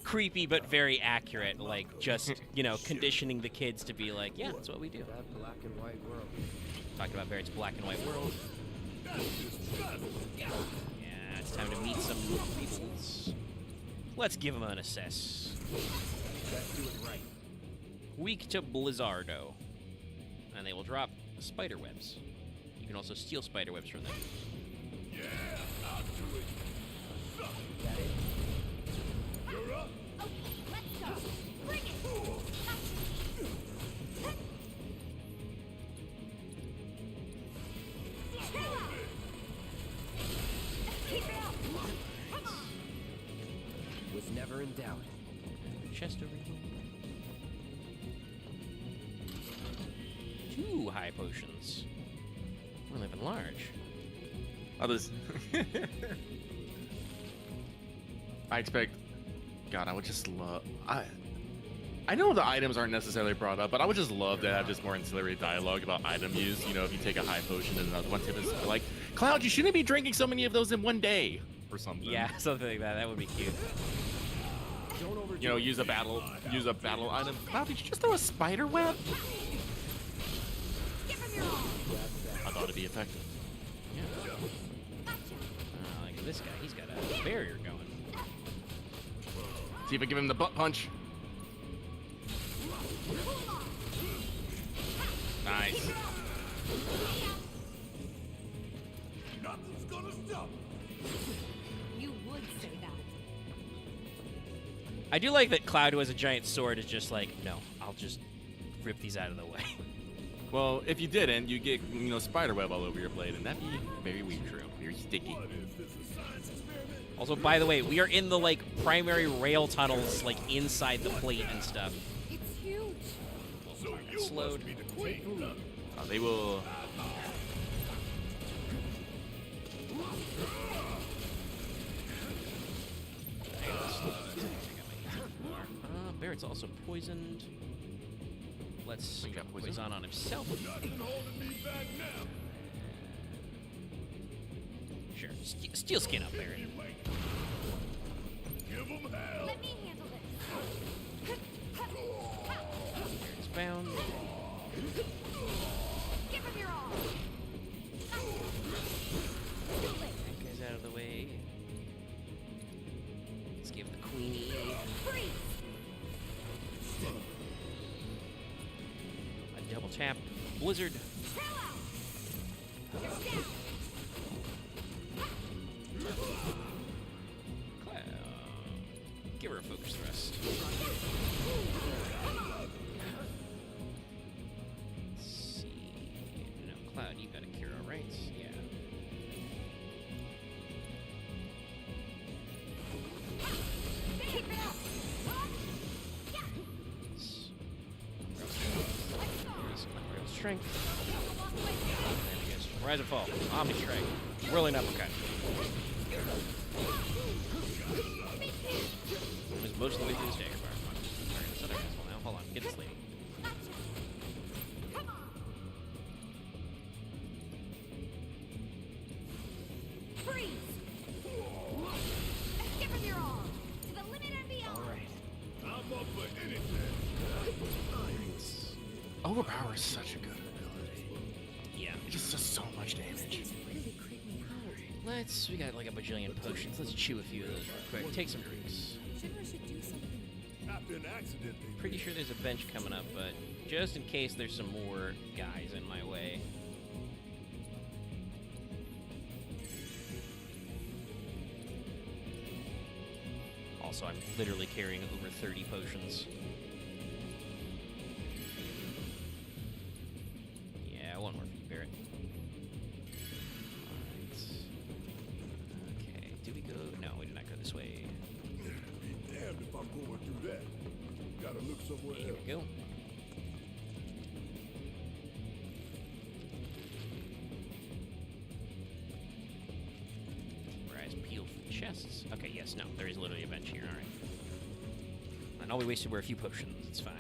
creepy but very accurate. Like, just, conditioning the kids to be like, yeah, that's what we do. That black and white world. Talking about Barrett's black and white world. Yeah, it's time to meet some peoples. Let's give them an assess. Let's do it right. Weak to Blizzardo. And they will drop spider webs. You can also steal spider webs from them. Yeah, I'll do it. Got it. You're up. Let's go. Bring it. Keep it up. Come on. Was never in doubt. Chest over here. 2 high potions. We're living large. Others. I expect. God, I would just love. I know the items aren't necessarily brought up, but I would just love to have just more ancillary dialogue about item use. If you take a high potion and another one tip is like, Cloud, you shouldn't be drinking so many of those in one day, or something. Yeah, something like that. That would be cute. Use a battle item. Cloud, did you just throw a spider web? I thought it'd be effective. Yeah. Like this guy, he's got a barrier going. See if I give him the butt punch. Nice. Nothing's gonna stop. You would say that. I do like that Cloud, who has a giant sword, is just like, no, I'll just rip these out of the way. Well, if you didn't, you get spiderweb all over your blade, and that'd be very weird, very sticky. Also, by the way, we are in the primary rail tunnels, inside the plate and stuff. It's huge. So you slowed. must be the queen. They will. Barrett's also poisoned. Let's He got poisoned? poison on himself. Nothing holding me back now. Sure. Steel skin up there. Give them hell. Let me handle this. It's bound. Give him your all. That guy's out of the way. Let's give the queenie. Freeze. A double tap. Blizzard. Chill out. You're down. Give her a focus thrust. Let's see. No, Cloud, you got a Kira, right? Yeah. Keep it up. Real strength. There he goes. Rise and fall. Omni strike. Whirling uppercut. Was most of the way through the stagger bar. Alright, this other asshole now. Hold on, get this lady. Come on. Freeze. Give him your all. To the limit and beyond. Alright. I'm up for anything. Overpower is such a good ability. Yeah. It just does so much damage. We got like a bajillion potions. Let's chew a few of those real quick. Take some drinks. After an accident, they Pretty sure there's a bench coming up, but just in case there's some more guys in my way. Also, I'm literally carrying over 30 potions. Yeah, one more for you, Barrett. Alright. Okay, do we go? No, we did not go this way. be damned if I'm going through that. Gotta look somewhere Here else. we go. Keep our eyes peeled for the chests. Okay, yes, no, there is literally a bench here, alright. And all we wasted were a few potions, it's fine.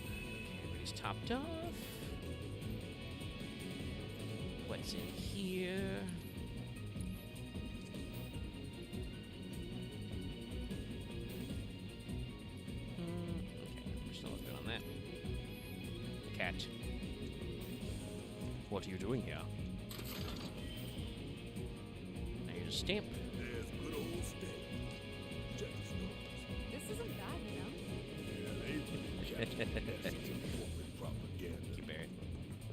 Okay, everybody's topped off. What's in here? Okay, we're still good on that. Cat. What are you doing here? Now you just stamp. There's good old state. Check the stores. This isn't bad, you know? Yeah, they corporate propaganda. Thank you, Barrett.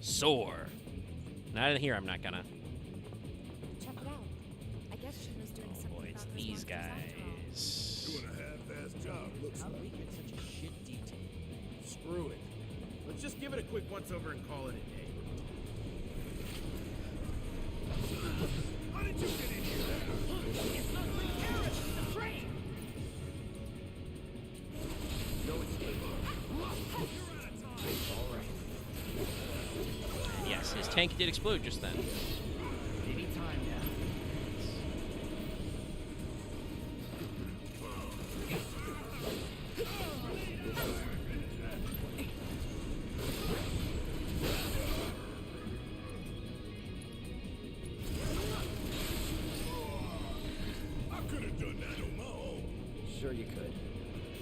Soar. Not in here, I'm not gonna. Check it out. I guess she was doing Oh something boy, it's about these monsters after all. guys. Doing a half-assed job, looks How'd like. we get such a shit detail? Screw it. Let's just give it a quick once-over and call it a day. How did you get in here? It's not the carrot, the train. No escape. Yes, his tank did explode just then. Maybe time now. I could have done that on my own. Sure you could.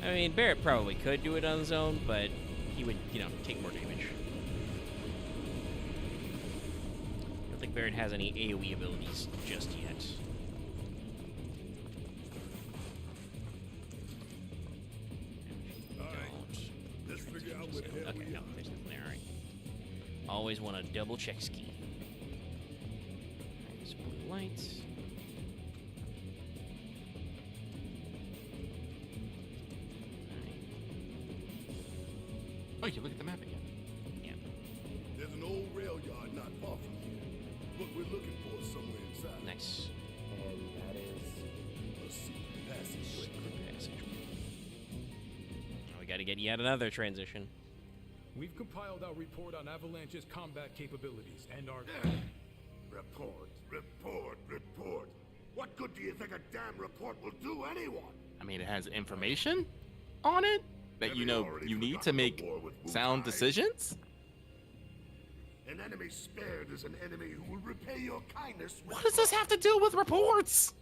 I mean, Barrett probably could do it on his own, but he would, take more damage. I don't think Barrett has any AoE abilities just yet. All right. Let's figure out what the hell Okay, we no, are. there's nothing there, alright. Always want to double check ski. There's blue lights. Oh, you can look at the map again. Yeah. There's an old rail yard not far from here. What we're looking for is somewhere inside. Nice. And that is... A secret passageway. Secret passageway. Now we gotta get yet another transition. We've compiled our report on Avalanche's combat capabilities and our... Report, report, report. What good do you think a damn report will do anyone? I mean, it has information on it that Have you you know already you need forgotten to the make war with sound Wukai? decisions. An enemy spared is an enemy who will repay your kindness with What does this have to do with reports?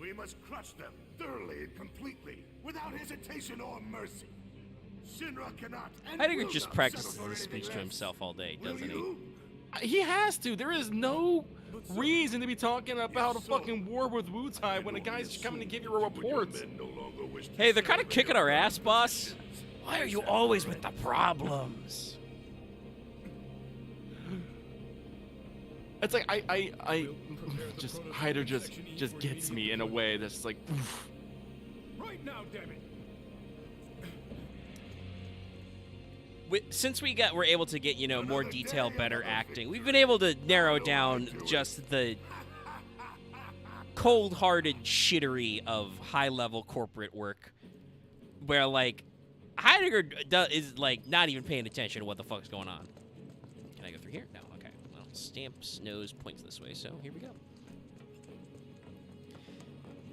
We must crush them thoroughly and completely, without hesitation or mercy. Shinra cannot and Heidegger will just not practices settle for this speech anything to less. himself all day, Will doesn't he? you? He has to. There is no reason to be talking about a fucking war with Wutai when a guy's coming to give you a report. Hey, they're kind of kicking our ass, boss. Why are you always with the problems? It's like I just Hyder just gets me in a way that's like, oof. Right now, damn it. Since we're able to get, you know, more detail, better acting, we've been able to narrow down just the cold-hearted shittery of high-level corporate work, where like Heidegger is like not even paying attention to what the fuck's going on. Can I go through here? No. Okay. Well, Stamp's nose points this way, so here we go.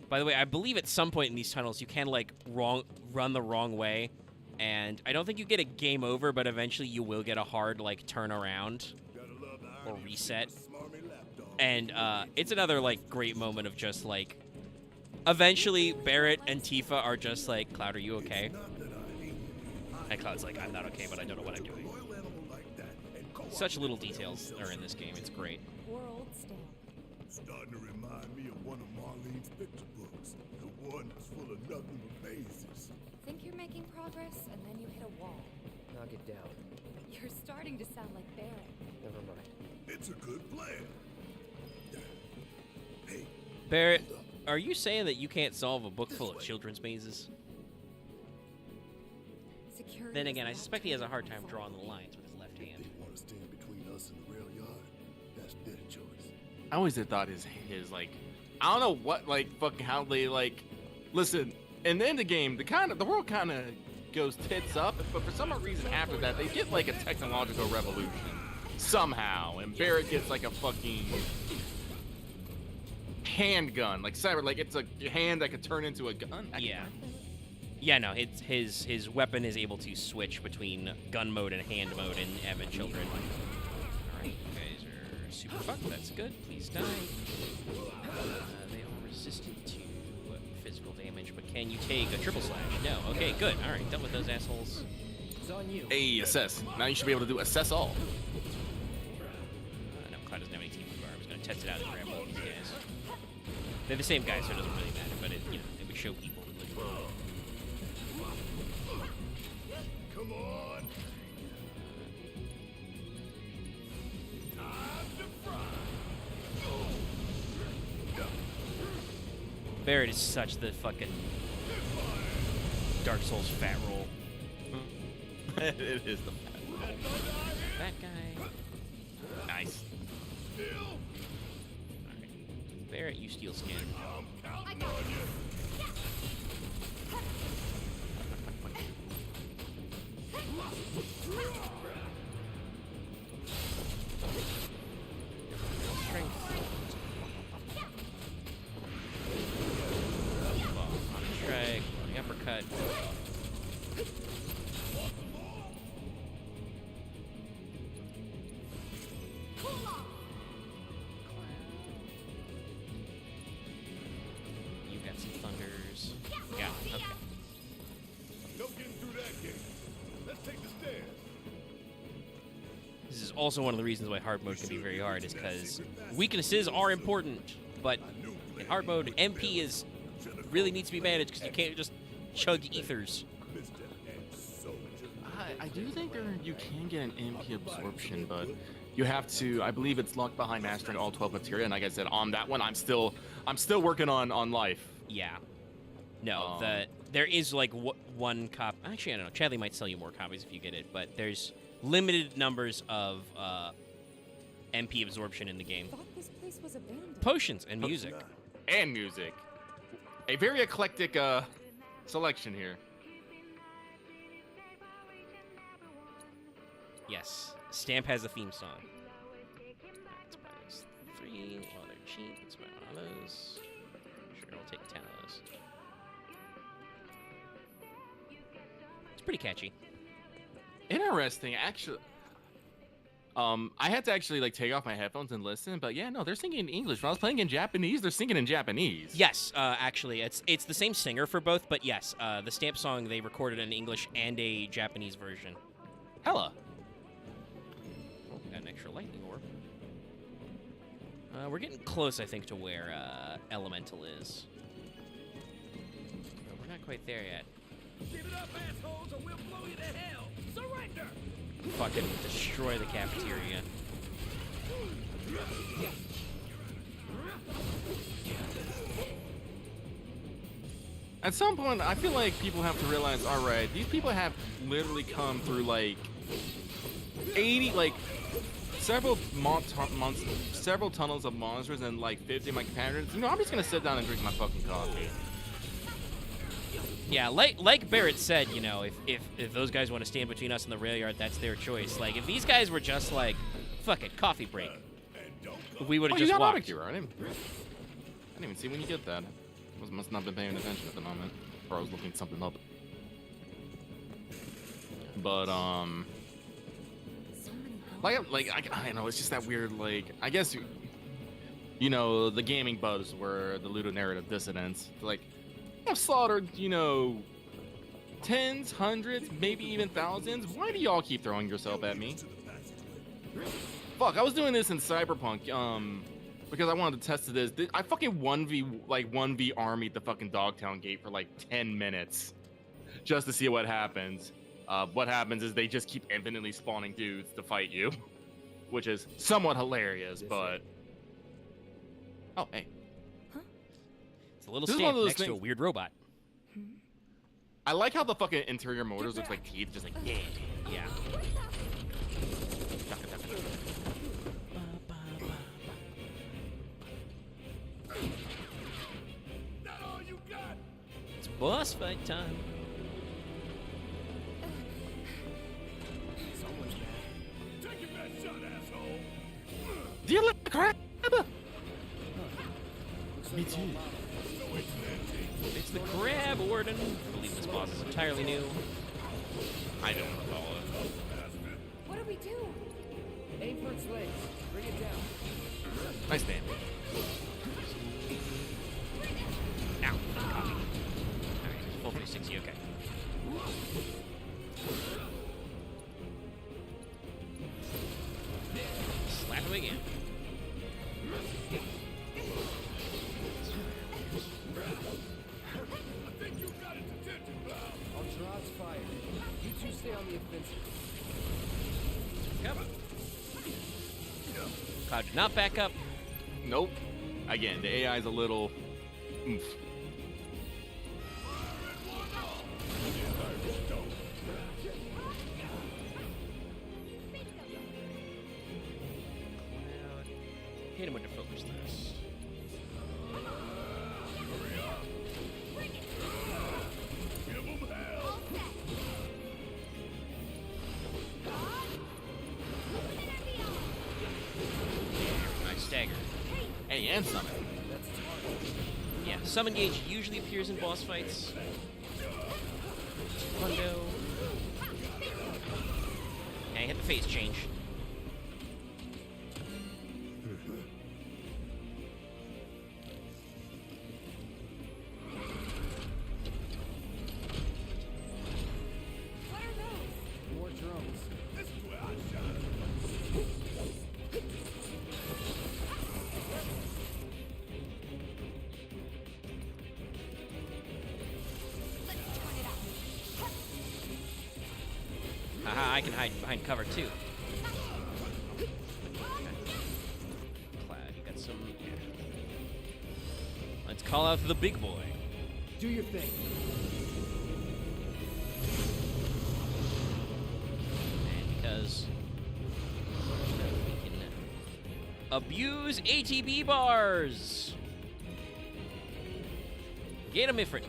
By the way, I believe at some point in these tunnels you can like run the wrong way. And I don't think you get a game over, but eventually you will get a hard, like, turn around or reset. And it's another, like, great moment of just, like, eventually Barrett and Tifa are just like, Cloud, are you okay? And Cloud's like, I'm not okay, but I don't know what I'm doing. Such little details are in this game. It's great. Poor old Stamp. Starting to remind me of one of Marlene's picture books. The one that's full of nothing but mazes. Think you're making progress, and then you hit a wall. Knock it down. You're starting to sound like Barrett. Never mind. It's a good plan. Hey, Barrett, are you saying that you can't solve a book full of children's mazes? Security Then is again, I not suspect he has a hard turning time on drawing fire. the lines with his left hand. they want to stand between us and the rail yard. That's their choice. I always thought his like, I don't know what like fucking how they like, listen. In the end of the game, the world kind of goes tits up, but for some reason after that, they get like a technological revolution somehow, and Barrett gets like a fucking handgun, like cyber, like it's a hand that could turn into a gun. Yeah. Yeah, no, his weapon is able to switch between gun mode and hand mode in Evan Children. Alright, you guys are super fucked. That's good. Please die. They are resistant to physical damage, but can you take a triple slash? No. Okay, good. Alright, done with those assholes. It's on you. Hey, assess. Now you should be able to do assess all. No, Cloud doesn't have any team bar. I was going to test it out and grab all these guys. They're the same guys, so it doesn't really matter, but it, you know, it would show people who look good. Come on. Barrett is such the fucking Dark Souls fat roll. It is the fat roll. That guy. Nice. Alright. Barrett, you steal skin. Strength. On a strike, on the uppercut. You got some thunders. Yeah, okay. No getting through that gate. Let's take the stairs. This is also one of the reasons why hard mode can be very hard, is because weaknesses are important, but in hard mode, MP is really needs to be managed because you can't just chug ethers. I do think you can get an MP absorption, but you have to. I believe it's locked behind mastering all 12 materia, and like I said, on that one, I'm still working on life. Yeah. No, there is like one cop. Actually, I don't know. Chadley might sell you more copies if you get it, but there's limited numbers of MP absorption in the game. I thought this place was abandoned. Potions and music. And music. A very eclectic selection here. Yes. Stamp has a theme song. Let's buy those 3 while they're cheap. Let's buy one of those. Sure, we'll take 10 of those. It's pretty catchy. Interesting, actually. I had to actually like take off my headphones and listen, but yeah, no, they're singing in English. When I was playing in Japanese, they're singing in Japanese. Yes, actually, it's the same singer for both, but yes, the Stamp song they recorded in English and a Japanese version. Hella. Oh, got an extra lightning orb. We're getting close, I think, to where Elemental is. But we're not quite there yet. Give it up, assholes, or we'll blow you to hell. Surrender! Fucking destroy the cafeteria. At some point, I feel like people have to realize, all right, these people have literally come through like 80, like several tunnels of monsters and like 50 of my competitors. You know, I'm just gonna sit down and drink my fucking coffee. Yeah, like Barrett said, you know, if those guys want to stand between us and the rail yard, that's their choice. Like, if these guys were just like, fuck it, coffee break, we would have just walked. Here, I didn't even see when you get that. Must not have been paying attention at the moment, or I was looking something up. But like I don't know, it's just that weird, like, I guess you know, the gaming buzz were the ludonarrative dissidents. Like, I've slaughtered, you know, tens, hundreds, maybe even thousands. Why do y'all keep throwing yourself at me? Fuck, I was doing this in Cyberpunk, because I wanted to test this. I fucking 1v armied the fucking Dogtown gate for like 10 minutes just to see what happens. What happens is they just keep infinitely spawning dudes to fight you, which is somewhat hilarious, but... Oh, hey. It's a little stamp next to a weird robot. I like how the fucking interior motors looks like teeth, just like, yeah. Yeah. It's boss fight time. Someone's mad. Take your best shot, asshole. Do you like the crap? Me too. It's the Crab Warden. I believe this boss is entirely new. I don't recall it. What do we do? Aim for its legs. Bring it down. Nice name. Ow. Copy. Alright, full 360, okay. Slap him again. I think you got its attention, pal. I'll draw its fire. You two stay on the offensive. Come on. Cloud did not back up. Nope. Again, the AI is a little... oomph. Hit him with the focus thrust. Nice stagger. Hey, and summon. Yeah, summon gauge usually appears in boss fights. Hundo. And hit the phase change. More drones. This is where I shine. Haha, I can hide behind cover too. Cloud, you got some. Yeah. Let's call out the big boy. Do your thing. And because we can abuse ATB bars. Get him, Ifrit.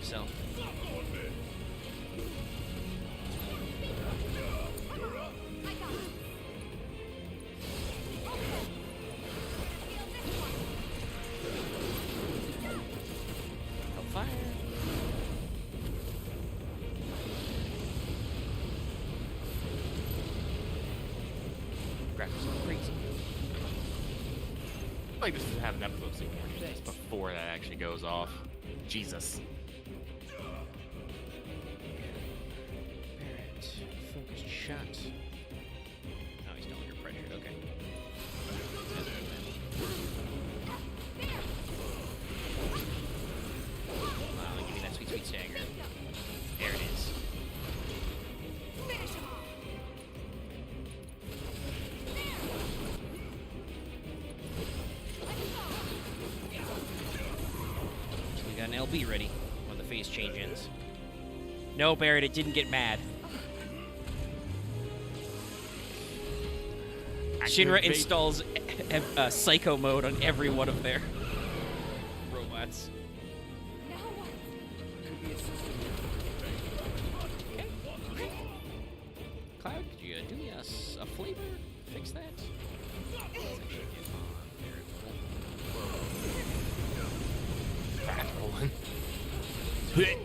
himself. Hellfire. Graphics are crazy. Like this is have an episode sequence just before that actually goes off. Jesus. Barrett, focused shot. Oh, he's no longer pressured. Okay. Wow, give me that sweet, sweet stagger. There it is. We got an LB ready when the phase change ends. No, Barrett, it didn't get mad. Shinra installs psycho mode on every one of their robots. Okay. Cloud, could you do me a flavor? Fix that? Let's actually get Fat rolling. Big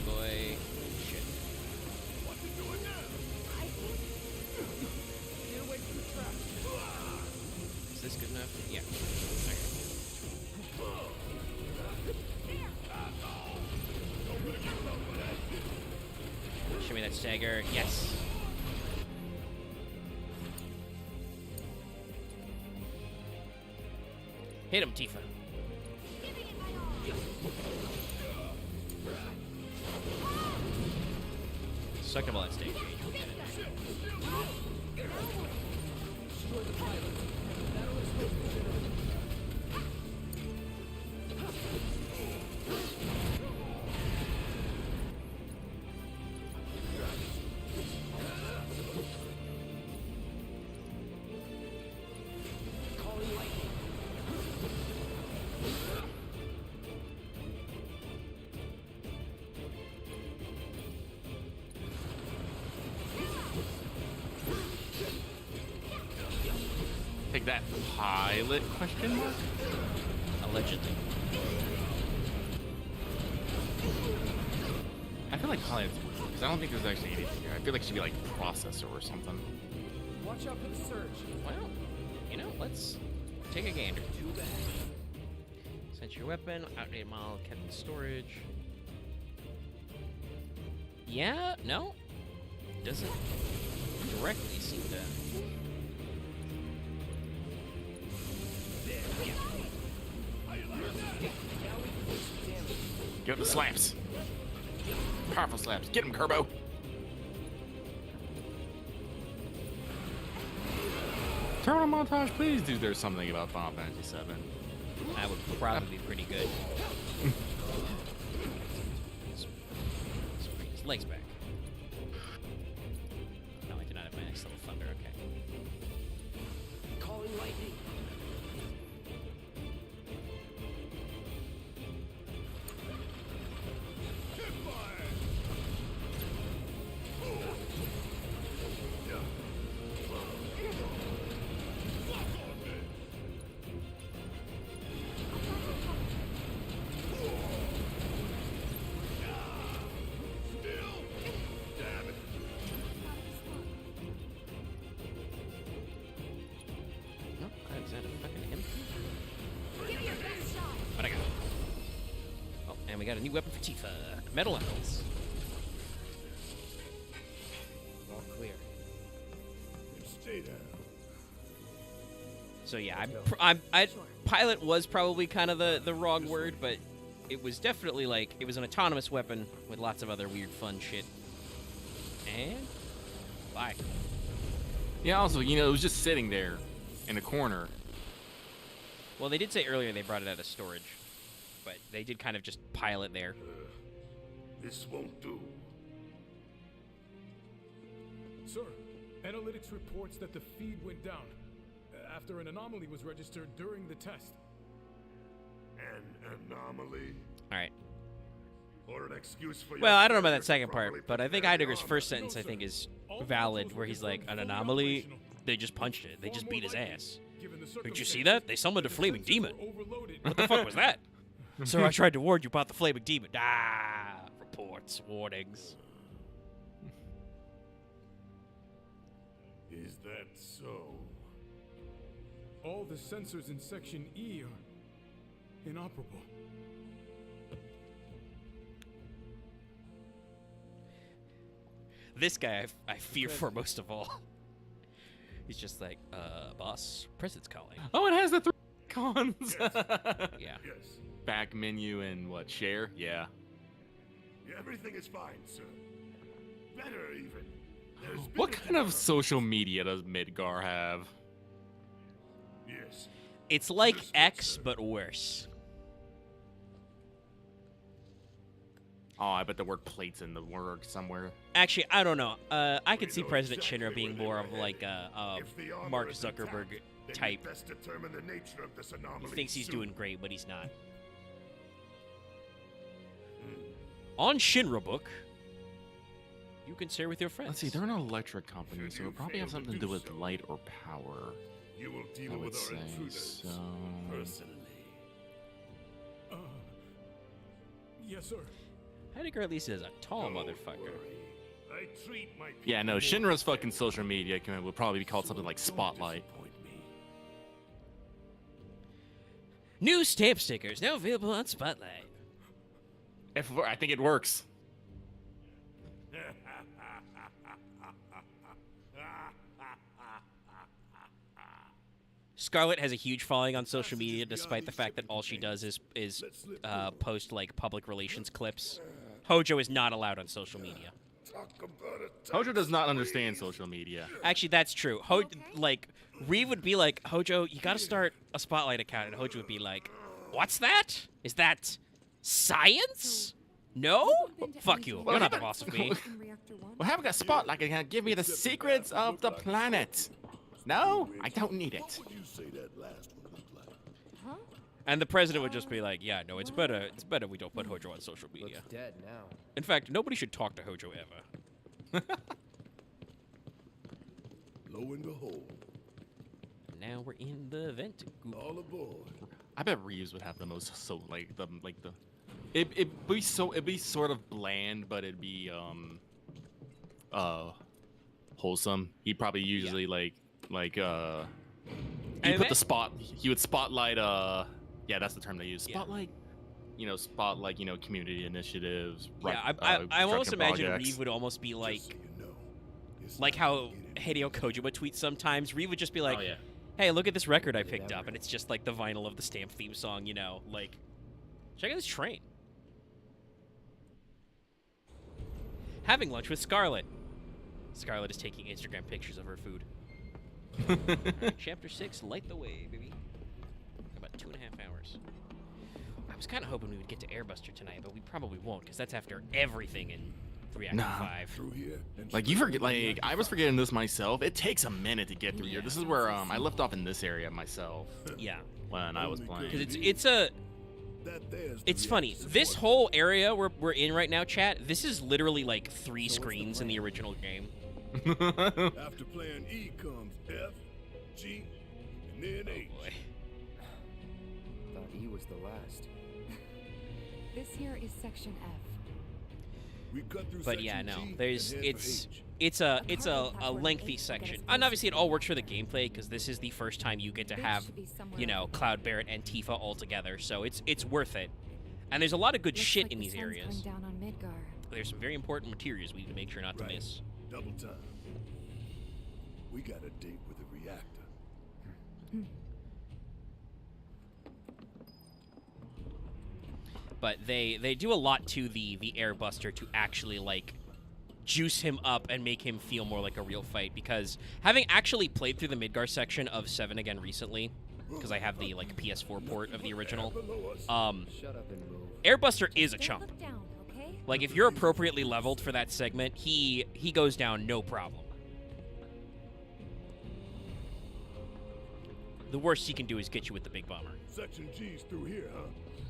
boy. Shit. Is this good enough? Yeah. Okay. Show me that stagger. Yes. Hit him, Tifa. Suck up all that stage rage. We'll get it. Take that pilot question mark? Allegedly. I feel like pilot's weird, because I don't think there's actually anything here. I feel like it should be like processor or something. Watch out for the surge. Well, you know, let's take a gander. Too bad. Sentry weapon, outdated model, kept in storage. Yeah, no? Doesn't directly seem to. Give him the slaps. Powerful slaps. Get him, Kerbo. Terminal montage, please do there's something about Final Fantasy VII. That would probably be pretty good. Let's bring his legs back. No, I did not have my next level thunder, okay. Calling lightning. Is that a fucking imp? What I got? Oh, and we got a new weapon for Tifa. Metal knuckles. All clear. Stay down. So yeah, pilot was probably kind of the wrong word, but it was definitely like it was an autonomous weapon with lots of other weird fun shit. And bye. Yeah, also, you know, it was just sitting there in the corner. Well, they did say earlier they brought it out of storage, but they did kind of just pile it there. This won't do. Sir, analytics reports that the feed went down. after an anomaly was registered during the test. An anomaly? All right. Or an excuse for Well, your I don't know about failure that to second properly part, but I think prepare the Heidegger's armor. first sentence, I think, is valid, where he's like, an anomaly, they just punched it. They just beat his ass. Did you see that? They summoned a flaming demon. What the fuck was that? Sir, I tried to warn you about the flaming demon. Ah, reports, warnings. Is that so? All the sensors in Section E are inoperable. This guy I fear for most of all. He's just like, boss, President's calling. Oh, it has the 3 icons. Yeah. Yes. Back menu and what? Share? Yeah. Everything is fine, sir. Better even. There's What been a kind of error. social media does Midgar have? Yes. It's like X, but worse. Oh, I bet the word plate's in the word somewhere. Actually, I don't know. I could see President Shinra being more of like a If the armor Mark is Zuckerberg intact, then type. you best determine the nature of this He anomaly thinks he's soon. doing great, but he's not. On Shinra Book, you can share with your friends. Let's see, they're an electric company, Should so you it'll probably have fail to something to do do with so, light or power. You will deal I would with our say intruders so. personally. Yes, sir. Heidegger at least is a tall Don't motherfucker. worry. I treat my Yeah, no, people Shinra's fucking social media would probably be called something like so Spotlight. disappoint me. New stamp stickers now available on Spotlight. I think it works. Scarlet has a huge following on social media, despite the fact that all she does is post like public relations clips. Hojo is not allowed on social media. Hojo does not understand social media. Actually, that's true. Reeve would be like, Hojo, you gotta start a Spotlight account, and Hojo would be like, what's that? Is that science? No? Fuck you. You're not the boss of me. Well, haven't got Spotlight can give me the secrets of the planet. No, I don't need it. What would you say that last one looked like? And the president would just be like, yeah, no, it's better we don't put Hojo on social media. Looks dead now. In fact, nobody should talk to Hojo ever. Lo and behold, Now we're in the vent. all aboard. I bet Reeves would have the most it'd be sort of bland, but it'd be wholesome. He'd probably usually he would spotlight yeah, that's the term they use. Spotlight community initiatives. Yeah, I almost imagine Reeve would almost be like how Hideo Kojima tweets sometimes. Reeve would just be like, Oh, yeah. hey, look at this record I picked up, and it's just like the vinyl of the Stamp theme song, like, check out this train. Having lunch with Scarlet. Scarlet is taking Instagram pictures of her food. Alright, Chapter 6, light the way, baby. About 2.5 hours. I was kind of hoping we would get to Airbuster tonight, but we probably won't, because that's after everything in Reactor Nah. 5. Through here and Like, you forget, like, I was forgetting this myself. It takes a minute to get through here. This is where I left off in this area myself Yeah. when I was playing. Because there's it's funny. This whole area we're in right now, chat, this is literally like 3 screens in the original game. After playing E comes F, G, and then H. Boy. Thought E was the last. This here is Section F. We cut through But yeah, section no, G there's and head for it's H. a lengthy section, and obviously it all works for the gameplay because this is the first time you get to have Cloud Barrett and Tifa all together, so it's worth it. And there's a lot of good shit like in the these sun's areas. going down on Midgar. There's some very important materials we need to make sure not to miss. Double time. We got a date with the reactor. But they do a lot to the Airbuster to actually like juice him up and make him feel more like a real fight, because having actually played through the Midgar section of 7 again recently, because I have the like PS4 port of the original, Shut up and move. Airbuster is a chump. Look down, okay? Like if you're appropriately leveled for that segment, he goes down no problem. The worst he can do is get you with the big bomber. Section G's through here, huh?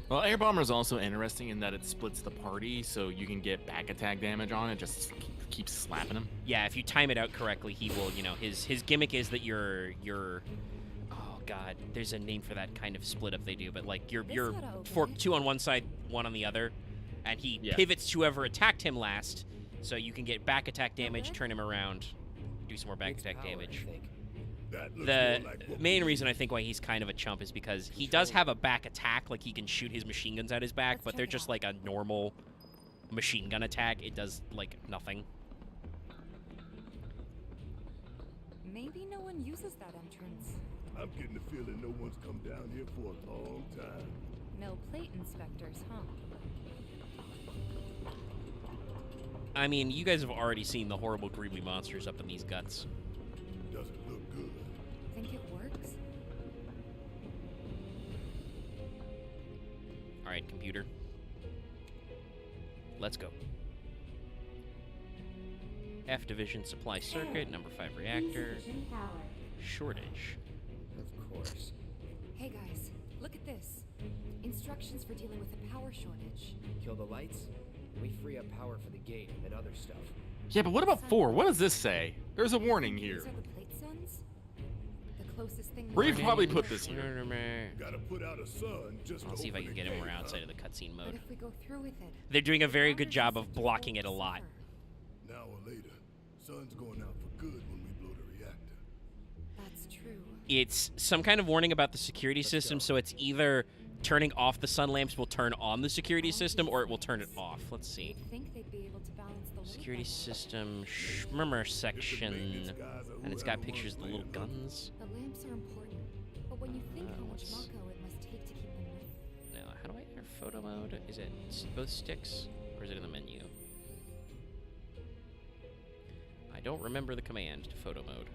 Well, Air Bomber is also interesting in that it splits the party, so you can get back attack damage on it. Just keep slapping him. Yeah, if you time it out correctly, he will. You know, his gimmick is that you're. Oh God, there's a name for that kind of split up they do, but like you're fork 2 on one side, 1 on the other, and he pivots to whoever attacked him last, so you can get back attack damage, turn him around, do some more back attack damage. The main reason I think why he's kind of a chump is because he does have a back attack, like he can shoot his machine guns at his back, but they're just like a normal machine gun attack. It does like nothing. Maybe no one uses that entrance. I'm getting the feeling no one's come down here for a long time. No plate inspectors, huh? I mean, you guys have already seen the horrible greeby monsters up in these guts. Doesn't look good. Think it works? All right, computer. Let's go. F Division supply circuit, number 5 reactor. Shortage. Of course. Hey guys, look at this. Instructions for dealing with the power shortage. Kill the lights, we free up power for the gate and other stuff. Yeah, but what about 4? What does this say? There's a warning here. These are the plate suns? The closest thing. Where you probably put this here. Gotta put out a sun just I'll see if I can get him more outside of the cutscene mode. But if we go through with it, They're doing a very good job of blocking it a lot. An hour later, sun's going out for good when we blow the reactor. that's true. It's some kind of warning about the security system, so it's either turning off the sun lamps will turn on the security system, or it will turn it off. Let's see. I think they'd be able to balance the Security system, Schmurmer section, and it's got pictures of the little guns. The lamps are important, but when you think how much what's- Mako it must take to keep them lit. Now, how do I enter photo mode? Is it both sticks, or is it in the menu? I don't remember the command to photo mode.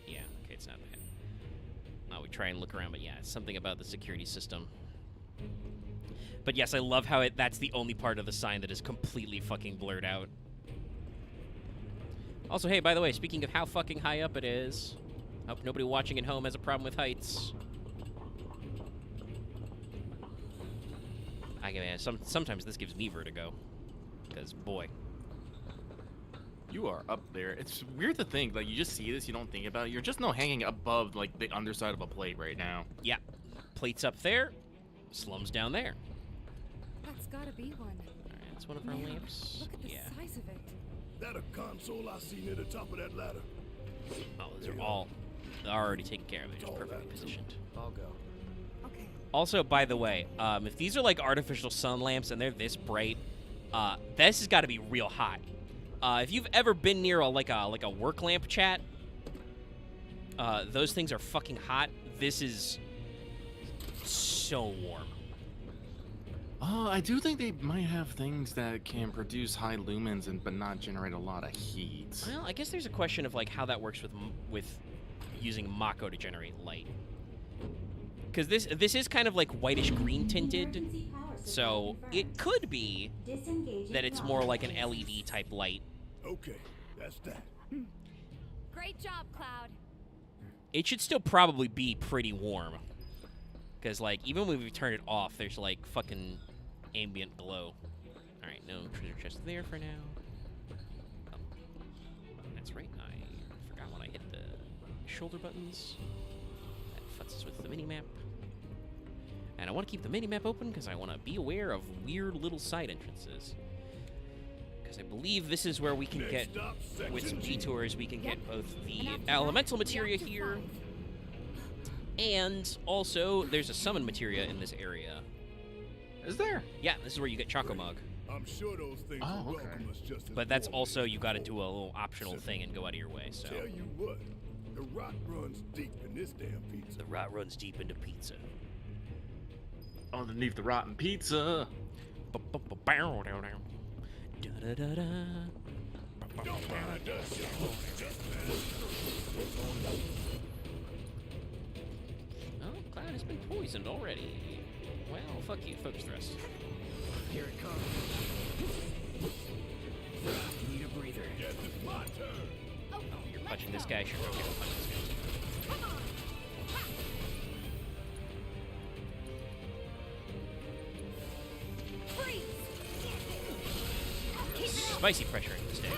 Yeah, okay, it's not that. We try and look around, but yeah, it's something about the security system. But yes, I love how that's the only part of the sign that is completely fucking blurred out. Also, hey, by the way, speaking of how fucking high up it is, hope nobody watching at home has a problem with heights. Sometimes this gives me vertigo. Because, boy. You are up there. It's weird to think, like, you just see this, you don't think about it. You're just hanging above, like, the underside of a plate right now. Yeah. Plates up there, slums down there. That's gotta be one. Alright, that's one of our lamps. Look at the Yeah. size of it. That a console I see near the top of that ladder. Oh, those are all already taken care of. They're just perfectly positioned. I'll go. Okay. Also, by the way, if these are like artificial sun lamps and they're this bright, this has got to be real hot. If you've ever been near a work lamp chat, those things are fucking hot. This is so warm. I do think they might have things that can produce high lumens but not generate a lot of heat. Well, I guess there's a question of like how that works with using Mako to generate light. Because this is kind of like whitish green tinted, so it could be that it's more like an LED type light. Okay, that's that. Great job, Cloud. It should still probably be pretty warm. Because, like, even when we turn it off, there's, like, fucking ambient glow. Alright, no treasure chest there for now. Oh, that's right, I forgot when I hit the shoulder buttons. That futzes with the mini-map. And I want to keep the mini-map open because I want to be aware of weird little side entrances. Because I believe this is where we can get, with some detours, we can get both the elemental materia here, and also there's a summon materia in this area. Is there? Yeah, this is where you get Chocomog. I'm sure those things will welcome us just as But that's warmly also, as you gotta before. do a little optional thing and go out of your way, so. Tell you what, the rot runs deep in this damn pizza. The rot runs deep into pizza. Underneath the rotten pizza. Oh, Cloud has been poisoned already. Well, fuck you, focus thrust. Here it comes. Need a breather. Yes, it's my turn. Oh, you're punching this this guy? Sure. Okay, we'll punch this guy. Spicy pressure in this day.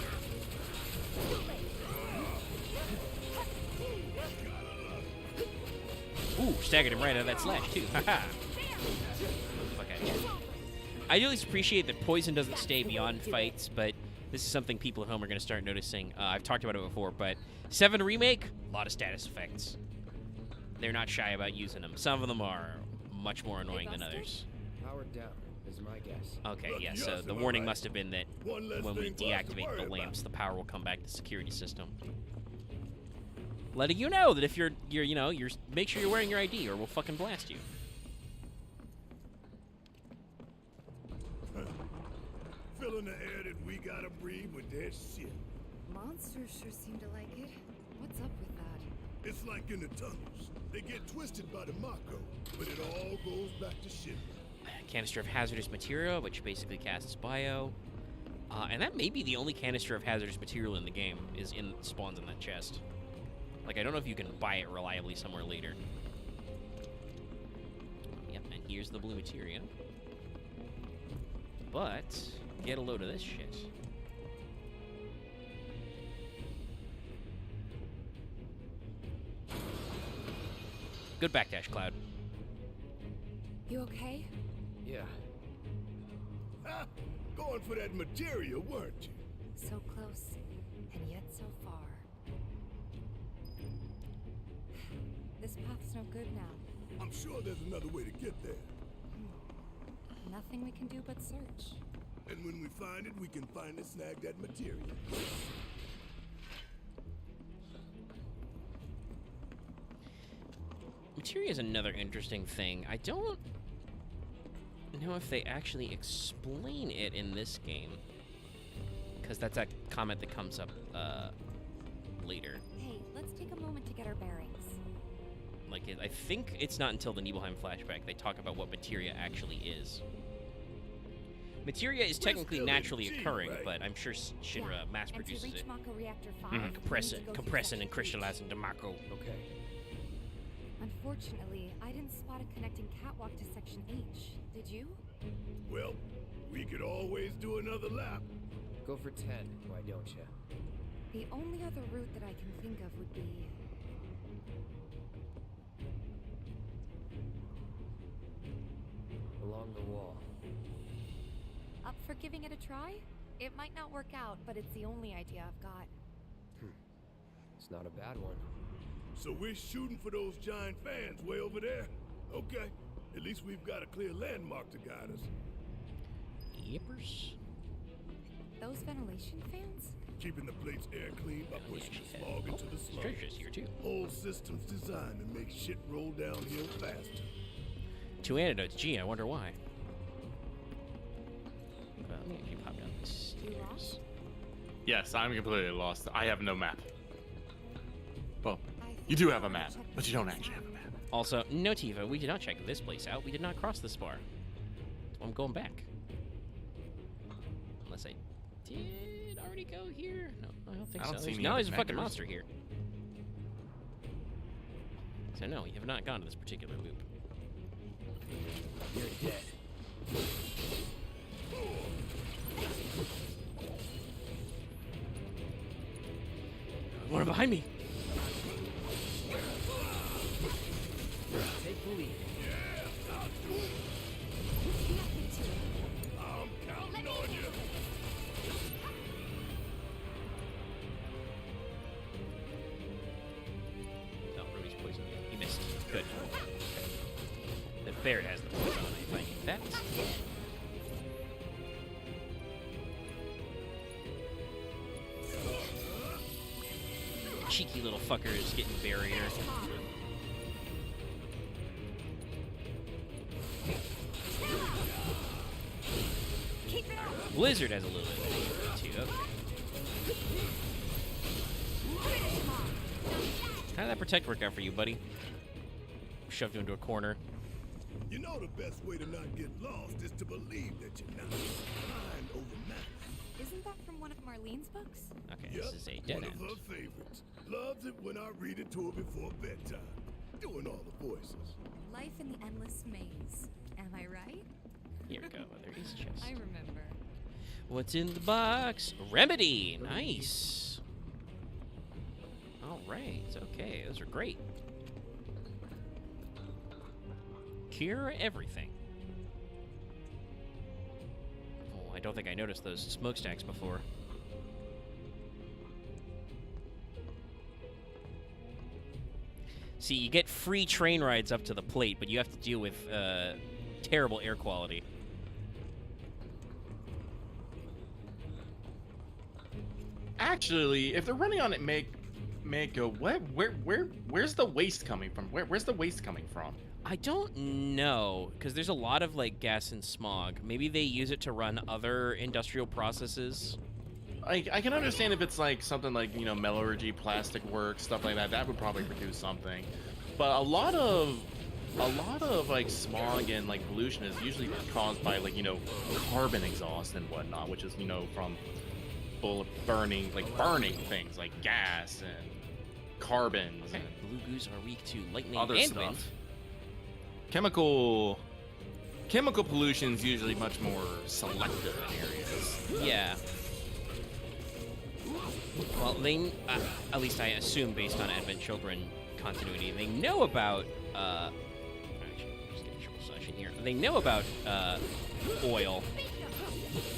Ooh, staggered him right out of that slash, too. Haha. Fuck out of here. I at least appreciate that poison doesn't stay beyond fights, but this is something people at home are going to start noticing. I've talked about it before, but 7 Remake, a lot of status effects. They're not shy about using them. Some of them are much more annoying than others. Powered down is my guess. Okay, yeah, so the warning must have been that when we deactivate the lamps, the power will come back to the security system. Letting you know that if you're make sure you're wearing your ID or we'll fucking blast you. Filling the air that we gotta breathe with their shit. Monsters sure seem to like it. What's up with that? It's like in the tunnels. They get twisted by the Mako, but it all goes back to shit. Canister of hazardous material, which basically casts bio. And that may be the only canister of hazardous material in the game, spawns in that chest. Like, I don't know if you can buy it reliably somewhere later. Yep, and here's the blue materia. But, get a load of this shit. Good backdash, Cloud. You okay? Yeah. Ha! Going for that material, weren't you? So close, and yet so far. This path's no good now. I'm sure there's another way to get there. Nothing we can do but search. And when we find it, we can finally snag that material. Materia is another interesting thing. I don't know if they actually explain it in this game. Because that's a comment that comes up later. Hey, let's take a moment to get our bearings. Like, I think it's not until the Nibelheim flashback they talk about what materia actually is. Materia is technically naturally occurring, right? But I'm sure Shinra mass produces it. Mako Reactor 5, Compressing and crystallizing the Mako. Okay. Unfortunately, I didn't spot a connecting catwalk to Section H. Did you? Well, we could always do another lap. Go for 10, why don't you? The only other route that I can think of would be... along the wall. Up for giving it a try? It might not work out, but it's the only idea I've got. It's not a bad one. So we're shooting for those giant fans way over there? Okay. At least we've got a clear landmark to guide us. Yippers. Those ventilation fans? Keeping the plate's air clean by pushing the smog into the slums. Treasure's here, too. Whole system's designed to make shit roll downhill faster. 2 antidotes. Gee, I wonder why. Well, let me actually pop down the stairs. Yes, I'm completely lost. I have no map. Well, you do have a map, but you don't actually have a map. Also, no, Tifa, we did not check this place out. We did not cross this bar. So I'm going back. Unless I did already go here? No, I don't think so. There's a fucking monster here. So no, you have not gone to this particular loop. You're dead. One behind me. Take the lead. I'm counting on you. No, Ruby's poisoned you. He missed. Good. The Barret has the poison on it, if I need that. Cheeky little fucker is getting barrier. Blizzard has a little bit of it too. Okay. How did that protect work out for you, buddy? Shoved you into a corner. You know the best way to not get lost is to believe that you're not mind over matter. Isn't that from one of Marlene's books? Okay, Yep, this is a dead one end. of her favorites. Loves it when I read it to her before bedtime. Doing all the voices. Life in the Endless Maze. Am I right? Here we go. There is chest. I remember. What's in the box? Remedy. Nice. All right. Okay, those are great. Cure everything. Oh, I don't think I noticed those smokestacks before. See, you get free train rides up to the plate, but you have to deal with terrible air quality. Actually, if they're running on it, where's the waste coming from? Where's the waste coming from? I don't know, because there's a lot of like gas and smog. Maybe they use it to run other industrial processes. I can understand if it's like something like, you know, metallurgy, plastic work, stuff like that. That would probably produce something. But a lot of like smog and like pollution is usually caused by like, you know, carbon exhaust and whatnot, which is, you know, from burning things like gas and carbons Okay. and Blue goose are weak to lightning other and stuff. wind. Chemical pollution is usually much more selective in areas. Yeah. Well, they, at least I assume, based on Advent Children continuity, they know about, actually, just getting triple slash in here. They know about, oil,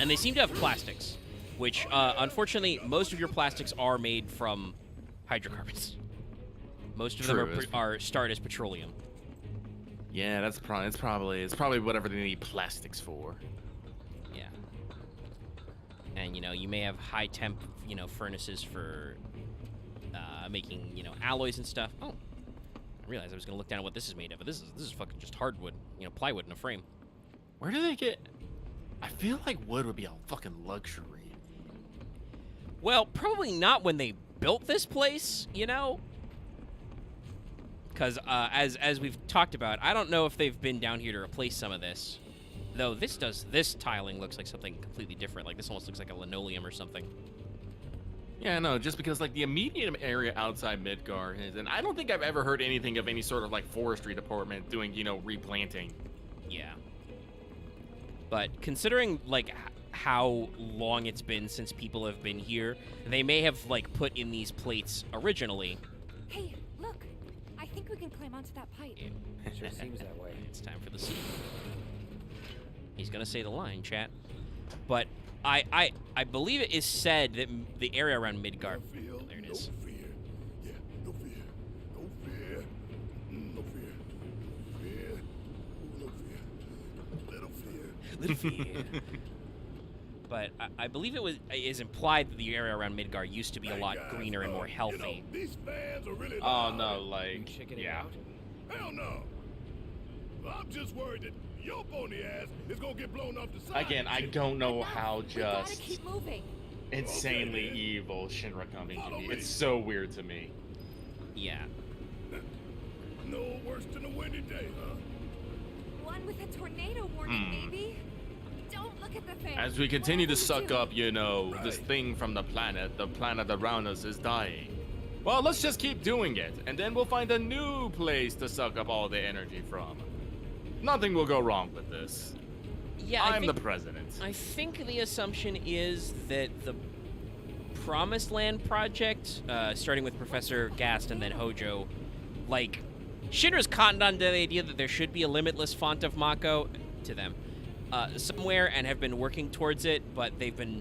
and they seem to have plastics, which, unfortunately, most of your plastics are made from hydrocarbons. Most of them are start as petroleum. Yeah, it's probably whatever they need plastics for. Yeah. And, you know, you may have high temp, you know, furnaces for making, you know, alloys and stuff. Oh, I realized I was gonna look down at what this is made of, but this is fucking just hardwood, you know, plywood in a frame. Where do they get? I feel like wood would be a fucking luxury. Well, probably not when they built this place, you know? Because as we've talked about, I don't know if they've been down here to replace some of this. Though this tiling looks like something completely different. Like this almost looks like a linoleum or something. Yeah, no, just because like the immediate area outside Midgar is, and I don't think I've ever heard anything of any sort of like forestry department doing, you know, replanting. Yeah. But considering like how long it's been since people have been here, they may have like put in these plates originally. Hey, look! I think we can climb onto that pipe. Sure seems that way. It's time for the scene. He's gonna say the line, chat. But I believe it is said that the area around Midgar. Oh, there it is. No fear. Yeah, no fear. No fear. No fear. Fear. No fear. Little fear. Little fear. But I believe is implied that the area around Midgar used to be a lot greener and more healthy. You know, these fans are really Oh no, like Yeah. Hell no. I'm just worried that your pony ass is gonna get blown off the side. Again, I don't know how We gotta just keep moving. insanely evil Shinra Company can be. It's so weird to me. Yeah. No worse than a windy day, huh? One with a tornado warning, maybe. Don't look at the fan. As we continue to Whatever suck do. up, you know, this thing from the planet around us is dying. Well, let's just keep doing it, and then we'll find a new place to suck up all the energy from. Nothing will go wrong with this. Yeah, I'm the president. I think the assumption is that the Promised Land project, starting with Professor Gast and then Hojo, like, Shinra's cottoned on to the idea that there should be a limitless font of Mako to them somewhere and have been working towards it, but they've been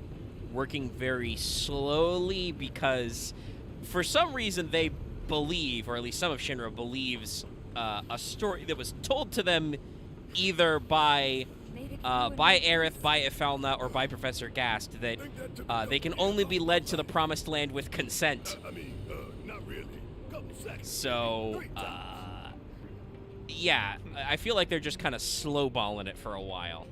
working very slowly because for some reason they believe, or at least some of Shinra believes, a story that was told to them either by Aerith, by Ifalna, or by Professor Gast that they can only be led to the Promised Land with consent. Not really. Couple seconds. So, yeah, I feel like they're just kind of slowballing it for a while.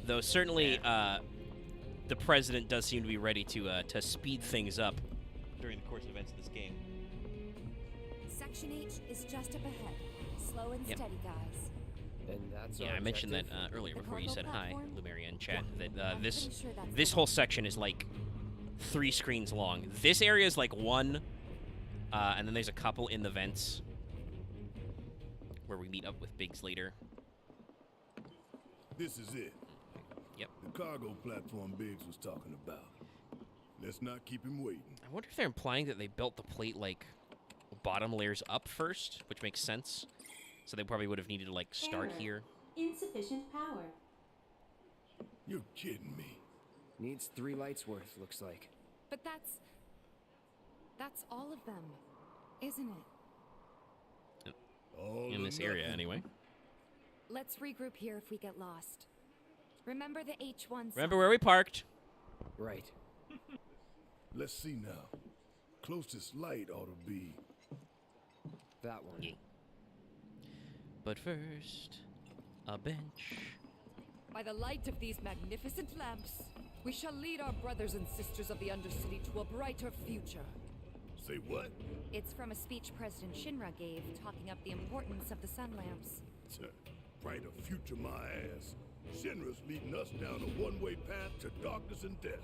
Though certainly, the president does seem to be ready to speed things up during the course of events of this game. Section H is just up ahead. Slow and Yep. steady, guys. And that's Yeah, our I mentioned that objective? earlier The before you said cargo hi, platform? Lumeria in chat. That I'm this pretty sure that's this the whole one. section is like 3 screens long. This area is like 1, and then there's a couple in the vents where we meet up with Biggs later. This is it. Yep. The cargo platform Biggs was talking about. Let's not keep him waiting. I wonder if they're implying that they built the plate like bottom layers up first, which makes sense. So they probably would have needed to like start Error. here. Insufficient power. You're kidding me. Needs 3 lights worth, looks like. But that's all of them, isn't it? All In or this area, nothing. anyway. Let's regroup here if we get lost. Remember the H1 Remember where we parked? Right. Let's see now. Closest light ought to be that one. Yeah. But first, a bench. By the light of these magnificent lamps, we shall lead our brothers and sisters of the Undercity to a brighter future. Say what? It's from a speech President Shinra gave, talking up the importance of the sun lamps. Brighter future, my ass. Shinra's leading us down a one-way path to darkness and death.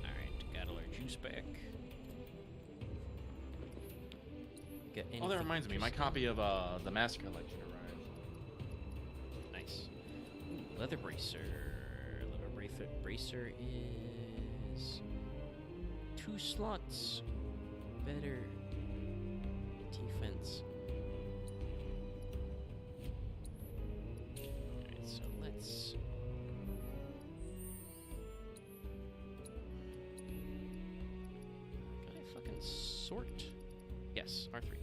Alright, got all our juice back. Got Oh, that anything reminds me. My interesting? copy of the Master Collection arrived. Nice. Ooh, leather bracer. Bracer is 2 slots. Better defense. Alright, so let's. Can I fucking sort? Yes, R3.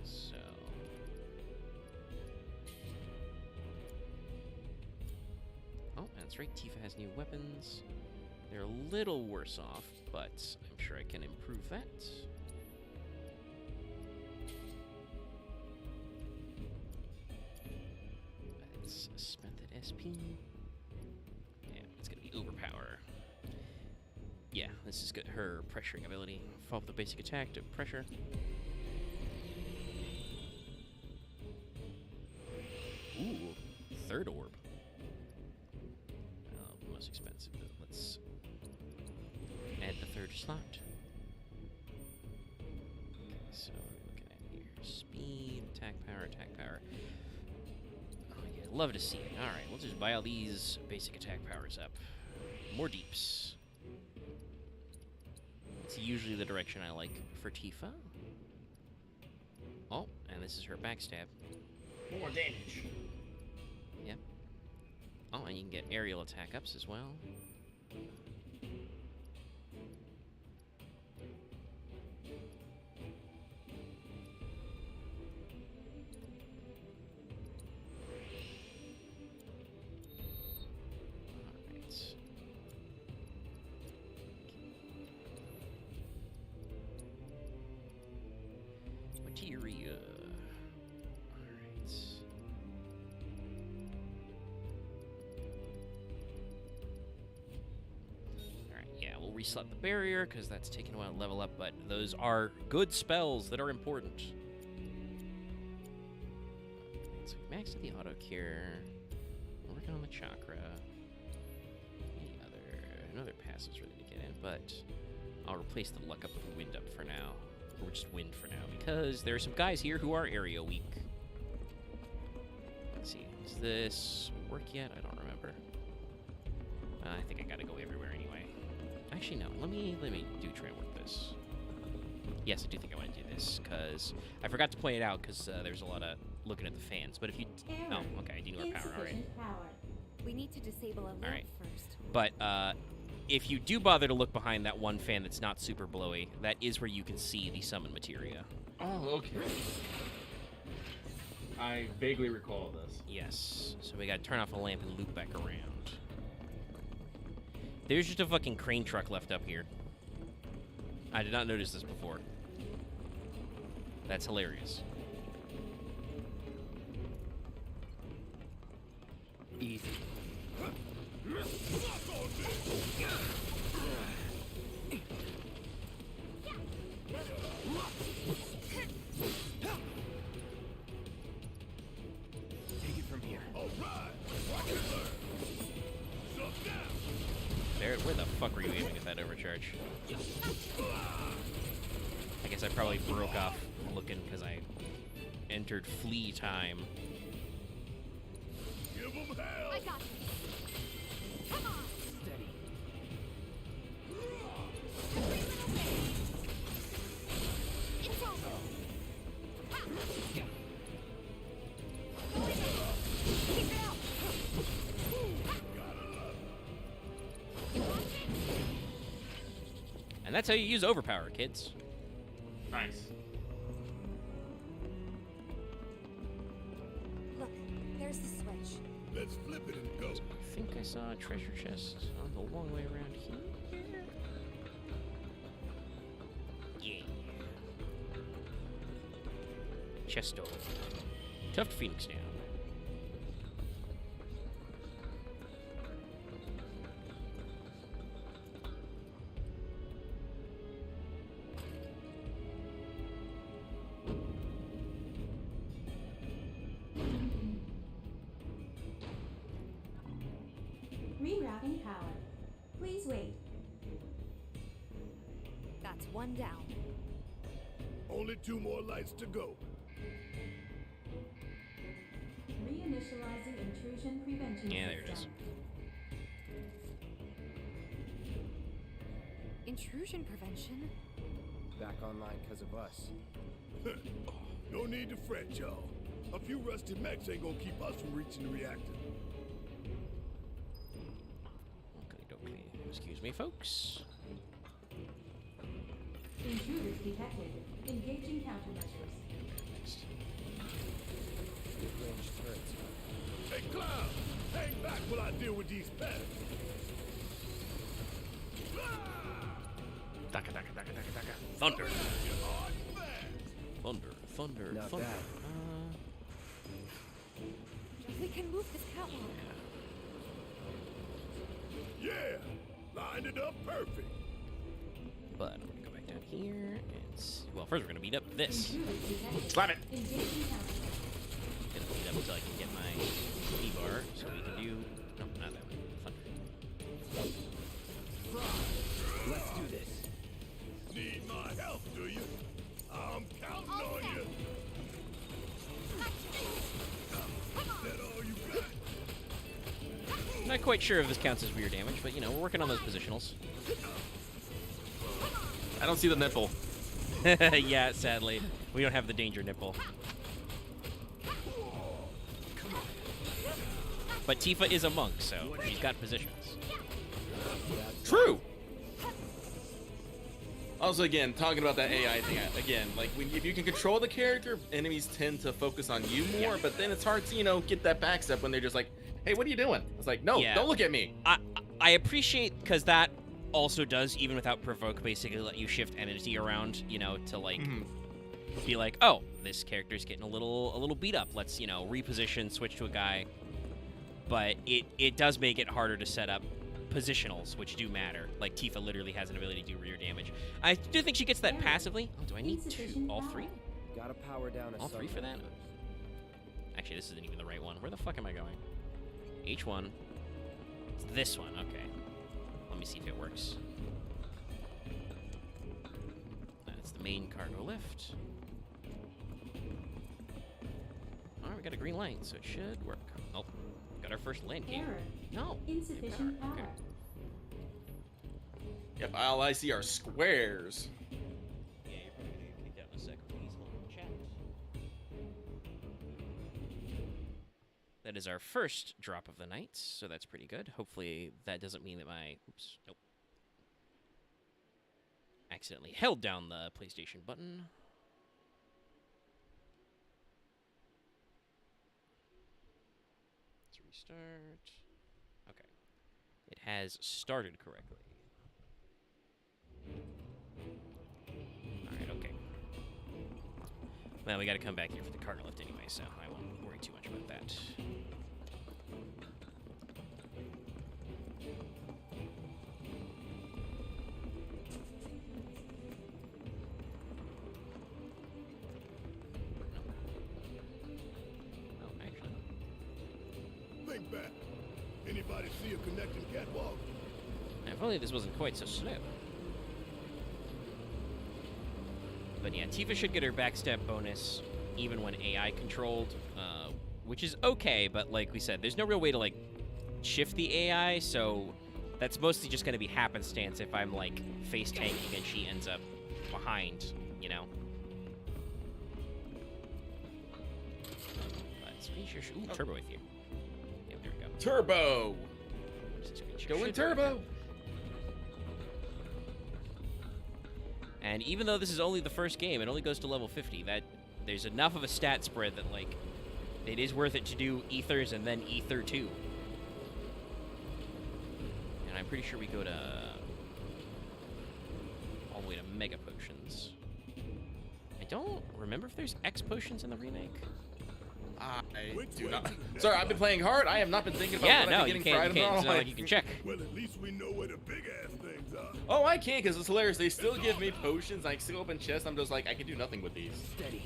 So oh, that's right. Tifa has new weapons. They're a little worse off, but I'm sure I can improve that. Let's spend that SP. Yeah, it's gonna be overpower. Yeah, this is good. Her pressuring ability. Follow the basic attack to pressure. Ooh, 3rd orb. Most expensive. Let's add the 3rd slot. Okay, so what are we looking at here? Speed, attack power, attack power. Oh yeah, love to see it. Alright, we'll just buy all these basic attack powers up. More deeps. It's usually the direction I like for Tifa. Oh, and this is her backstab. More damage. Yep. Oh, and you can get aerial attack ups as well. Alright. Materia. Alright. Alright, yeah, we'll reslot the barrier, because that's taking a while to level up, but those are good spells that are important. So we maxed out the auto cure. We're working on the chakra. No other passes really to get in, but I'll replace the luck up with wind up for now. Or just wind for now, because there are some guys here who are area weak. Let's see, does this work yet? I don't remember. I think I gotta go everywhere anyway. Actually, no. Let me try and work this. Yes, I do think I want to do this, because I forgot to point it out, because there's a lot of looking at the fans. But if you... Error. Oh, okay, I do know our power, alright. Insufficient power. We need to disable a lamp Alright. first. But, if you do bother to look behind that one fan that's not super blowy, that is where you can see the summon materia. Oh, okay. I vaguely recall this. Yes. So we gotta turn off a lamp and loop back around. There's just a fucking crane truck left up here. I did not notice this before. That's hilarious. Barrett, where the fuck were you aiming at that overcharge? I guess I probably broke off looking because I entered flee time. Give 'em hell! I got you. Come on. Steady. It's over. Ha. Keep it out. And that's how you use overpower, kids. Nice. Look, there's the switch. Let's flip it and go. I think I saw a treasure chest on the long way around here. Yeah. Chesto. Tuft Phoenix down. Rerouting power. Please wait. That's one down. Only 2 more lights to go. Reinitializing intrusion prevention Yeah, there it is. system. Intrusion prevention? Back online because of us. No need to fret, y'all. A few rusty mechs ain't gonna keep us from reaching the reactor. Okay. Excuse me, folks. Intruders detected. Engaging countermeasures. Mid-range turrets. Hey, Cloud! Hang back while I deal with these pests. Daka, daka, daka, daka, daka. Thunder. You hard and fast. Thunder. Not Thunder. bad. We can move this catwalk. Yeah! Lined it up perfect. But I'm gonna go back down here and see. Well, first we're gonna beat up this. Intruders detected. Slap it! Engaging countermeasures. Gonna beat up until I can get my B-bar, so we can do... No, not that one. Thunder. Let's do this. Need my help, do you? I'm counting on you. That all you got? Not quite sure if this counts as weird damage, but you know, we're working on those positionals. I don't see the nipple. Yeah, sadly. We don't have the danger nipple. But Tifa is a monk, so she's got positions. True. Also, again, talking about that AI thing, again, like, if you can control the character, enemies tend to focus on you more, but then it's hard to, you know, get that backstep when they're just like, hey, what are you doing? It's like, no, Yeah. don't look at me. I appreciate, because that also does, even without provoke, basically let you shift entity around, you know, to, like, be like, oh, this character's getting a little beat up. Let's, you know, reposition, switch to a guy. But it does make it harder to set up positionals, which do matter. Like, Tifa literally has an ability to do rear damage. I do think she gets that passively. Oh, do I need two? All three? Gotta power down a All three for that? Actually, this isn't even the right one. Where the fuck am I going? H1. It's this one. Okay. Let me see if it works. That's the main cargo lift. Alright, we got a green light, so it should work. Oh, got our first land game. Error. No. Insufficient power. Okay. Yep, all I see are squares. Yeah, you're probably gonna get kicked out in a sec. Please hold on, chat. That is our first drop of the night, so that's pretty good. Hopefully that doesn't mean that my... Oops, nope. Accidentally held down the PlayStation button. Let's restart. Okay. It has started correctly. Alright, okay. Well, we gotta come back here for the cargo lift anyway, so I won't worry too much about that. Oh, actually. Think back. Anybody see a connecting catwalk? I've If only this wasn't quite so slow. But yeah, Tifa should get her backstab bonus even when AI controlled, which is okay, but like we said, there's no real way to like shift the AI, so that's mostly just going to be happenstance if I'm like face tanking and she ends up behind, you know? But screen share, ooh, turbo with you. Yeah, there we go. Turbo! Going turbo! And even though this is only the first game, it only goes to level 50, that there's enough of a stat spread that, like, it is worth it to do Ethers and then Ether 2. And I'm pretty sure we go to all the way to Mega Potions. I don't remember if there's X Potions in the remake. I do not. Sorry, I've been playing hard. I have not been thinking about Yeah, what no, I've you been can't, getting fried it's not like you can check. Well, at least we know where the big ass things are. Oh, I can't, because it's hilarious. They still give me potions. I still open chests. I'm just like, I can do nothing with these. Steady.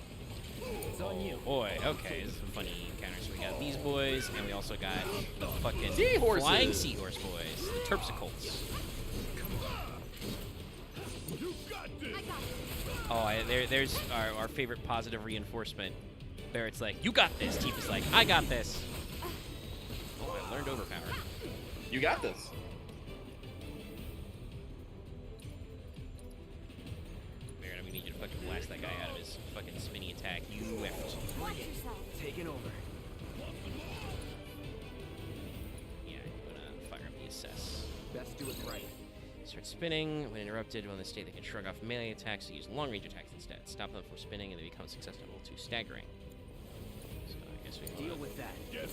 It's on you. Boy, okay, this is some funny encounters. We got these boys, and we also got the fucking Seahorses. flying seahorse boys, the Terpsicles. Oh, there's our favorite positive reinforcement. Barrett's like, you got this. Tifa's like, I got this. Oh, I learned overpower. You got this. Barrett, we need you to fucking blast that guy out of his fucking spinny attack. You whiffed. Watch yourself. Taking over. Yeah, I'm gonna fire up the assess. Best do it right. Start spinning. When interrupted, when they stay, they can shrug off melee attacks and use long-range attacks instead. Stop them from spinning, and they become successful to staggering. So I guess we deal with that. Yes.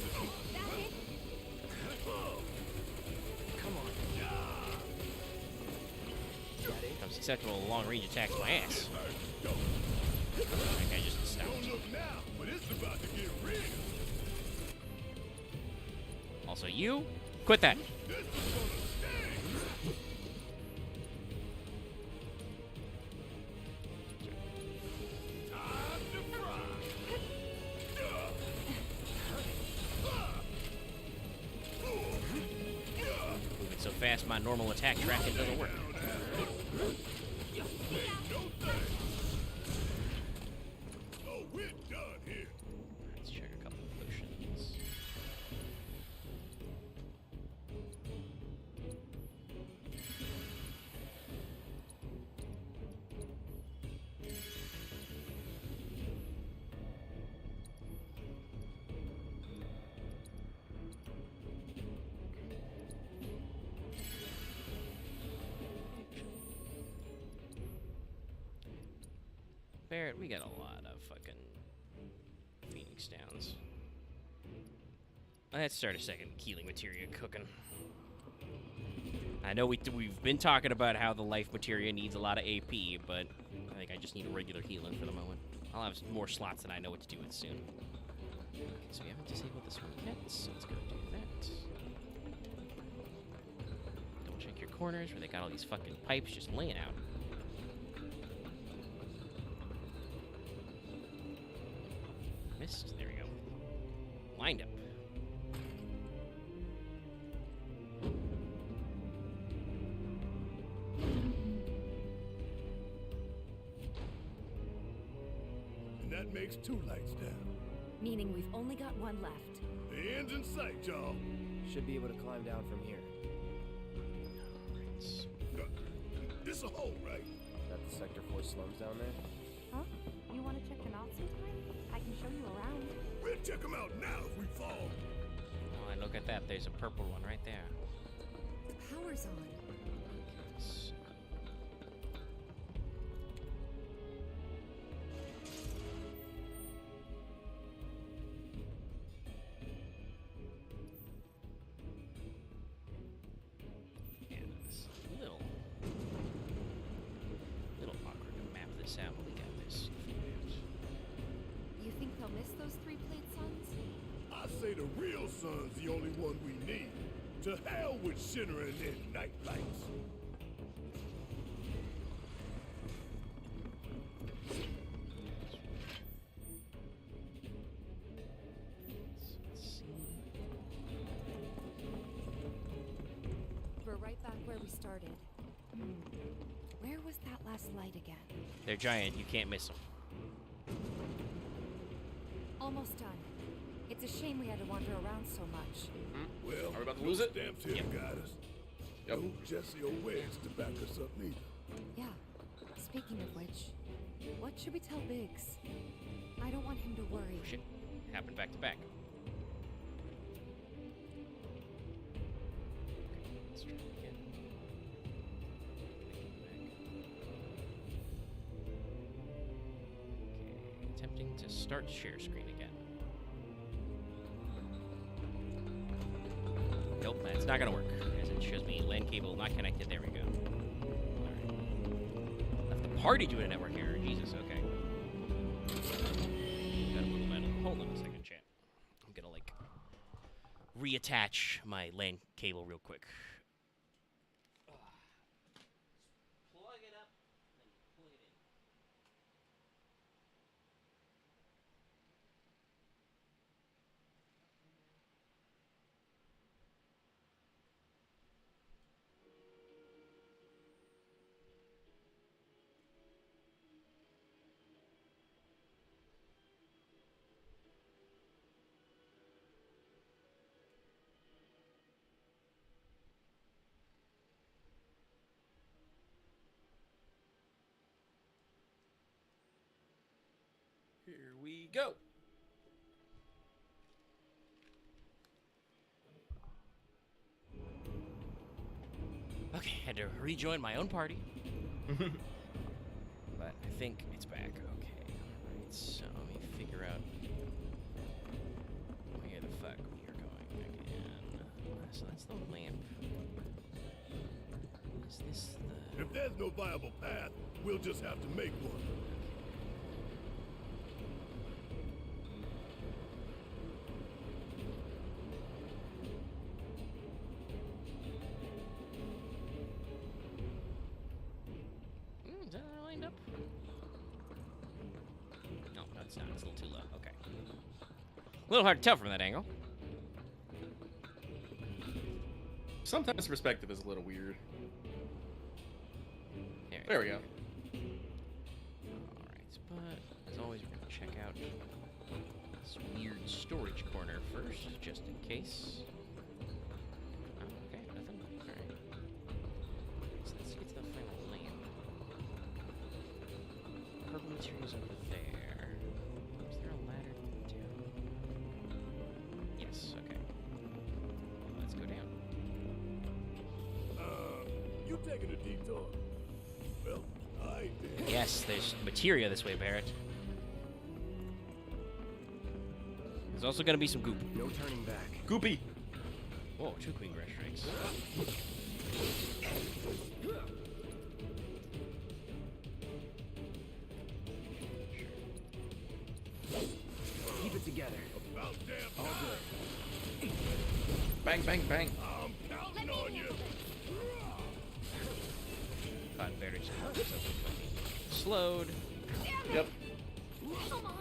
Come on. Become susceptible to long-range attacks. My ass. That guy just stopped. Don't look now, but it's about to get real. Also, you quit that. This is gonna sting. Time to fry. Moving so fast, my normal attack tracking doesn't work. Oh, we're done here. Let's check a couple of potions. Barrett, we got a lot of fucking Phoenix Downs. Let's start a second healing materia cooking. I know we've been talking about how the life materia needs a lot of AP, but I think I just need a regular healing for the moment. I'll have more slots than I know what to do with soon. Okay, so we haven't disabled this one yet, so let's go do that. Double check your corners where they got all these fucking pipes just laying out. Missed. There we go. Lined up. And that makes 2 lights down. Meaning we've only got one left. The end's in sight, y'all. Should be able to climb down from here. This a hole, right? That the Sector 4 slums down there? Huh? You want to check them out sometime? I can show you around. We'll check them out now if we fall. Oh, and look at that. There's a purple one right there. The power's on. Yeah, it's a little awkward to map this out when we got this. You think they'll miss those 3-plate suns? I say the real sun's the only one we need. To hell with shimmering in night lights. We're right right back where we started. Where was that last light again? They're giant. You can't miss them. Almost done. It's a shame we had to wander around so much. Well, Are we about to lose it? Damn Tim got us. Yep. No Jessie or Wedge to back us up neither. Yeah. Speaking of which, what should we tell Biggs? I don't want him to worry. Oh, shit. Happened back to back. Okay, let's try it again. Okay, attempting to start share screen again. Nope, that's not gonna work. As it shows me LAN cable not connected. There we go. Alright. Left the party to a network error. Jesus, okay. Got a little metal. Hold on a second, chat. I'm gonna like reattach my LAN cable real quick. Plug it up, then plug it in. Here we go. Okay, had to rejoin my own party. But I think it's back. Okay. Alright, so let me figure out where the fuck we are going again. So that's the lamp. Is this the... If there's no viable path, we'll just have to make one. Is that lined up? No, that's not. It's a little too low. Okay. A little hard to tell from that angle. Sometimes perspective is a little weird. There we go. Alright, but as always, we're going to check out this weird storage corner first, just in case. Oh, okay, nothing. Alright. So let's get to the final lamp. Purple materials over there. Is there a ladder down? Yes, okay. Let's go down. You taking a detour? Well, I did. Yes, there's materia this way, Barrett. There's also going to be some goop. No turning back. Goopy. Whoa, 2 queen grass strikes. Keep it together. About damn All good. Bang, bang, bang. I'm counting on you. Cotton berries. Slowed. Yep. Come on!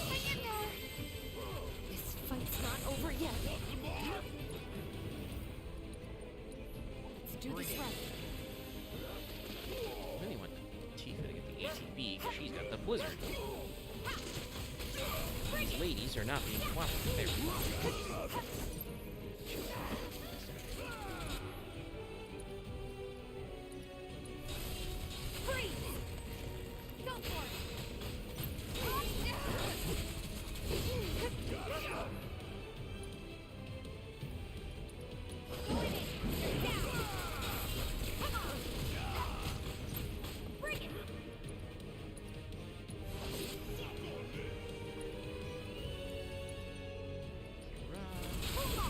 Hang in there! This fight's not over yet. Let's do this right. I really want Tifa to get the ATB because she's got the blizzard. These ladies are not being cooperative. There we go. Freeze! Go for it! Bring it! Come on!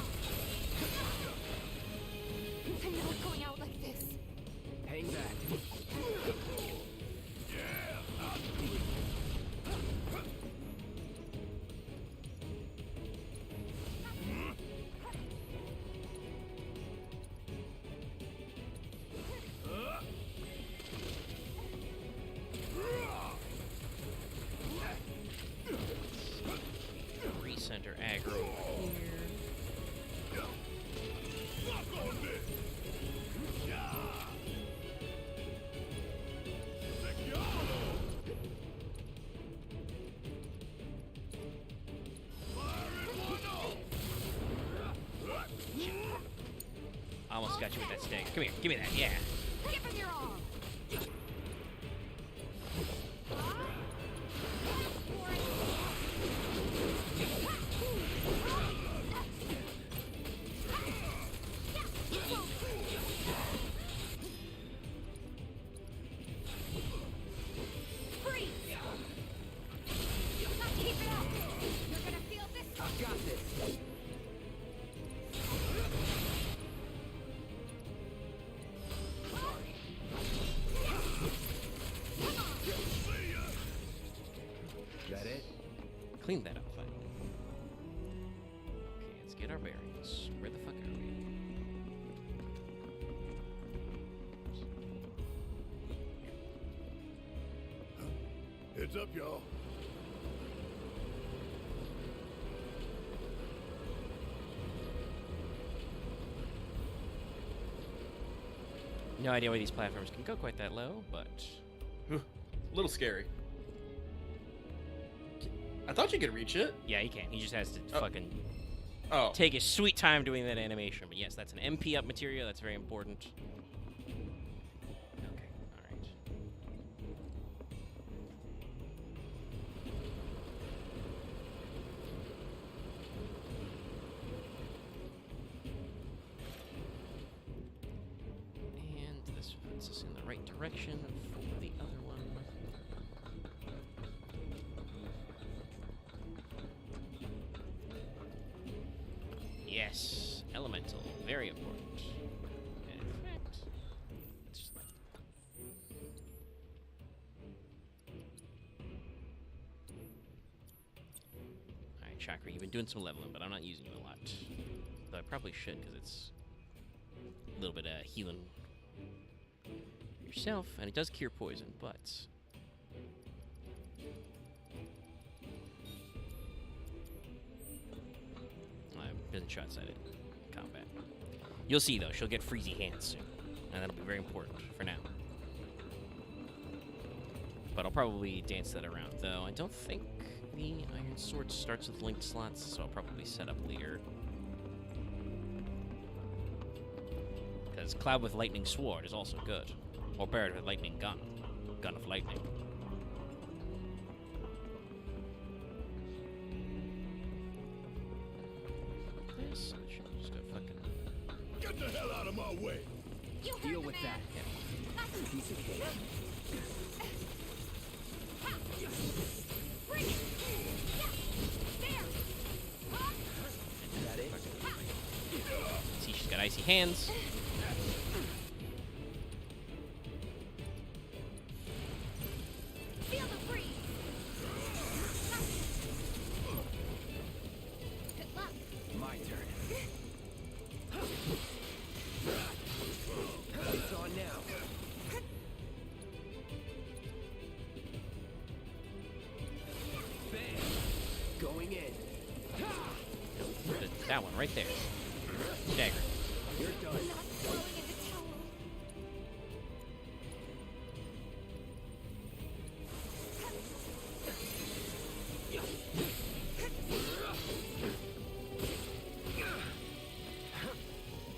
almost got you with that stick. Come here, give me that. Yeah. Give him your arm. Freeze! Now keep it up. You're gonna feel this. I've got this. That it? Clean that up, fine. Okay, let's get our bearings. Where the fuck are we? Heads up, y'all. No idea why these platforms can go quite that low, but A little scary. I thought you could reach it. yeah, he can. He just has to fucking Oh. take his sweet time doing that animation. But yes, that's an MP up material. That's very important. Okay, all right. And this puts us in the right direction for the other one. Yes, elemental, very important. And in fact, let's just Alright, Chakra, you've been doing some leveling, but I'm not using you a lot. Though I probably should, because it's a little bit of healing yourself, and it does cure poison, but I've been shot-sighted in combat. You'll see, though, she'll get freezy hands soon, and that'll be very important for now. But I'll probably dance that around, though I don't think the Iron Sword starts with linked slots, so I'll probably set up later. Because Cloud with Lightning Sword is also good. Or Barret with Lightning Gun. Gun of Lightning. This should just a fucking... Get the hell out of my way! Deal with that. Piece of cake. Bring it. There. Is that it? See, she's got icy hands. Feel the freeze. Good luck. My turn. It's on now. Bam! Going in. That one right there. Dagger. You're done. Not throwing in the towel.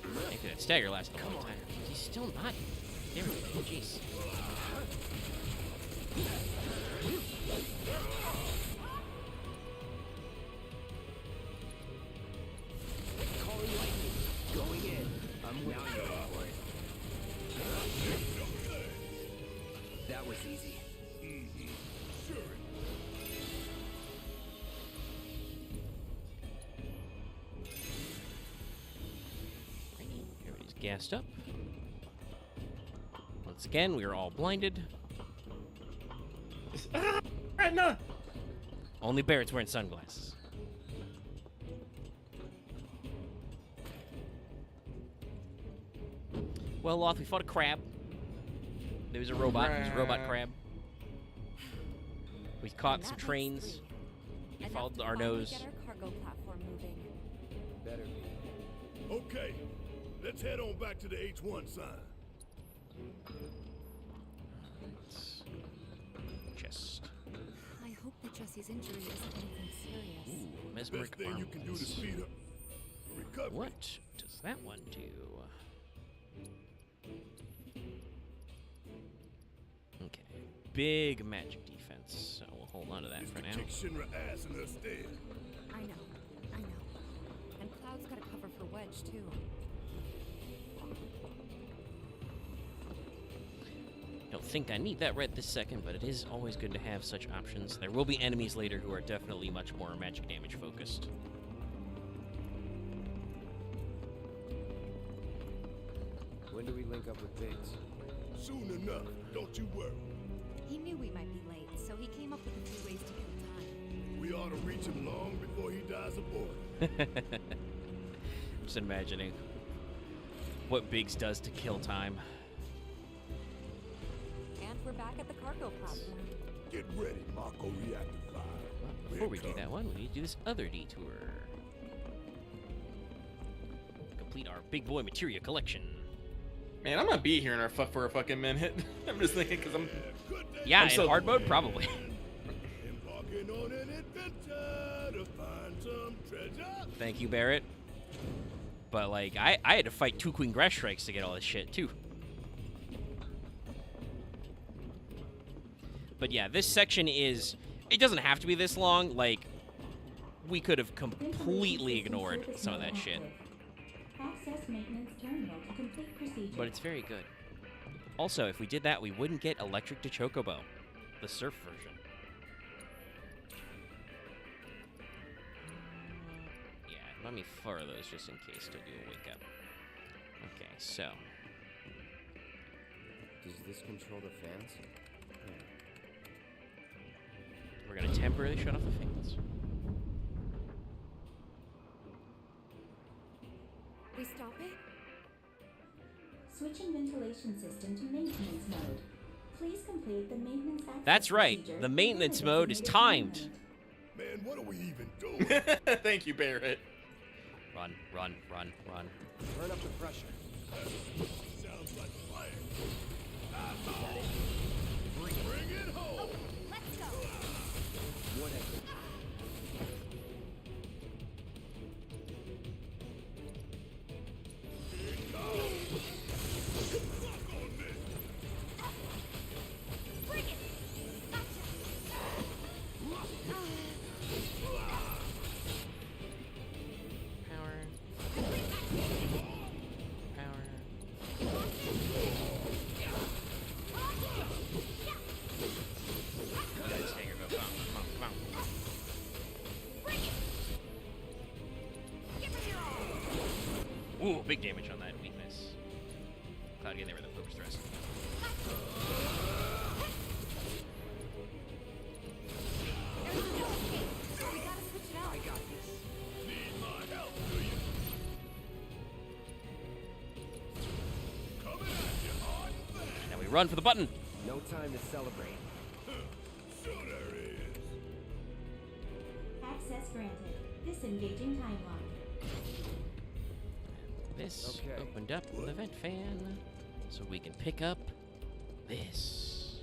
Maybe that stagger lasted a long time. He's still not. There we go. Jeez. Calling lightning. Going in. I'm waiting for it. That was easy. Sure. Everybody's gassed up. Once again, we are all blinded. No. Only Barrett's wearing sunglasses. Well, Loth, we fought a crab. There was a robot. It was a robot crab. We caught some trains. We followed our nose. Get our cargo platform moving. Better be. Okay, let's head on back to the H1 sign. Chest. I hope that Jessie's injury isn't anything serious. Ooh, mesmeric Best thing you can do to armlets. speed up recovery. What does that one do? big magic defense, so we'll hold on to that for now. Kick Shinra ass in her stead. I know. And Cloud's got a cover for Wedge, too. Don't think I need that right this second, but it is always good to have such options. There will be enemies later who are definitely much more magic damage focused. When do we link up with Biggs? Soon enough, don't you worry. He knew we might be late, so he came up with a few ways to kill time. We ought to reach him long before he dies aboard. Just imagining what Biggs does to kill time. And we're back at the cargo platform. Get ready, Mako Reactor 5. Before we do that one, we need to do this other detour. Complete our big boy materia collection. Man, I'm gonna be here in our for a fucking minute. I'm just thinking because I'm. Yeah, I'm in so- hard mode, probably. Embarking on an adventure to find some treasure. Thank you, Barrett. But, like, I had to fight 2 Queen Grass Strikes to get all this shit, too. But yeah, this section is... It doesn't have to be this long. Like, we could have completely ignored some of that shit. Access maintenance terminal to complete procedure. But it's very good. Also, if we did that, we wouldn't get Electric to Chocobo, the surf version. Yeah, let me fire those just in case to do a wake up. Okay, so... Does this control the fans? We're going to temporarily shut off the fans. We stop it? Switching ventilation system to maintenance mode. Please complete the maintenance access That's right. procedure The maintenance within mode is designated timed. timeline. Man, what are we even doing? Thank you, Barrett. Run, run, run, run. Turn up the pressure. Sounds like fire. Bring it home. Let's go. Whatever. Bring it. Power. Power. Guys, take your go. Come on, come on, come on. Ooh, big damage on that weakness. Cloud getting there with a focus thrust. We gotta switch it out. I got this. Need my help, do you? Coming at you hard and fast. Now we run for the button. No time to celebrate. Sure there is. Access granted. Disengaging timeline. This Okay. opened up the vent fan, so we can pick up this.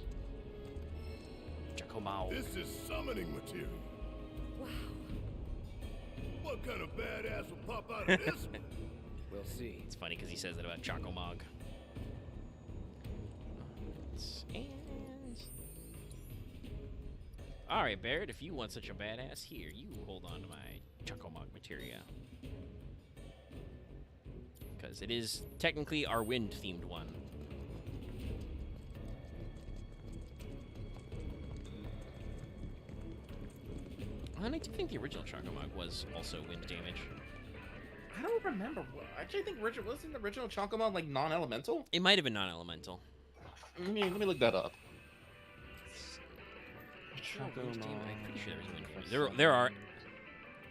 Chacomao. This is summoning material. Wow. What kind of badass will pop out of this one? We'll see. It's funny because he says that about Chacomog. And... Alright, Barrett, if you want such a badass, here, you hold on to my Chacomog materia. Because it is technically our wind-themed one. And I do think the original Chacomog was also wind damage. I don't remember. Actually, I think wasn't the original Chocomon like non-elemental? It might have been non-elemental. Let me look that up. I'm pretty sure there was wind damage. There are,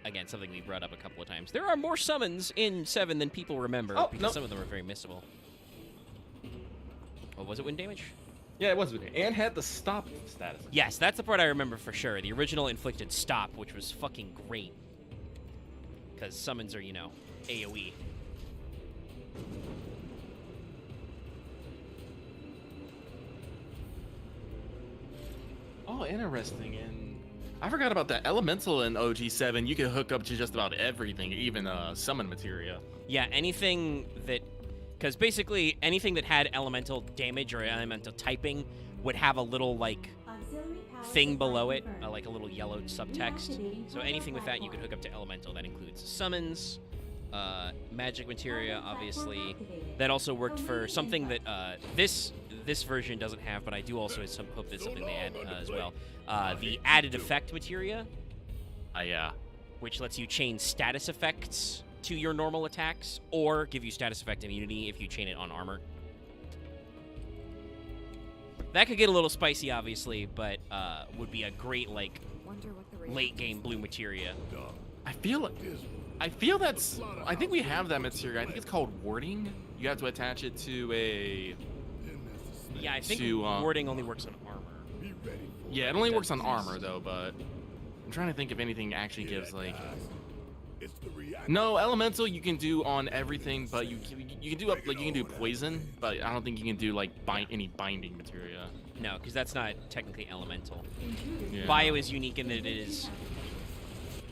again, something we brought up a couple of times. There are more summons in 7 than people remember, Oh, because nope. some of them are very missable. Oh, was it wind damage? Yeah, it was with it, and had the stop status. Yes, that's the part I remember for sure. The original inflicted stop, which was fucking great. Because summons are, you know, AoE. Oh, interesting. And I forgot about that. Elemental in OG7, you can hook up to just about everything, even summon materia. Yeah, anything that... Because basically, anything that had elemental damage or elemental typing would have a little like Auxiliary power thing supply below it, confirmed. like a little yellow subtext. Reactivating So power anything with that you could platform. hook up to elemental. That includes summons, magic materia, Power obviously. platform activated. That also worked for Remaining something that input. this version doesn't have, but I do also hope that's something they add as well. The added effect materia, Yeah. which lets you chain status effects to your normal attacks, or give you status effect immunity if you chain it on armor. That could get a little spicy, obviously, but would be a great like Wonder what the late game blue materia. I feel that's. I think we have that material. I think it's called warding. You have to attach it to a. Yeah, I think to, warding only works on armor. Yeah, it only works on armor though, but I'm trying to think if anything actually gives like. No, elemental you can do on everything, but you can do up like you can do poison, but I don't think you can do like any binding materia. No, because that's not technically elemental. Yeah. Bio is unique in that it is.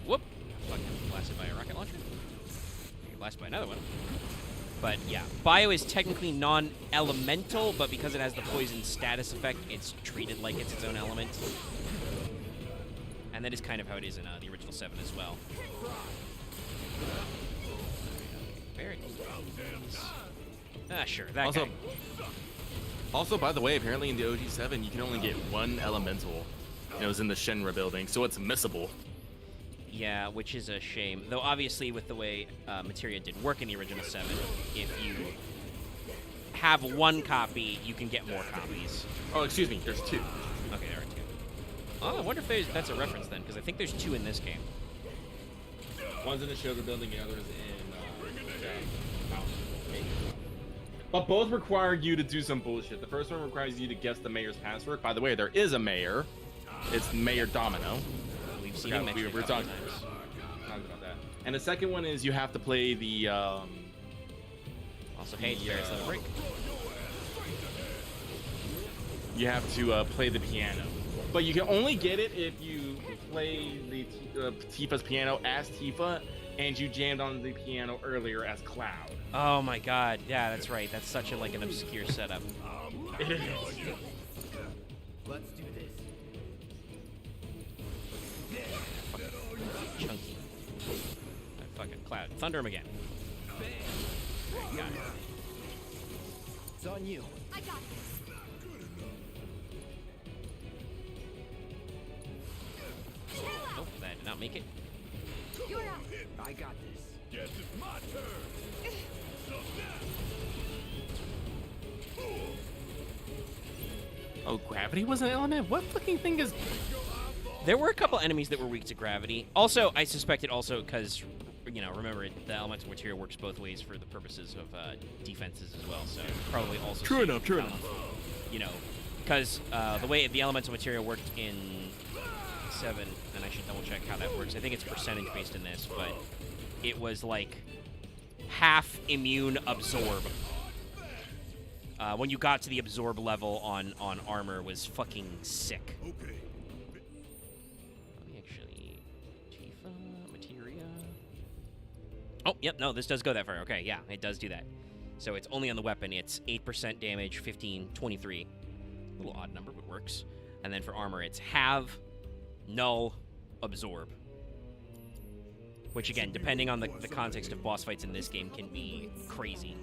Whoop! Fucking blasted by a rocket launcher. You're blasted by another one. But yeah, bio is technically non-elemental, but because it has the poison status effect, it's treated like it's its own element. And that is kind of how it is in the original 7 as well. Very sure. That Also, guy. also, by the way, apparently in the OG7 you can only get one elemental. And it was in the Shinra building, so it's missable. Yeah, which is a shame. Though obviously with the way materia did work in the original 7, if you have one copy, you can get more copies. Oh, excuse me, there's 2. Okay, there are 2. Oh, I wonder if that's a reference then, because I think there's 2 in this game. One's in the Sugar building, the other is in house. But both require you to do some bullshit. The first one requires you to guess the mayor's password. By the way, there is a mayor. It's Mayor Domino. We've seen him mentioned we're a couple talking times. about that. And the second one is you have to play the. Also, hey, it's Barrett's Little Break. You have to play the piano, but you can only get it if you play the Tifa's piano as Tifa, and you jammed on the piano earlier as Cloud. Oh my god, yeah, that's right. That's such a like an obscure setup. It is. Let's do this. Chunky. Fucking Cloud. Thunder him again. Got it. It's on you. I got this. Nope, that did not make it. You're up. I got this. Guess it's my turn. Oh, gravity was an element? What fucking thing is... There were a couple enemies that were weak to gravity. Also, I suspect it also because, you know, remember, the elemental material works both ways for the purposes of defenses as well, so probably also... True enough. You know, because the way the elemental material worked in 7, and I should double-check how that works. I think it's percentage-based in this, but it was, like, half immune absorb. When you got to the absorb level on armor was fucking sick. Okay. Actually, Tifa, materia. Oh, yep, no, this does go that far. Okay, yeah, it does do that. So it's only on the weapon. It's 8% damage, 15, 23. A little odd number, but works. And then for armor, it's have, null, absorb. Which, again, depending on the context of boss fights in this game, can be crazy.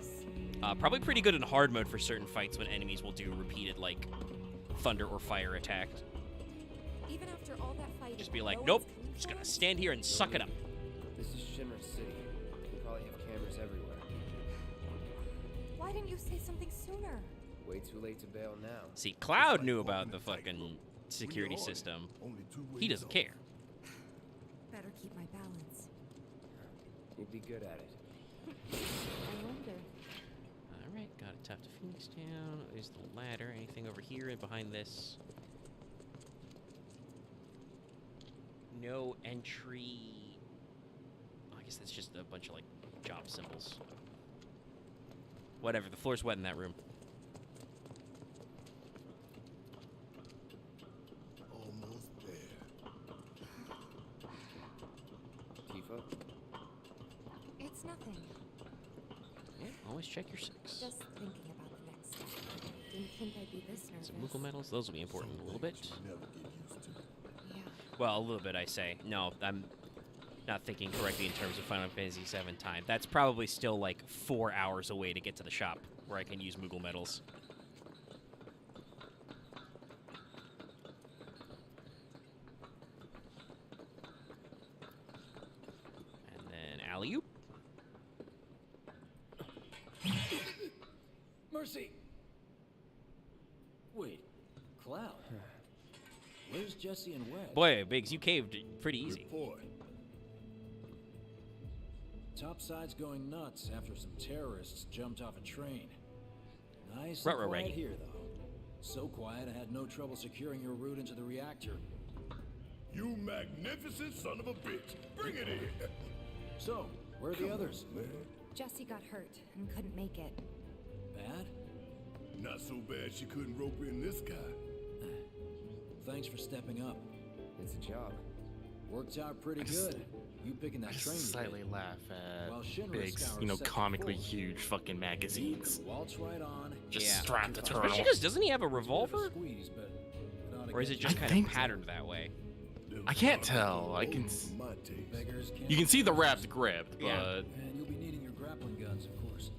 Probably pretty good in hard mode for certain fights when enemies will do repeated, like, thunder or fire attacks. Even after all that fighting, Just be like, no nope, one's coming just for gonna us? stand here and suck it up. This is Shinra City. We probably have cameras everywhere. Why didn't you say something sooner? Way too late to bail now. See, Cloud knew about the fucking security system. He doesn't care. Better keep my balance. You'd be good at it. I wonder. Alright, got a tough to Phoenix Town. There's the ladder. Anything over here and behind this? No entry. Oh, I guess that's just a bunch of, like, job symbols. Whatever, the floor's wet in that room. Almost there. Tifa? It's nothing. Yeah, always check your 6. Just thinking about the next step. didn't think I'd be this nervous. Some Moogle medals, those will be important a little bit. You never get used to. Yeah. Well, a little bit, I say. No, I'm not thinking correctly in terms of Final Fantasy VII time. That's probably still like 4 hours away to get to the shop where I can use Moogle medals. And then alley-oop. Mercy! Wait, Cloud. Where's Jessie and Wedge? Boy, Biggs, you caved pretty easy. Report. Topside's going nuts after some terrorists jumped off a train. Nice and Ruh-roh, quiet Reggie. here, though. So quiet I had no trouble securing your route into the reactor. You magnificent son of a bitch. Bring it in. So, where are the others? Man, Jessie got hurt and couldn't make it. Bad? not so bad she couldn't rope in this guy. Thanks for stepping up. It's a job. Worked out pretty good. You picking that I train. just you slightly did. laugh at While Shinra Big's, scours you know, Sector comically 4. huge fucking magazines. Waltz right on. Just Yeah. strap the turtle. Especially because doesn't he have a revolver? Squeeze, but not Or is it against just I kind think of so. patterned that way? I can't tell. I can. My taste. beggars can't You can see the be wrapped choosers. grip, but Yeah. And you'll be needing your grappling guns, of course.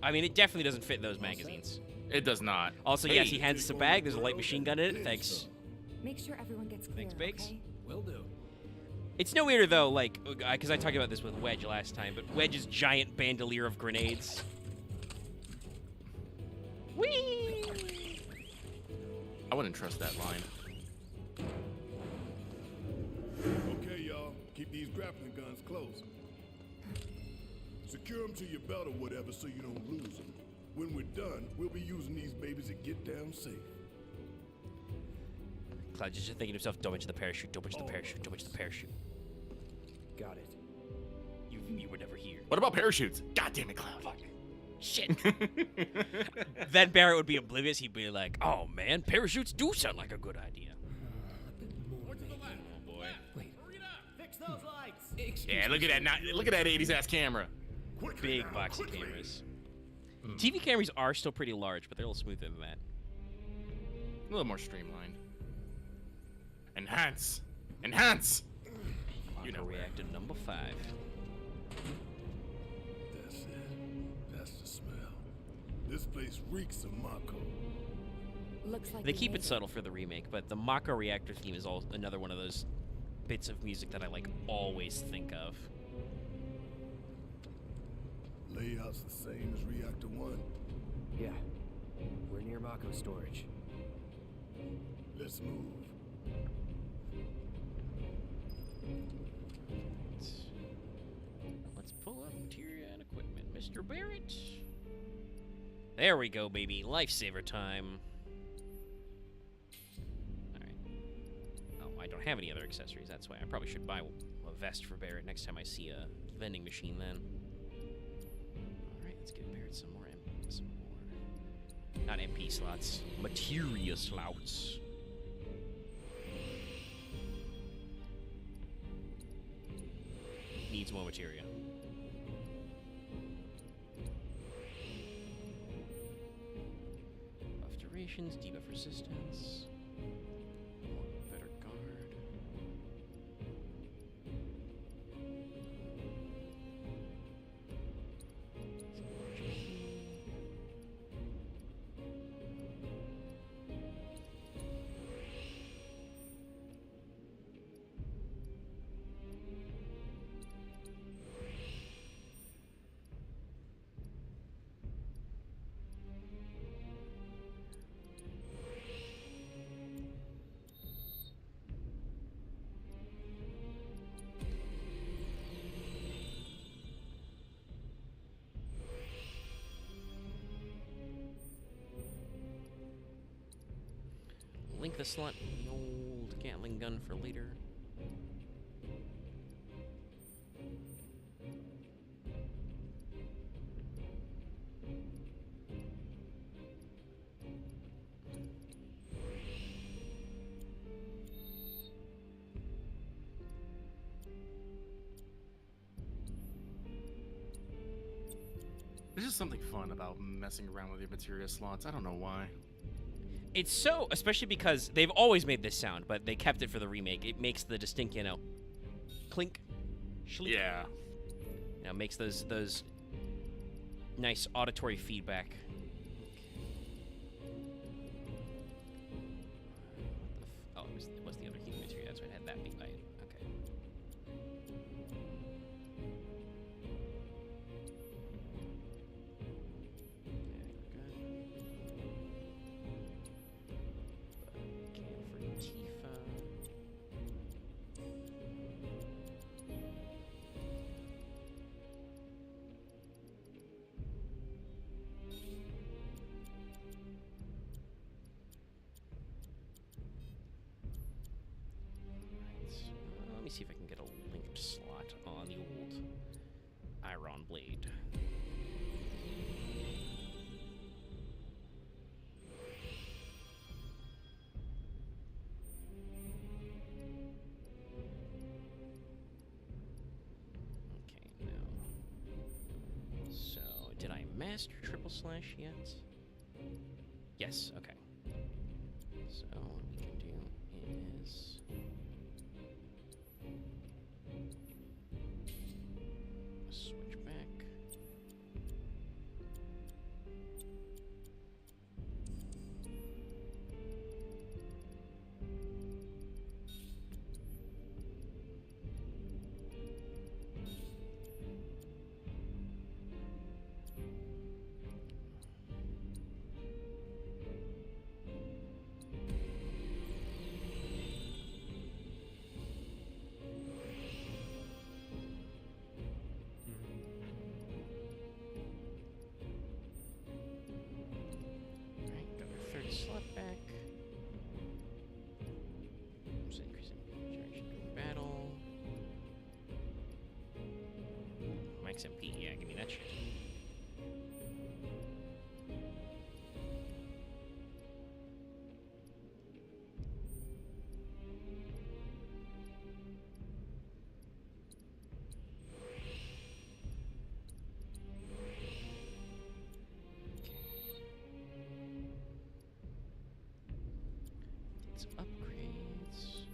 I mean, it definitely doesn't fit those magazines. it does not. Also, yes, he Hey, hands us a bag. There's a light machine gun in it. Thanks. Make sure everyone gets clear, Thanks, Biggs. okay? Will do. It's no weirder, though, like, because I talked about this with Wedge last time, but Wedge's giant bandolier of grenades. Whee! I wouldn't trust that line. Okay, y'all. Keep these grappling guns close. Secure them to your belt or whatever so you don't lose them. When we're done, we'll be using these babies to get down safe. Cloud just thinking to himself, don't mention the parachute, don't mention the parachute, don't mention the parachute. Got it. You were never here. What about parachutes? God damn it, Cloud. Fuck. Shit. Then Barrett would be oblivious. He'd be like, oh, man, parachutes do sound like a good idea. Oh, boy. Fix those lights. Yeah, look at that. Look at that 80s ass camera. Big boxy cameras. TV cameras are still pretty large, but they're a little smoother than that. A little more streamlined. Enhance. Enhance. You know where. Reactor number 5. That's it. That's the smell. This place reeks of Mako. Looks like They we keep made it subtle for the remake, but the Mako reactor theme is another one of those bits of music that I like always think of. Layout's the same as Reactor 1. Yeah. We're near Mako storage. Let's move. Let's pull up materia and equipment, Mr. Barrett. There we go, baby. Lifesaver time. Alright. Oh, I don't have any other accessories. That's why I probably should buy a vest for Barrett next time I see a vending machine then. Alright, let's give Barrett some more. Not MP slots. Materia slots. Needs more materia. Buff durations, debuff resistance. Better guard. Link the slot, the old Gatling gun for later. There's just something fun about messing around with your materia slots. I don't know why. It's so, especially because they've always made this sound, but they kept it for the remake. It makes the distinct, you know, clink, shleek. Yeah. You know, makes those nice auditory feedback. Oh, it was the other healing material. That's what had that beat by it. Okay. Let me see if I can get a linked slot on the old Iron Blade. Okay, now. So, did I master triple slash yet? Yes, okay. So, what we can do is... switch back. Slot back. Just increasing duration during battle. Max MP, yeah, give me that shit. Upgrades.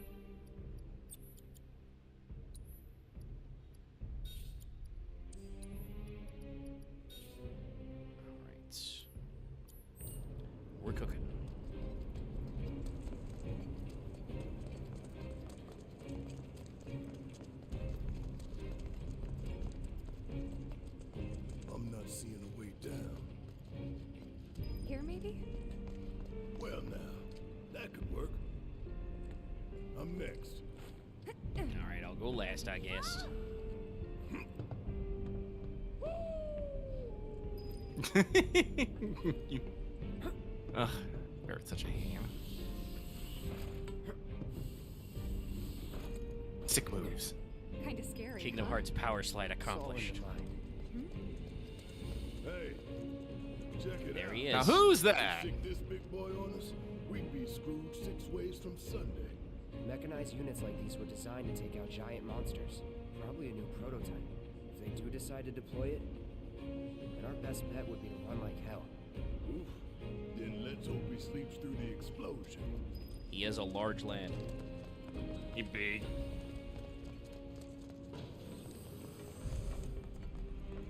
Alright. We're cooking. I'm not seeing a way down. Here, maybe? Well, now, that could work. I'm next. Alright, I'll go last, I guess. Ugh, you're such a ham. Sick moves. Kinda scary. Kingdom Hearts power slide accomplished. Hey, check it There out. he is. Now who's that? Stick this big boy on us, we'd be screwed 6 ways from Sunday. Mechanized units like these were designed to take out giant monsters. Probably a new prototype. If they do decide to deploy it, then our best bet would be to run like hell. Oof. Then let's hope he sleeps through the explosion. He is a large lad. He big.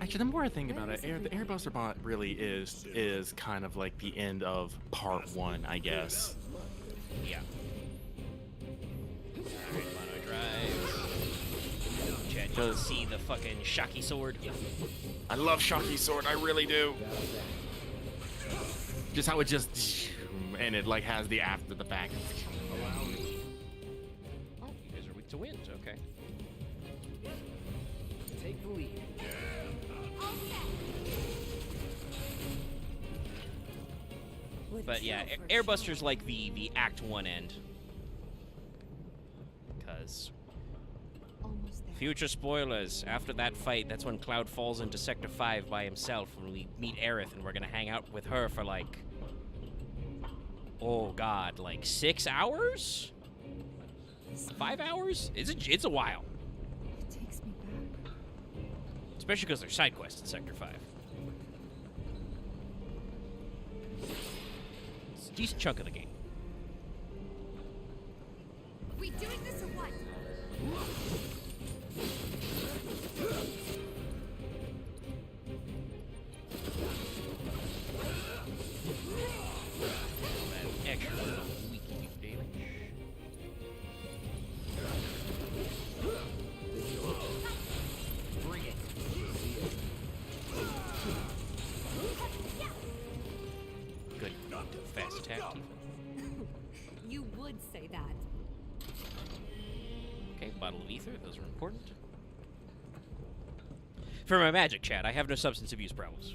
Actually, the more I think about it, the Airbuster bot really is kind of like the end of part 1, I guess. Yeah. Alright, mono drive. Chad, you see the fucking Shocky sword? I love Shocky sword, I really do. Just how it just and it like has the after the back. Oh, you guys are weak to wind, okay. Take the lead. But yeah, Airbuster's like the Act 1 end. Because... future spoilers, after that fight, that's when Cloud falls into Sector 5 by himself when we meet Aerith, and we're gonna hang out with her for like... oh god, like 6 hours? 5 hours? It's a while. It takes me back. Especially because there's side quests in Sector 5. decent chunk of the game. We doing this or what? That extra weak damage. Bring it. Good. Fast attack, Tifa. You would say that. Okay, bottle of ether. Those are important. For my magic chat, I have no substance abuse problems.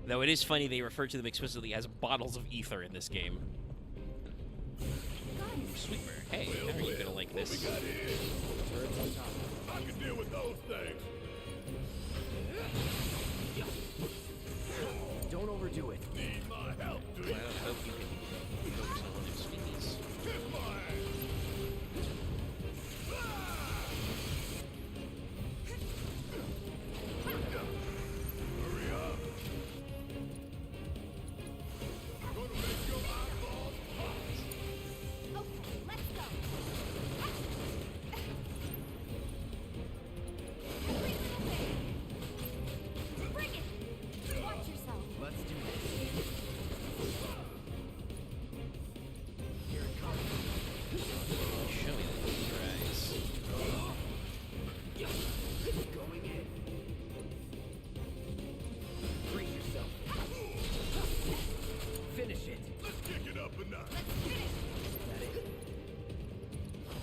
Though it is funny they refer to them explicitly as bottles of ether in this game. Sweeper, hey, how are you gonna like this? I can deal with those things. Don't overdo it. Need my help, do Well, I hope you can focus on one of those sweeties. Hit my ass. Hurry up. Gonna make your eyeballs pop. Okay, let's go. Bring it. Watch yourself. Let's do this. Here it comes. Show me that with your eyes. Going in. Brace yourself. Finish it. Let's kick it up a notch. That it?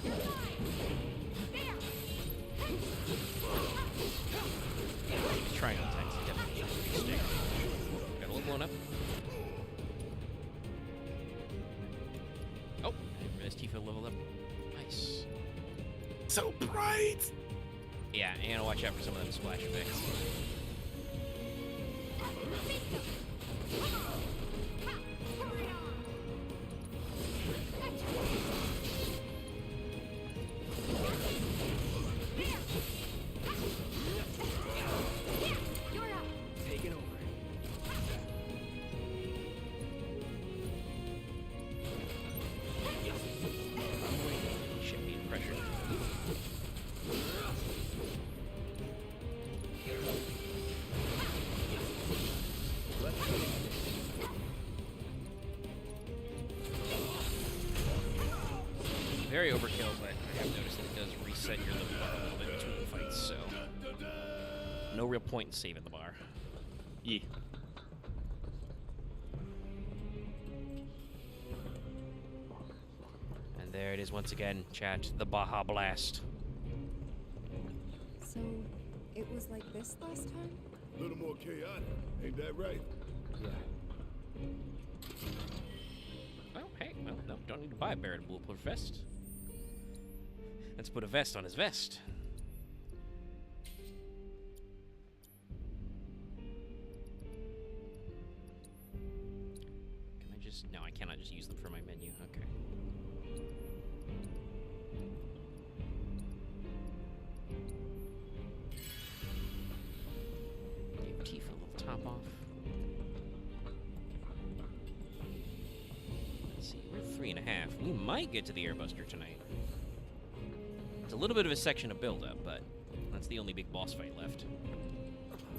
You're fine. There. He's trying on attacks. He definitely needs to stick. Got a little blown up. Oh, I didn't realize Tifa leveled up. Nice. So bright. Yeah, and watch out for some of them splash effects. Taking over. Shouldn't be pressured. Very overkill, but I have noticed that it does reset your level bar a little bit between fights, so no real point in saving the bar. Yeah. And there it is once again, chat, the Baja Blast. So, it was like this last time? A little more chaotic, ain't that right? Yeah. Well, hey, well, no, don't need to buy a Barrett Bulletproof vest. Let's put a vest on his vest. Can I just... No, I cannot just use them for my menu. Okay. Give Tifa a little top off. Let's see, we're 3.5. We might get to the Airbuster tonight. It's a little bit of a section of build-up, but that's the only big boss fight left.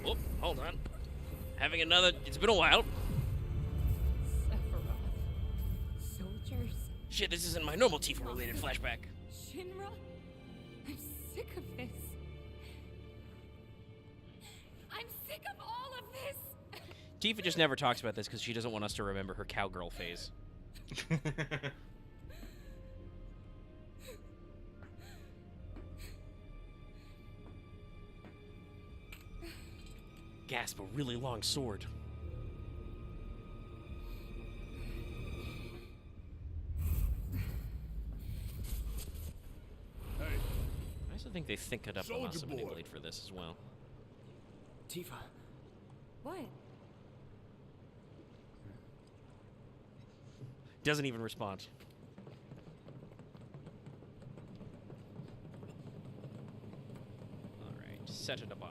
Oh, hold on. Having another... It's been a while. Sephiroth. Soldiers. Shit, this isn't my normal Tifa-related flashback. Shinra? I'm sick of this. I'm sick of all of this. Tifa just never talks about this because she doesn't want us to remember her cowgirl phase. Gasp, a really long sword. Hey, I also think they think it up on Soldier us boy. Blade for this as well. Tifa. What? Doesn't even respond. Alright, set it a bomb.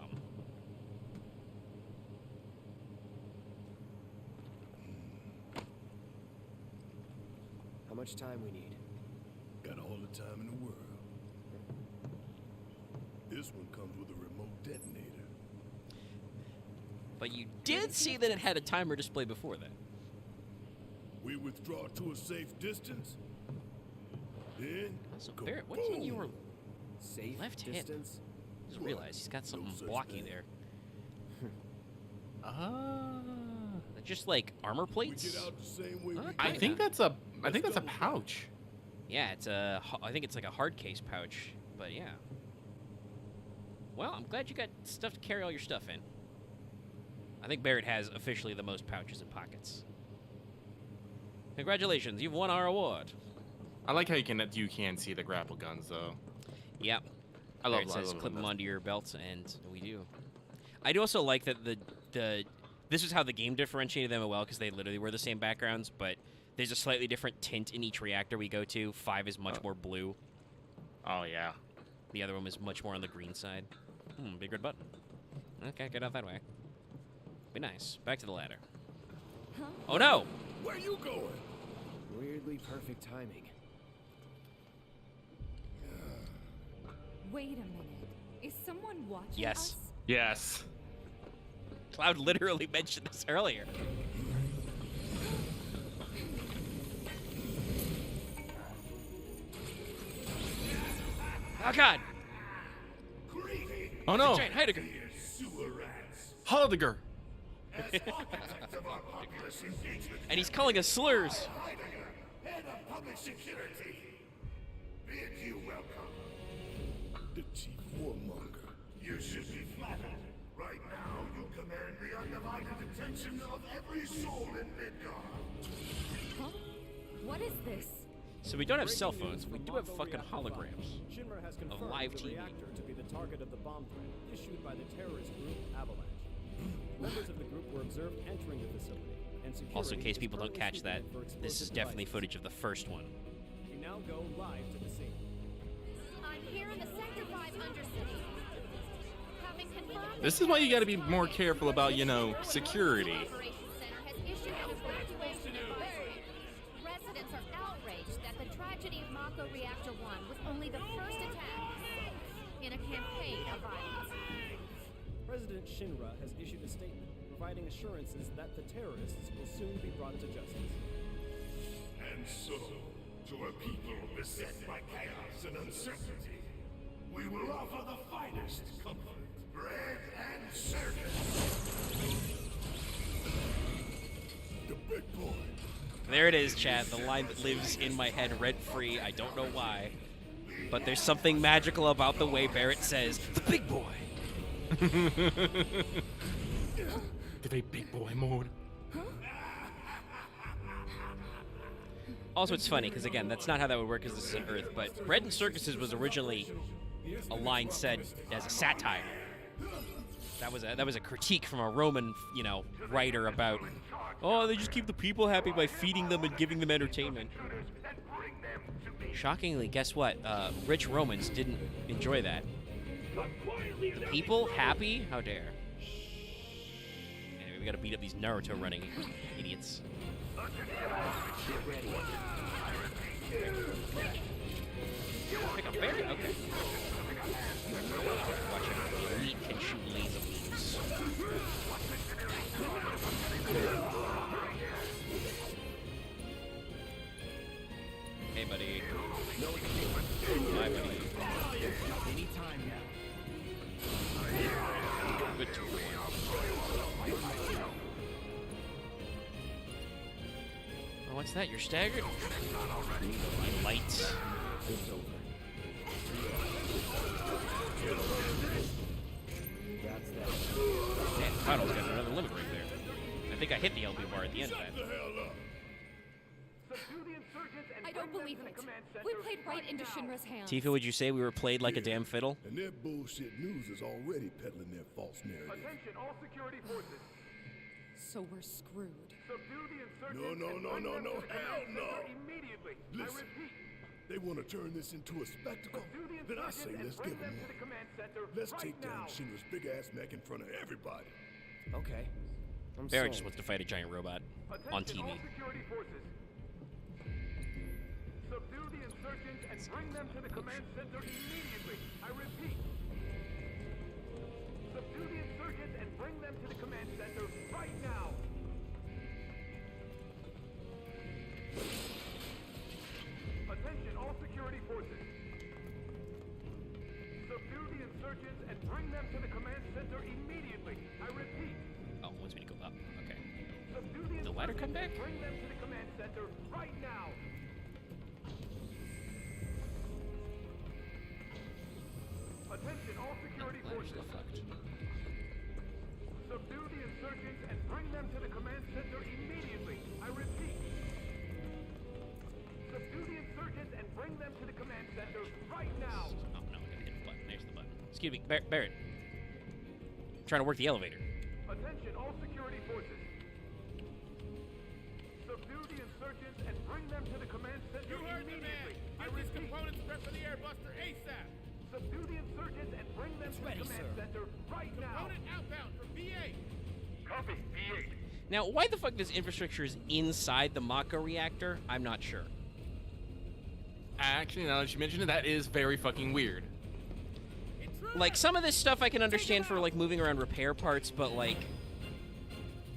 much time we need. Got all the time in the world. This one comes with a remote detonator. But you did see that it had a timer display before that. We withdraw to a safe distance. Then Also, go Barrett, what's in your Safe left hip? distance? Just realized he's got something such blocky thing. there. Ah. They're just like armor We plates. get out the same way we I came. think that's a pouch. Yeah, it's a. I think it's like a hard case pouch. But yeah. Well, I'm glad you got stuff to carry all your stuff in. I think Barrett has officially the most pouches and pockets. Congratulations, you've won our award. I like how you can see the grapple guns though. Yep. I love Barrett that. says clip them onto your belts, and we do. I do also like that this is how the game differentiated them well, because they literally were the same backgrounds, but there's a slightly different tint in each reactor we go to. 5 is much more blue. Oh yeah. The other one is much more on the green side. Big red button. Okay, get out that way. Be nice. Back to the ladder. Huh? Oh no! Where you going? Weirdly perfect timing. Wait a minute. Is someone watching Yes. us? Yes. Cloud literally mentioned this earlier. Oh god! Oh no! Giant Heidegger! Heidegger! And he's calling us slurs! Head of public security. Bid you welcome. The chief warmonger. You should be flattered. Right now, you command the undivided attention of every soul in Midgard. Huh? What is this? So we don't have cell phones, we do have fucking holograms Shinra has of confirmed live the TV. reactor to be the target of the bomb threat issued by the terrorist group Avalanche. Members of the group were observed entering the facility, and security Also, in case is people don't currently catch that, sweeping for this is explosive definitely devices. footage of the first one. We now go live to the scene. I'm here in the Sector 5 Undercity. Having confirmed This is why you gotta be more careful about, you know, security. Operations Center has issued an evacuation advisory. Residents are outraged that the tragedy of Mako Reactor 1 was only the first attack in a campaign of violence. President Shinra has issued a statement providing assurances that the terrorists will soon be brought to justice. And so, to a people beset by chaos and uncertainty, we will offer the finest comfort, bread and service. The big boy. There it is, chat. The line that lives in my head rent-free. I don't know why. But there's something magical about the way Barrett says, the big boy. The very big boy mode. Also, it's funny, because again, that's not how that would work because this is an Earth, but Bread and Circuses was originally a line said as a satire. That was a critique from a Roman, you know, writer about, oh, they just keep the people happy by feeding them and giving them entertainment. Shockingly, guess what? Rich Romans didn't enjoy that. The people happy? How dare. Anyway, we gotta beat up these Naruto running idiots. Pick up Barrett? Okay. Watch out. The elite can shoot laser beams. Hey, buddy. Bye, buddy. Anytime now. Good tool. Oh, what's that? You're staggered? My lights. It's over. That's that. Damn, Cloud's got another limit right there. I think I hit the LB bar at the end of that. I don't believe it. We played right into Shinra's hands. Tifa, would you say we were played like a damn fiddle? And their bullshit news is already peddling their false narrative. Attention, all security forces. So we're screwed. Subdue the insurgents. No, hell no. Immediately. Listen, I repeat. they want to turn this into a spectacle. Then I say let's give them one. Let's take down Shinra's big ass mech in front of everybody. Okay. I'm Barrett just sold. wants to fight a giant robot on TV. Subdue the insurgents and bring them to the command center immediately. I repeat. Subdue the insurgents and bring them to the command center right now. Attention, all security forces. Subdue the insurgents and bring them to the command center immediately. I repeat. Oh, wants me to go up. Okay. Subdue The ladder come back? and bring them to the command center right now. Attention, all security forces. Subdue the insurgents and bring them to the command center immediately. I repeat. Subdue the insurgents and bring them to the command center right now. Oh, no, I gotta hit the button. There's the button. Excuse me, Barrett. I'm trying to work the elevator. Attention, all security forces. Subdue the insurgents and bring them to the command center You heard the immediately. man! Get these components prepped for the Airbuster ASAP! Subdue the insurgents and bring them to the command center right now. Component outbound for V8! Copy, V8. Now, why the fuck this infrastructure is inside the Mako reactor, I'm not sure. Actually, now that you mention it, that is very fucking weird. Like, some of this stuff I can understand for, like, moving around repair parts, but, like,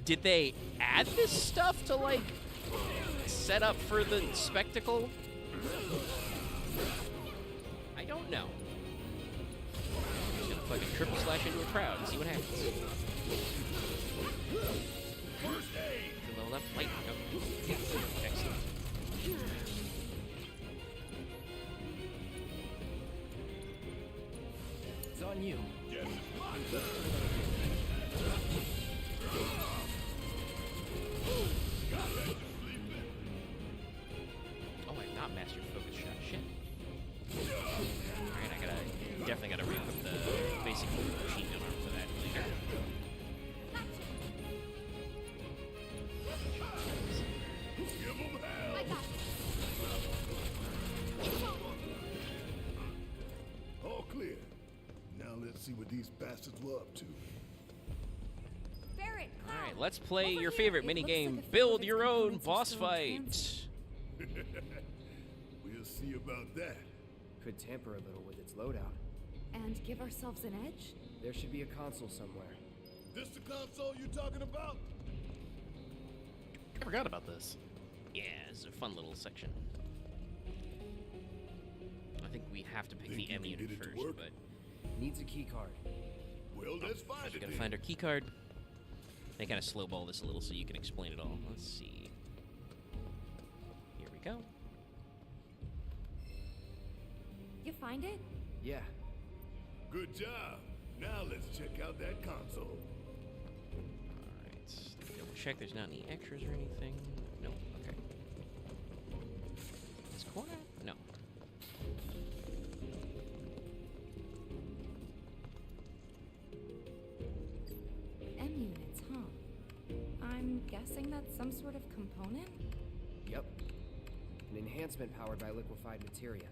did they add this stuff to, like, set up for the spectacle? I don't know. I'm just gonna fucking triple slash into a crowd and see what happens. Level up, light. Oh. Excellent. It's on you. Oh, I've not mastered focus shot. Shit. Alright, definitely gotta re-equip the basic machine gun arm for that later. All clear. Now let's see what these bastards were up to. Barrett, Alright, let's play your favorite minigame, Build Your Own Boss Fight. We'll see about that. Could tamper a little with its loadout. And give ourselves an edge? There should be a console somewhere. This the console you talking about? I forgot about this. Yeah, it's a fun little section. I think we have to pick the M unit first, but Needs a key card. Well, let's find we it. gotta then. find our key card. They kind of slowball this a little so you can explain it all. Let's see. Here we go. You find it? Yeah. Good job. Now let's check out that console. Alright, double check there's not any extras or anything. Nope, okay. This corner? No. M units, huh? I'm guessing that's some sort of component? Yep. An enhancement powered by liquefied materia.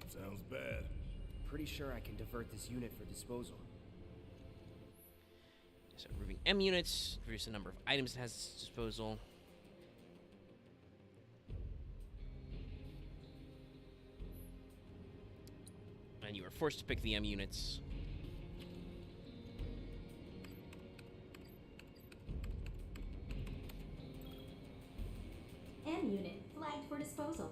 Sounds bad. Pretty sure I can divert this unit for disposal. So removing M units, reduce the number of items it has at its disposal. And you are forced to pick the M units. M unit flagged for disposal.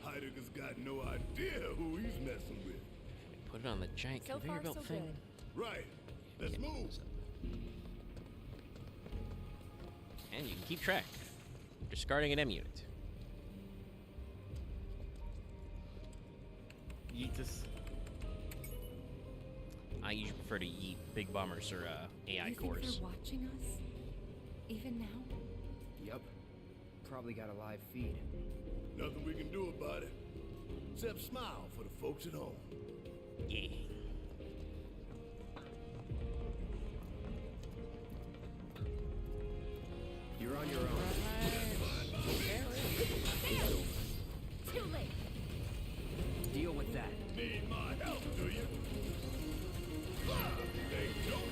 Heidegger's got no idea who he's messing with. Put it on the giant So conveyor far, belt so thing. good. Right. Let's move. And you can keep track. Discarding an M unit. Yeetus. I usually prefer to yeet big bombers or AI you cores. think they're watching us? Even now? Yup. Probably got a live feed. Nothing we can do about it. Except smile for the folks at home. Yeah. You're on your own. Too late. Deal with that. Need my help, do you? They don't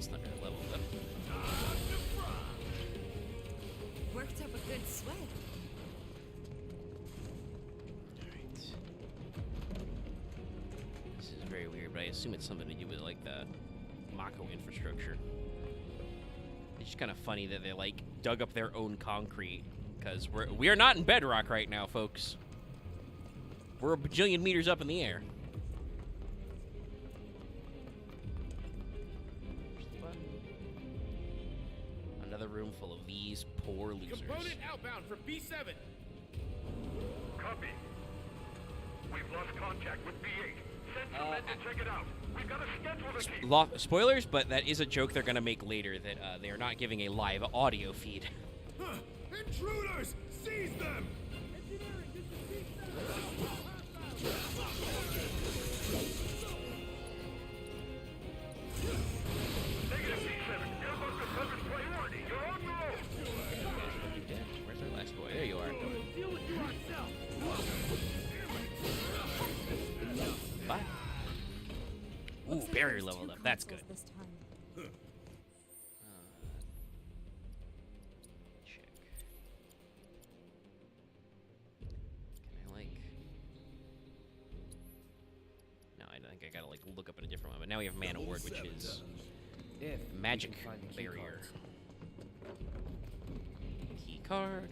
That's not gonna level up. Worked up a good sweat. Alright. This is very weird, but I assume it's something to do with, like, the Mako infrastructure. It's just kind of funny that they, like, dug up their own concrete, because we are not in bedrock right now, folks. We're a bajillion meters up in the air. Another room full of these poor losers. Component outbound for B7. Copy. We've lost contact with B8. Send some men to check it out. We've got to schedule the team. Spoilers, but that is a joke they're going to make later, that they are not giving a live audio feed. Intruders! Seize them! Negative B7. Airbuster coverage priority. You're on your own. Where's our last boy? There you are. Bye. Ooh, barrier leveled up. That's good. Check. Can I, like... No, I think I gotta, like, look up in a different one. But now we have Man Award, which is Magic Barrier. Key card.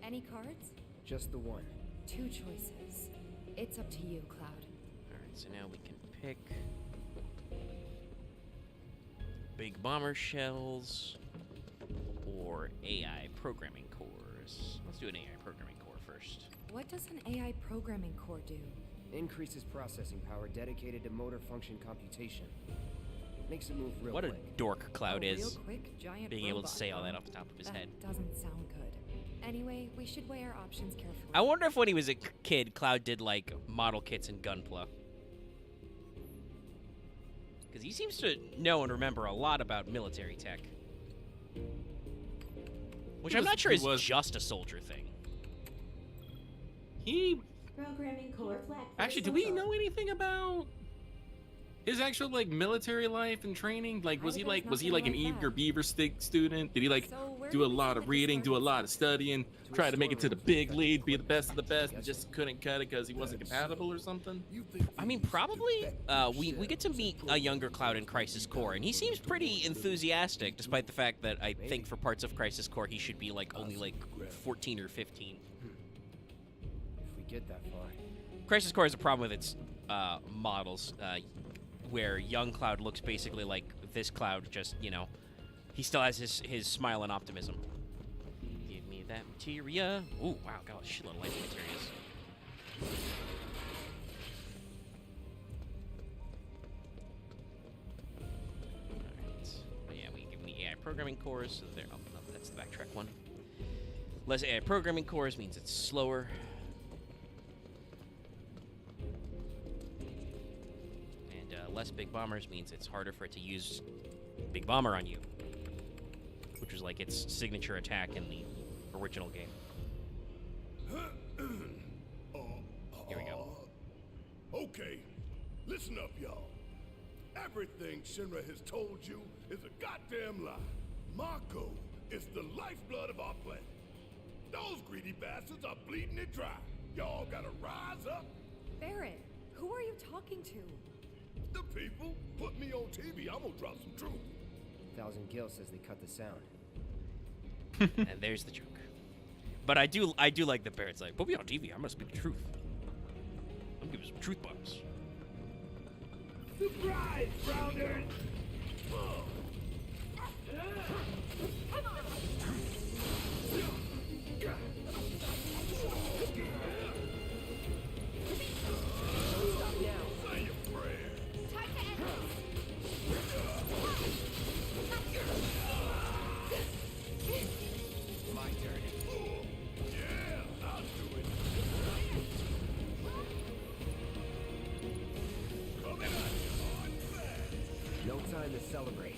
Any cards? Just the one. 2 choices. It's up to you, Cloud. Alright, so now we can pick big bomber shells or AI programming cores. Let's do an AI programming core first. What does an AI programming core do? Increases processing power dedicated to motor function computation. Makes it move real What a quick. dork Cloud is. Real quick, giant Being able to robot. say all that off the top of his head. Doesn't sound good. Anyway, we should weigh our options carefully. I wonder if when he was a kid, Cloud did, like, model kits and Gunpla. Because he seems to know and remember a lot about military tech. Which I'm not sure is just a soldier thing. Programming core flat. Actually, do we know anything about his actual like military life and training? Like, was he like an eager beaver stick student? Did he like do a lot of reading, do a lot of studying, try to make it to the big league, be the best of the best, and just couldn't cut it because he wasn't compatible or something? I mean, probably. We get to meet a younger Cloud in Crisis Core, and he seems pretty enthusiastic, despite the fact that I think for parts of Crisis Core he should be like only like 14 or 15. If we get that far. Crisis Core has a problem with its models, where young Cloud looks basically like this Cloud, just, you know, he still has his smile and optimism. Give me that materia. Ooh, wow, got a shitload of life materials. Alright. But yeah, we give him the AI programming cores, so there, oh, no, that's the backtrack one. Less AI programming cores means it's slower. Less big bombers means it's harder for it to use big bomber on you, which was like its signature attack in the original game. Here we go. Okay, listen up, y'all. Everything Shinra has told you is a goddamn lie. Mako is the lifeblood of our planet. Those greedy bastards are bleeding it dry. Y'all gotta rise up. Barrett, who are you talking to? The people put me on TV. I'm gonna drop some truth. Thousand Gil says they cut the sound. And there's the joke. But I do like the Barrett's like, put me on TV. I'm gonna speak the truth. I'm giving some truth bombs. Surprise, Browners! No time to celebrate.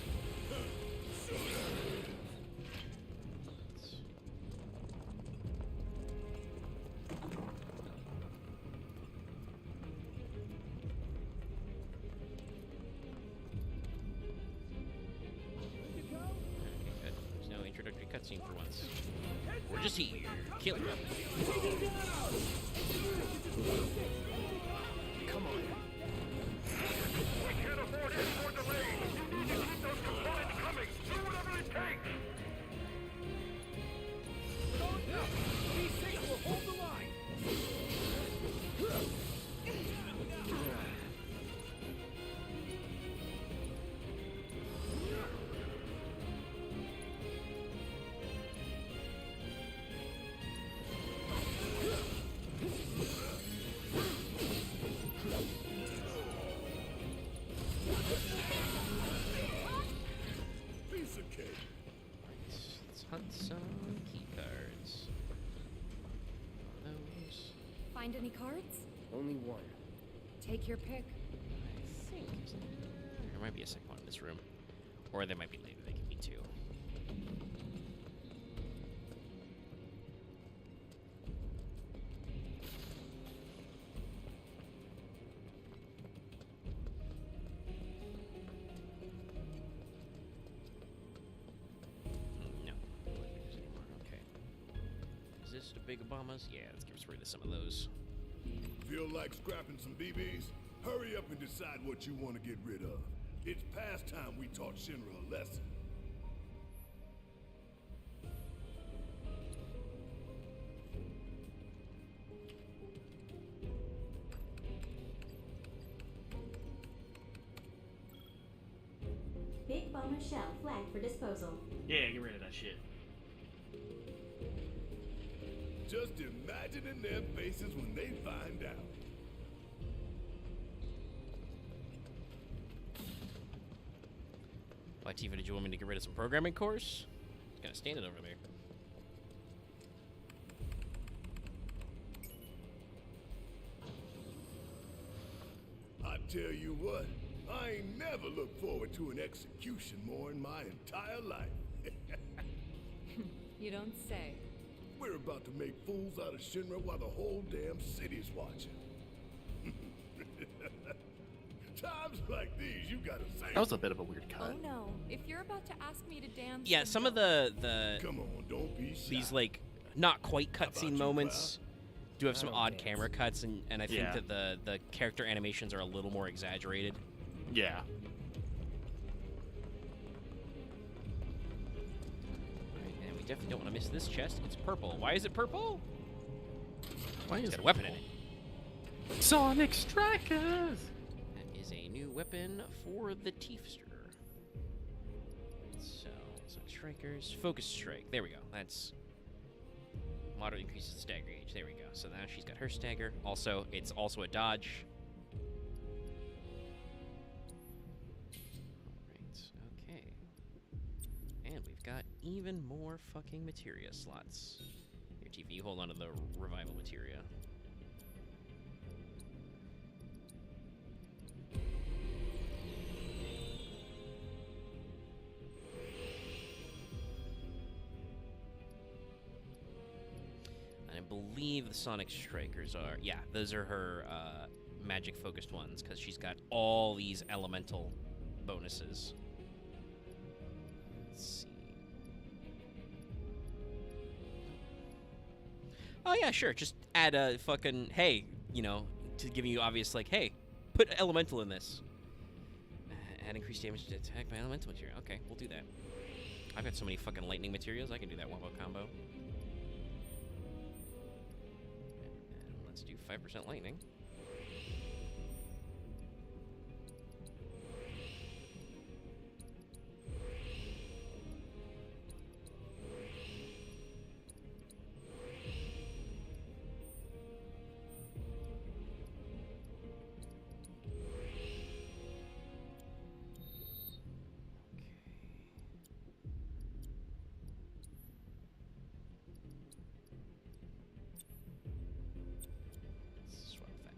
cutscene for once. We're just here, killing them. Come on. We can't afford any more delays. We need to keep those components coming. Do whatever it takes. Be safe. We'll hold the line. Piece of cake. Let's hunt some key cards. Those. Find any cards? Only one. Take your pick. I think there might be a second one in this room, or there might be later. They can be two. No. Okay. Is this the big Obamas? Yeah, let's get rid of some of those. Feel like scrapping some BBs? Hurry up and decide what you want to get rid of. It's past time we taught Shinra a lesson. Big bomber shell flagged for disposal. Yeah, get rid of that shit. Just imagining their faces when they find out. Tifa, did you want me to get rid of some programming cores? It's kind of standing over there. I tell you what, I ain't never looked forward to an execution more in my entire life. You don't say. We're about to make fools out of Shinra while the whole damn city's watching. Times like these, you gotta say. That was a bit of a weird cut. Oh no! If you're about to ask me to dance, Yeah, then some no. of the Come on, don't be shy. these like not quite cutscene moments do have some odd dance. camera cuts, and I think Yeah. that the character animations are a little more exaggerated. Yeah. Right, and we definitely don't want to miss this chest. It's purple. Why is it purple? Why It's is got a it weapon in purple? it. Sonic Strikers! That is a new weapon for the Teefster. So, Sonic Strikers. Focus Strike. There we go. That's moderately increases the stagger gauge. There we go. So now she's got her stagger. Also, it's also a dodge. Alright, okay. And we've got even more fucking materia slots. Here, TV, you hold on to the revival materia. I believe the Sonic Strikers are, yeah, those are her magic focused ones, because she's got all these elemental bonuses. Let's see. Oh yeah, sure, just add a fucking, hey, you know, to give you obvious, like, hey, put elemental in this. Add increased damage to attack by elemental material. Okay, we'll do that. I've got so many fucking lightning materials, I can do that wombo combo. Let's do 5% lightning. Swap that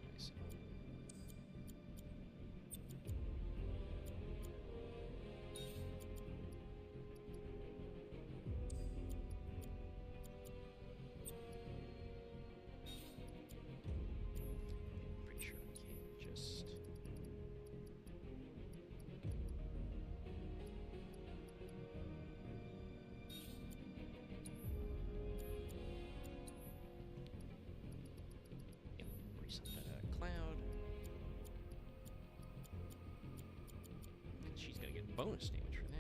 bonus damage for that.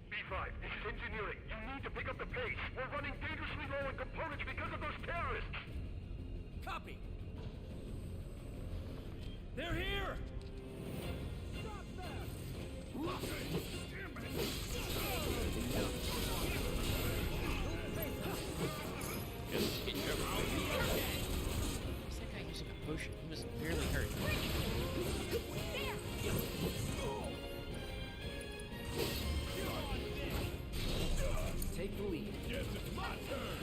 B5, this is engineering. You need to pick up the pace. We're running dangerously low on components because of those terrorists. Copy. They're here. Stop that. Just get your What's that guy using a potion? He was barely hurt. Take the lead. Yes, it's my turn.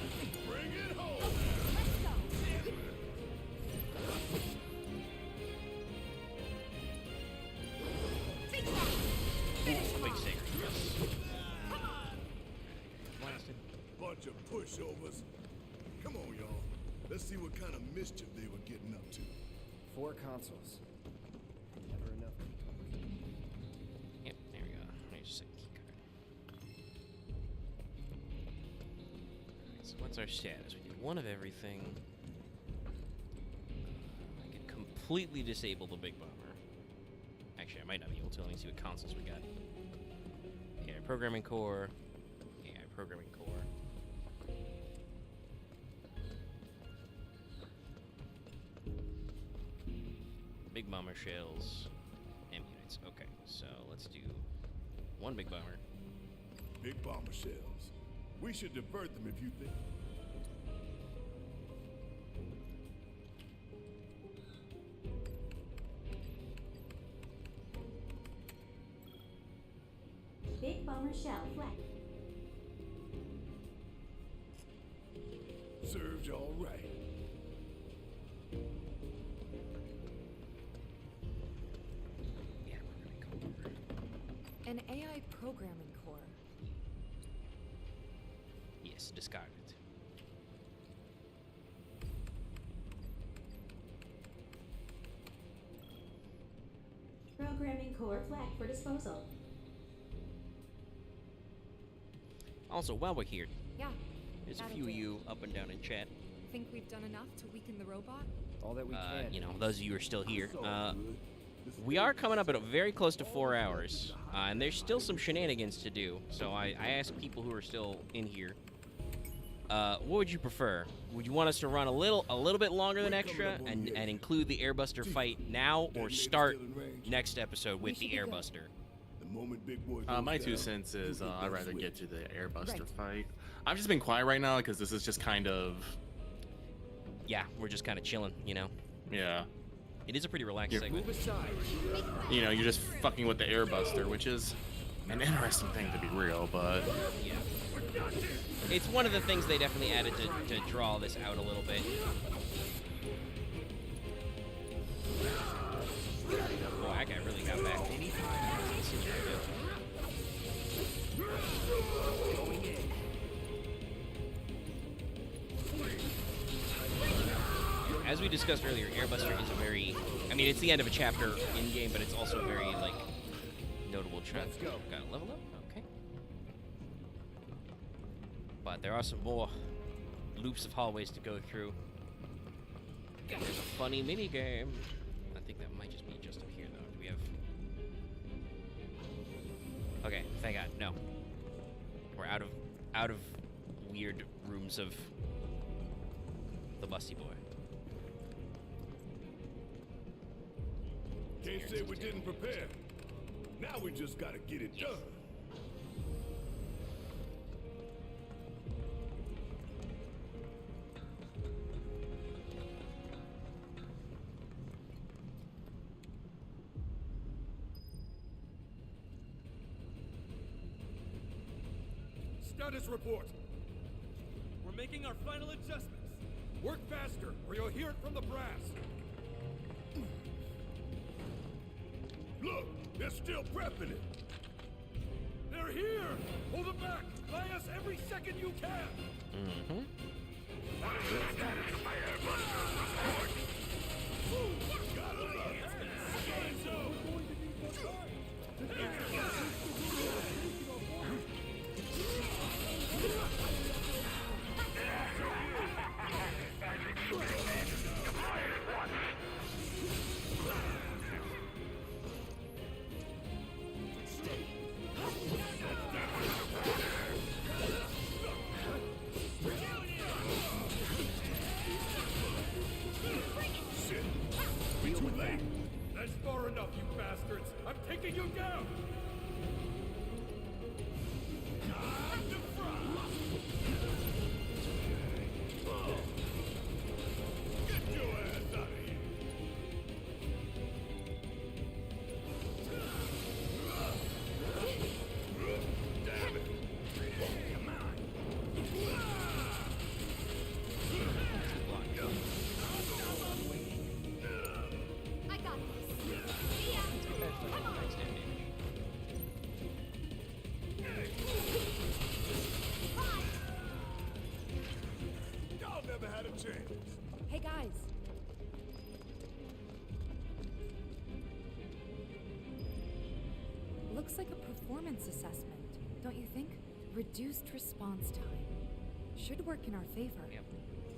Bring it home. Big saver. Yes. Bunch of pushovers. Come on, y'all. Let's see what kind of mischief they were getting up to. 4 consoles. Never enough people. Yep, there we go. There's a key card. Alright, so what's our status? We did one of everything. I could completely disable the big bomber. Actually, I might not be able to. Let me see what consoles we got. AI programming core. AI programming core. Big bomber shells. M units. Okay, so let's do one big bomber. Big bomber shells. We should divert them if you think. Big bomber shell flex. Serves you all right. Yeah, we're gonna go over. An AI programming core. Yes, discard it. Programming core flag for disposal. Also, while we're here, Yeah. there's a that'll few of do. you up and down in chat. Think we've done enough to weaken the robot? All that we can. You know, those of you who are still here. We are coming up at very close to 4 hours, and there's still some shenanigans to do. So I ask people who are still in here, what would you prefer? Would you want us to run a little bit longer than extra and include the Airbuster fight now, or start next episode with the Airbuster? My 2 cents is I'd rather get to the Airbuster fight. I've just been quiet right now because this is just kind of... Yeah, we're just kind of chilling, you know? Yeah. It is a pretty relaxed segment. You know, you're just fucking with the Airbuster, which is an interesting thing to be real, but... Yeah. It's one of the things they definitely added to draw this out a little bit. Boy, that guy really got back. As we discussed earlier, Airbuster is a very... I mean, it's the end of a chapter in-game, but it's also a very, like, notable chapter. Let's go. Got to level up? Okay. But there are some more loops of hallways to go through. There's a funny mini-game. I think that might just be just up here, though. Do we have... Okay, thank God. No. We're out of weird rooms of the Busty Boy. Can't say we didn't prepare. Now we just gotta get it done. Status report. We're making our final adjustments. Work faster, or you'll hear it from the brass. Look, They're still prepping it. They're here! Hold them back! Buy us every second you can! Mm-hmm. What is the status of my Airbuster report? Gotta love it. That's far enough, you bastards! I'm taking you down! Time to fry! Get your ass out of here. Damn it. Come on. I got this. See ya. Come on. Y'all never had a chance. Hey guys. Looks like a performance assessment, don't you think? Reduced response time. Should work in our favor.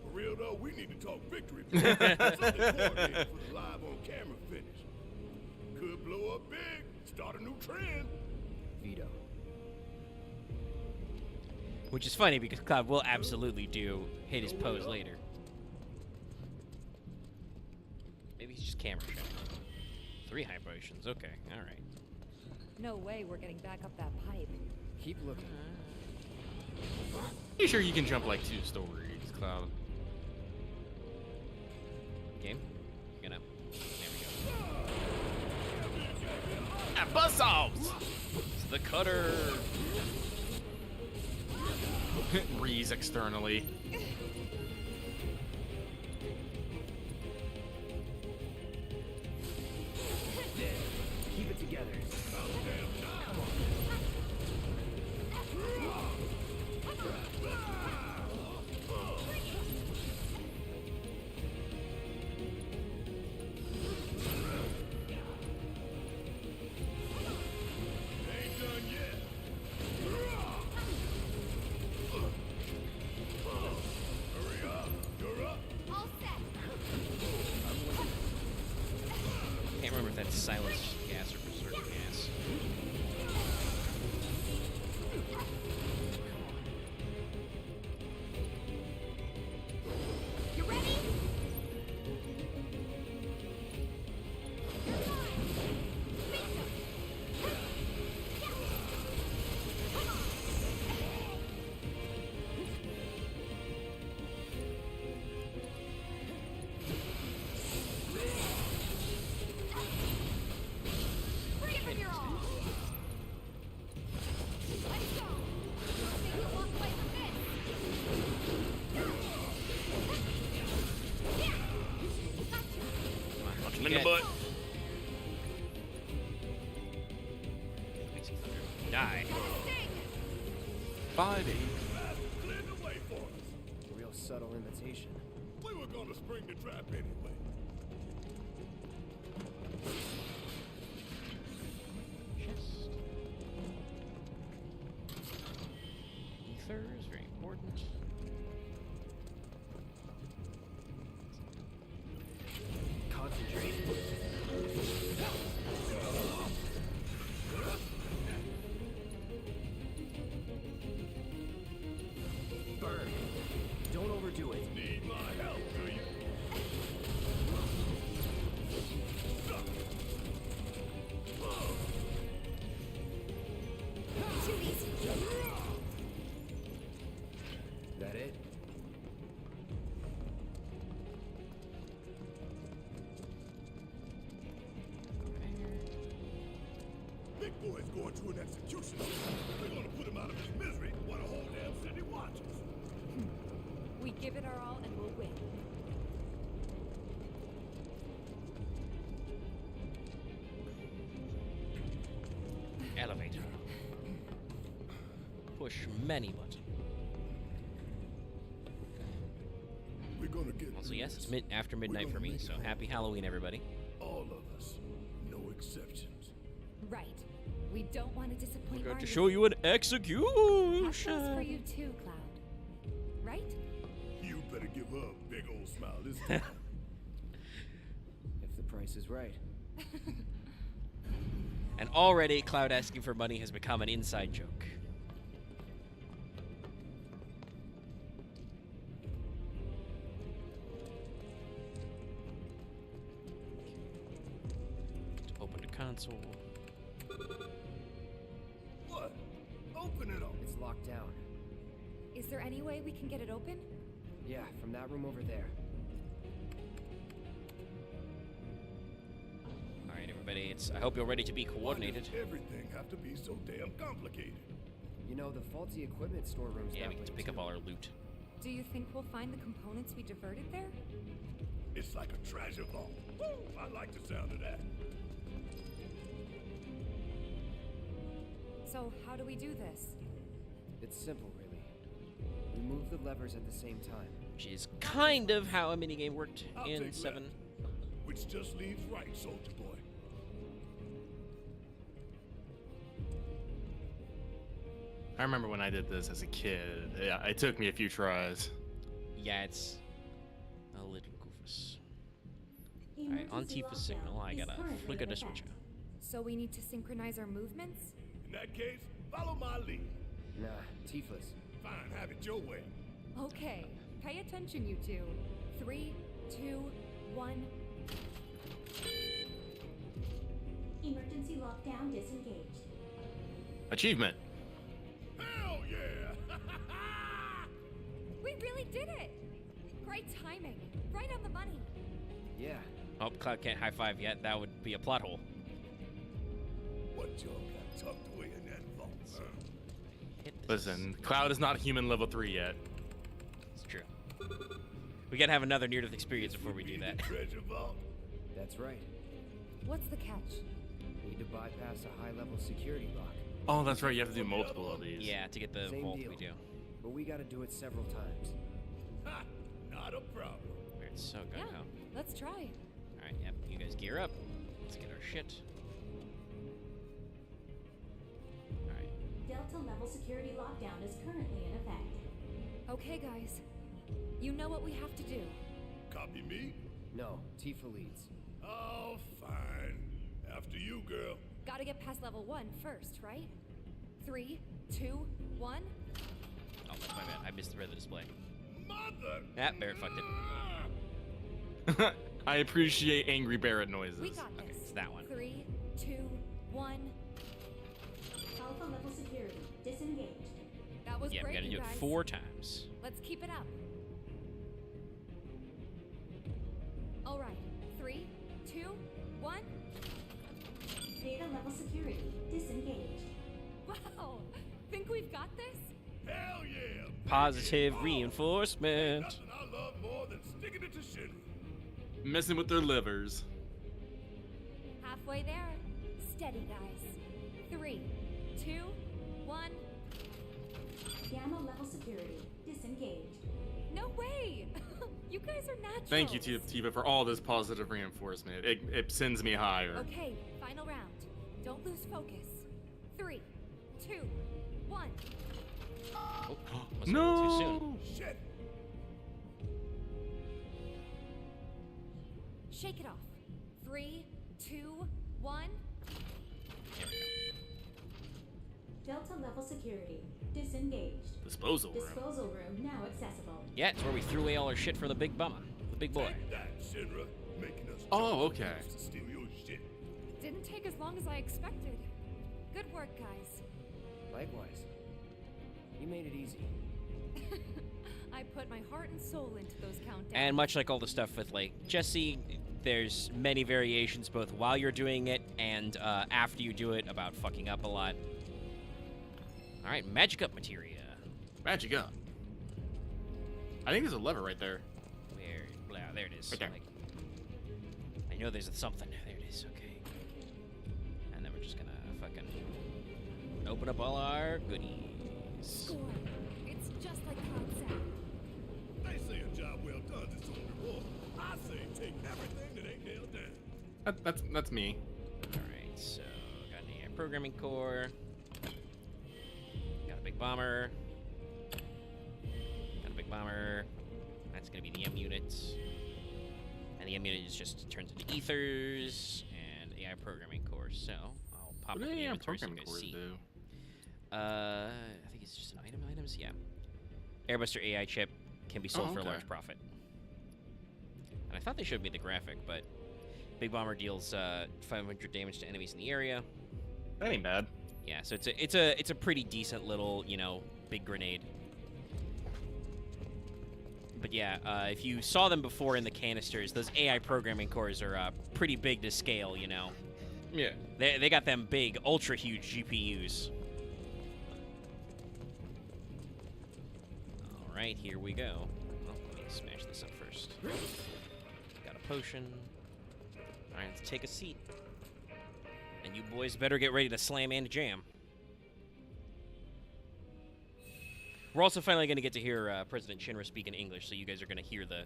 For real though, we need to talk victory. Something coordinated for the live on camera finish. Could blow up big, start a new trend. Veto. Which is funny because Cloud will absolutely hit his pose later. Maybe he's just camera shy. 3 high potions. Okay, all right. No way we're getting back up that pipe. Keep looking. You sure you can jump like 2 stories, Cloud? Game. You're gonna. There we go. Ah, buzz off! It's the cutter. Reese externally. Keep it together. Come on. Ain't done yet. Hurry up. You're up. All set. Can't remember if that's silence gas or berserk gas. You ready? Give it your all. Let's go. Think we'll walk away from this. Punch him in the butt. Die. 5-8. Clear the way for us. Real subtle invitation. We were gonna spring the trap anyway. Chest. Ether is very important. Concentrate. Burn. Don't overdo it. Need my help, do you? Too easy. That it? Big boy's going to an execution. We're gonna put him out of his misery while the whole damn city watches. We give it our all and we'll win. push many buttons. We're gonna get Also, through yes, this. it's after midnight We're for gonna me, make so it happy Halloween, everybody. All of us, no exceptions. Right. We don't want to disappoint Got Marty. to show you an That execution. goes for you too, Cloud. Right? You better give her a big old smile this time. If the price is right. And already, Cloud asking for money has become an inside joke. Open the console. What? Open it up. It's locked down. Is there any way we can get it open? Yeah, from that room over there. All right, everybody. I hope you're ready to be coordinated. Why does everything have to be so damn complicated? You know, the faulty equipment storeroom's Yeah, that we get to way, pick too. up all our loot. Do you think we'll find the components we diverted there? It's like a treasure vault. Woo! I like the sound of that. So, how do we do this? It's simple, really. We move the levers at the same time. Which is kind of how a minigame worked I'll in take 7. left, which just leaves right, soldier boy. I remember when I did this as a kid. Yeah, it took me a few tries. Yeah, it's a little goofus. Alright, on Tifa signal, I gotta flicker the switcher. So we need to synchronize our movements? In that case, follow my lead. Nah, Tifa's. Fine, have it your way. Okay, pay attention, you two. 3, 2, 1. Emergency lockdown disengaged. Achievement. Hell yeah! We really did it! Great timing. Right on the money. Yeah. Oh, Cloud can't high five yet. That would be a plot hole. What y'all got tucked away in that vault, huh? Listen, Cloud is not human level 3 yet. It's true. We gotta have another near-death experience before we do that. Treasure vault. That's right. What's the catch? Need to bypass a high-level security lock. Oh, that's right. You have to do multiple of these. Yeah, to get the Same vault deal. we do. But we gotta do it several times. Ha! Not a problem. Weird, so gung ho. Let's try. Alright, yep. You guys gear up. Let's get our shit. Alright. Delta level security lockdown is currently in effect. Okay, guys. You know what we have to do. Copy me? No, Tifa leads. Oh, fine. After you, girl. Gotta get past level 1 first, right? 3, 2, 1. Oh, that's my bad. I missed the red display. Mother! Ah, Barrett fucked it. I appreciate angry Barrett noises. We got this. Okay, it's that one. 3, 2, 1. Alpha level security disengaged. That was Yeah, we great, gotta you do it guys. 4 times. Let's keep it up. All right. 3, 2, 1. Data level security disengaged. Wow. Think we've got this? Hell yeah! Positive reinforcement. Nothing I love more than sticking it to Shinra. Messing with their livers. Halfway there. Steady, guys. 3, 2, 1. Gamma level security disengaged. No way! You guys are naturals. Thank you, Tifa, for all this positive reinforcement. It sends me higher. Okay, final round. Don't lose focus. 3, 2, 1. Oh, was a little too soon. Shit! Shake it off. 3, 2, 1. There we go. Delta level security disengaged. Disposal room. Disposal room now accessible. Yeah, it's where we threw away all our shit for the big bummer. The big boy. Take that, Shinra. Making us Oh, okay. to steal your shit. Didn't take as long as I expected. Good work, guys. Likewise. You made it easy. I put my heart and soul into those countdowns. And much like all the stuff with, like, Jessie, there's many variations both while you're doing it and after you do it about fucking up a lot. Alright, magic up materia. Magic up. I think there's a lever right there. Where? Blah, there it is. Right there. Like, I know there's something. There it is, okay. And then we're just gonna fucking open up all our goodies. That's me. All right, so got an AI programming core. Got a big bomber. Got a big bomber. That's gonna be the M unit. And the M unit is just turns into ethers and AI programming core. So I'll pop What it do in the AI inventory so you programming guys cores see. do? I think it's just an items. Yeah. Airbuster AI chip can be sold for a okay. large profit. And I thought they showed me the graphic, but Big Bomber deals 500 damage to enemies in the area. That ain't bad. Yeah, so it's a pretty decent little, you know, big grenade. But yeah, if you saw them before in the canisters, those AI programming cores are pretty big to scale, you know. Yeah. They got them big, ultra huge GPUs. All right, here we go. Oh, let me smash this up first. Got a potion. All right, let's take a seat. And you boys better get ready to slam and jam. We're also finally going to get to hear President Shinra speak in English, so you guys are going to hear the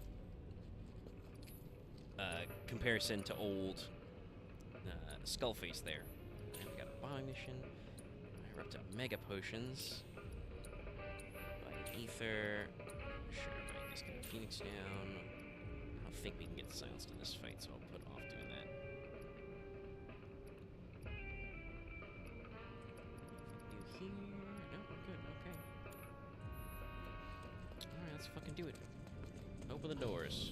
comparison to old Skullface there. And we got a bombing mission. We're up to mega potions. Buy an ether. Sure, buying this kind of Phoenix down. I don't think we can get silenced in this fight, so I'll put off doing that. Anything new here? No, we're good. Okay. Alright, let's fucking do it. Open the doors.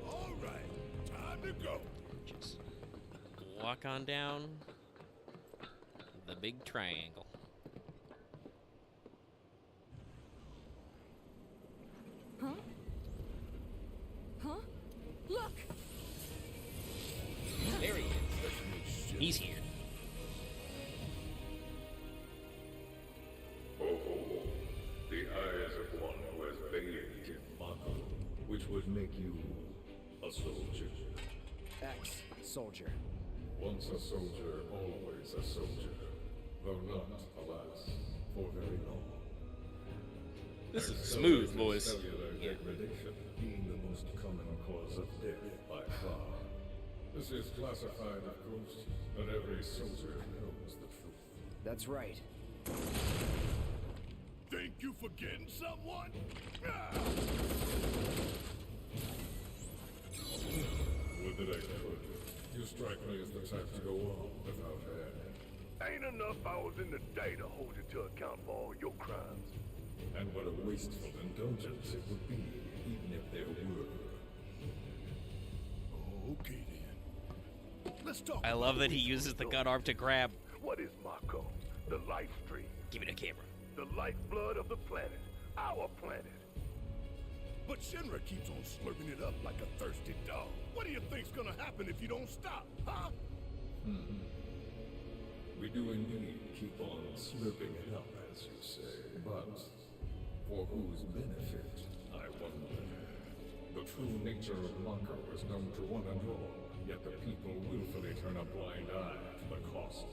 All right, time to go. Just walk on down the big triangle. Huh? Huh? Look! There he is. He's here. Oh, the eyes of one who has bathed in Mako, which would make you a soldier. Ex-soldier. Once a soldier, always a soldier. Though not, alas, for very long. This is smooth, boys. Cellular degradation being the most common cause of death by far. This is classified, of course, but every soldier knows the truth. That's right. Think you forgetting someone? Would that I could. You strike me as the type to go on without air. Ain't enough hours in the day to hold you to account for all your crimes. And what a wasteful indulgence it would be, even if there were. Okay then. Let's talk. I love that he uses the gun arm to grab. What is Mako? The life stream. Give me the camera. The lifeblood of the planet. Our planet. But Shinra keeps on slurping it up like a thirsty dog. What do you think's gonna happen if you don't stop, huh? We do indeed keep on slurping it up, as you say. But for whose benefit, I wonder. The true nature of Mako is known to one and all, yet the people willfully turn a blind eye to the cost.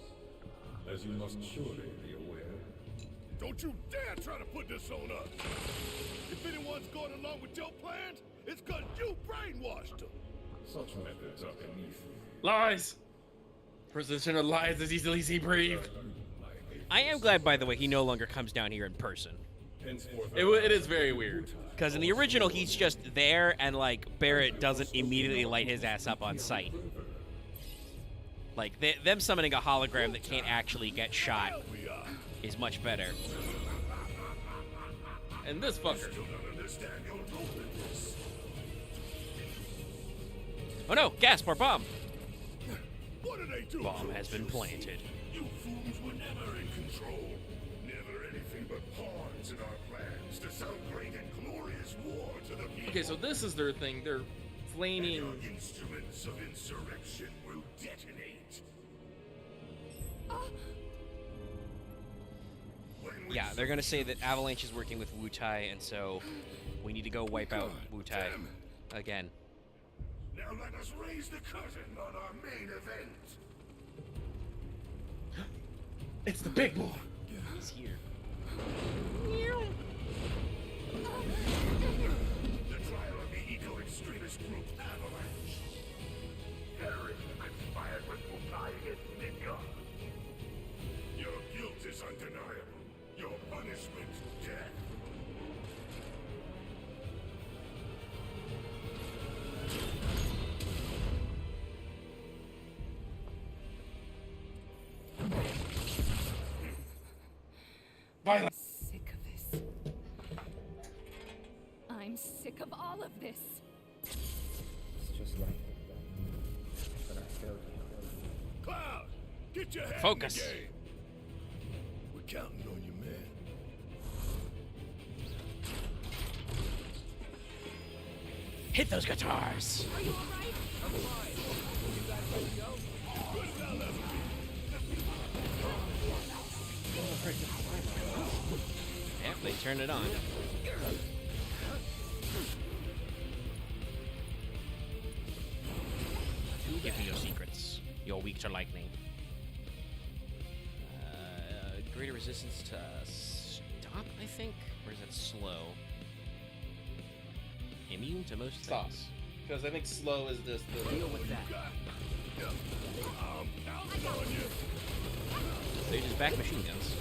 As you must surely be aware. Don't you dare try to put this on us! If anyone's going along with your plans, it's because you brainwashed them! Such methods are beneath you. Lies. President Shinra lies as easily as he breathed. I am glad, by the way, he no longer comes down here in person. It is very weird. Because in the original, he's just there, and, like, Barrett doesn't immediately light his ass up on sight. Like, them summoning a hologram that can't actually get shot is much better. And this fucker. Oh no, gasp or bomb! What are they doing? Bomb has been planted. You fools were never in control. Never anything but pawns in our plans to some great and glorious war to the people. Okay, so this is their thing. They're flaming. Your instruments of insurrection will detonate. Yeah, they're gonna say that Avalanche is working with Wu-Tai, and so we need to go wipe out Wu-Tai again. Now let us raise the curtain on our main event. It's the big boy. He's here. The trial of the eco-extremist group Avalanche is undeniable. Your punishment, death. I'm sick of this. I'm sick of all of this. It's just like that. But I failed you. Cloud, get your head Focus. in the game. We're counting on you, man. Hit those guitars. Are you alright? I'm fine. You guys ready to go? Good as I'll ever be. Yep, they turned it on. Give me your secrets. You're weak to lightning. Greater resistance to stop, I think? Or is that slow? Immune to most Stop. things. Because I think slow is just the Deal with that. They're just back machine guns.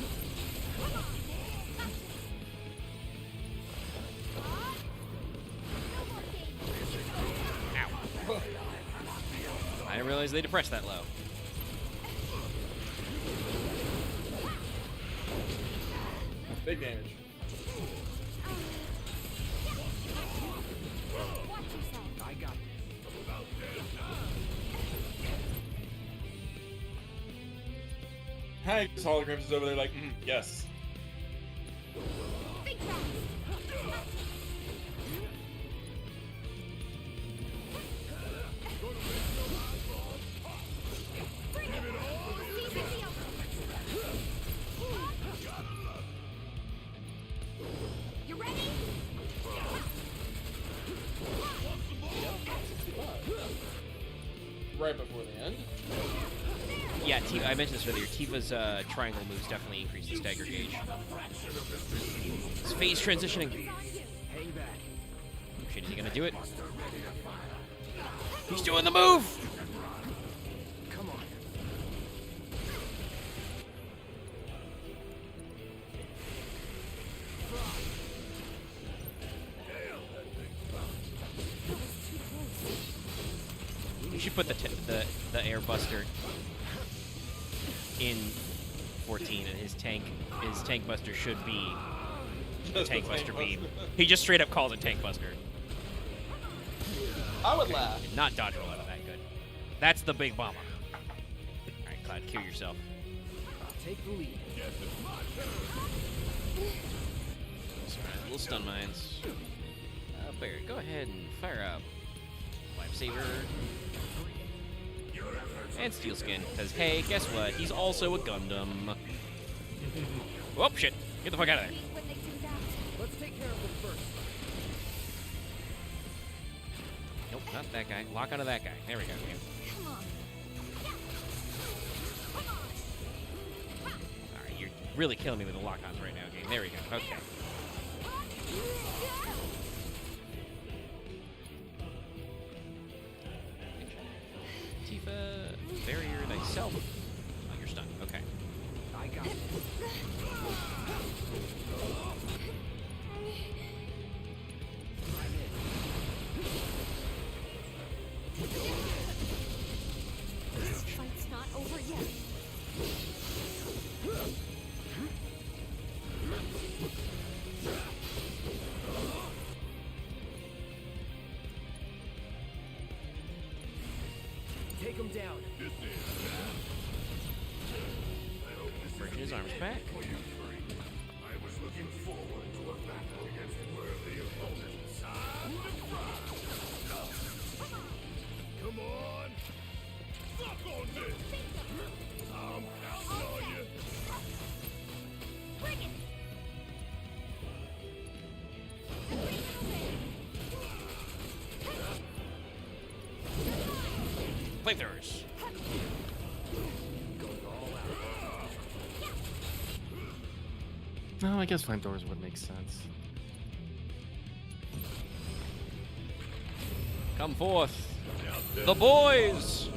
Ow. I didn't realize they depressed that low. big damage. I got Hi, this holograms is over there like, yes. You ready? Right before the end. Yeah, I mentioned this earlier. Tifa's triangle moves definitely increase the stagger gauge. It's phase transitioning. Hang back. Shit, is he gonna do it? He's doing the move! Come on. We should put the Airbuster in 14, and his tank buster should be the tank buster beam. He just straight up calls it tank buster. I would laugh. Did not dodge roll out of that good. That's the big bomber. All right, Cloud, kill yourself. Take the lead. Sorry, little stun mines. Barry, go ahead and fire up Lifesaver. And Steel Skin, because hey, guess what? He's also a Gundam. Oh, shit. Get the fuck out of there. Let's take care of them first. Nope, not that guy. Lock onto that guy. There we go. Alright, you're really killing me with the lock-ons right now, game. There we go. Okay. Tifa, barrier thyself. Oh, you're stunned. Okay. I got it. This fight's not over yet. Take him down. Bridging his arms back. I was looking forward to a battle against worthy opponents. Come on! Suck on this! I'm counting on you! Bring it! Flamethrowers. No, I guess flamethrowers would make sense. Come forth. The boys!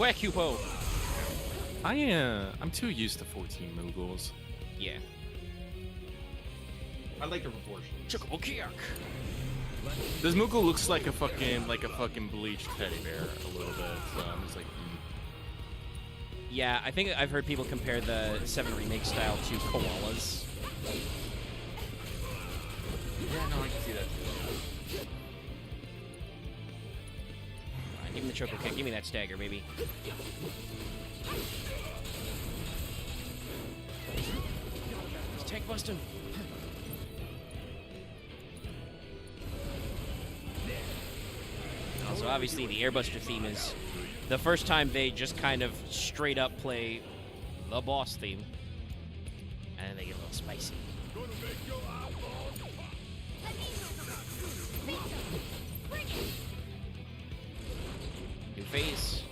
Quackupo. I'm too used to 14 Moogles. Yeah. I like the proportions. Chocobo Kiak. This Moogle looks like a fucking bleached teddy bear a little bit. So I'm just like. Yeah, I think I've heard people compare the 7 Remake style to koalas. Yeah, no, I can see that too. Alright, give me the Choco Kick. Give me that stagger, baby. He's tank busting. Also, obviously, the Airbuster theme is the first time they just kind of straight up play the boss theme. And then they get a little spicy. New phase.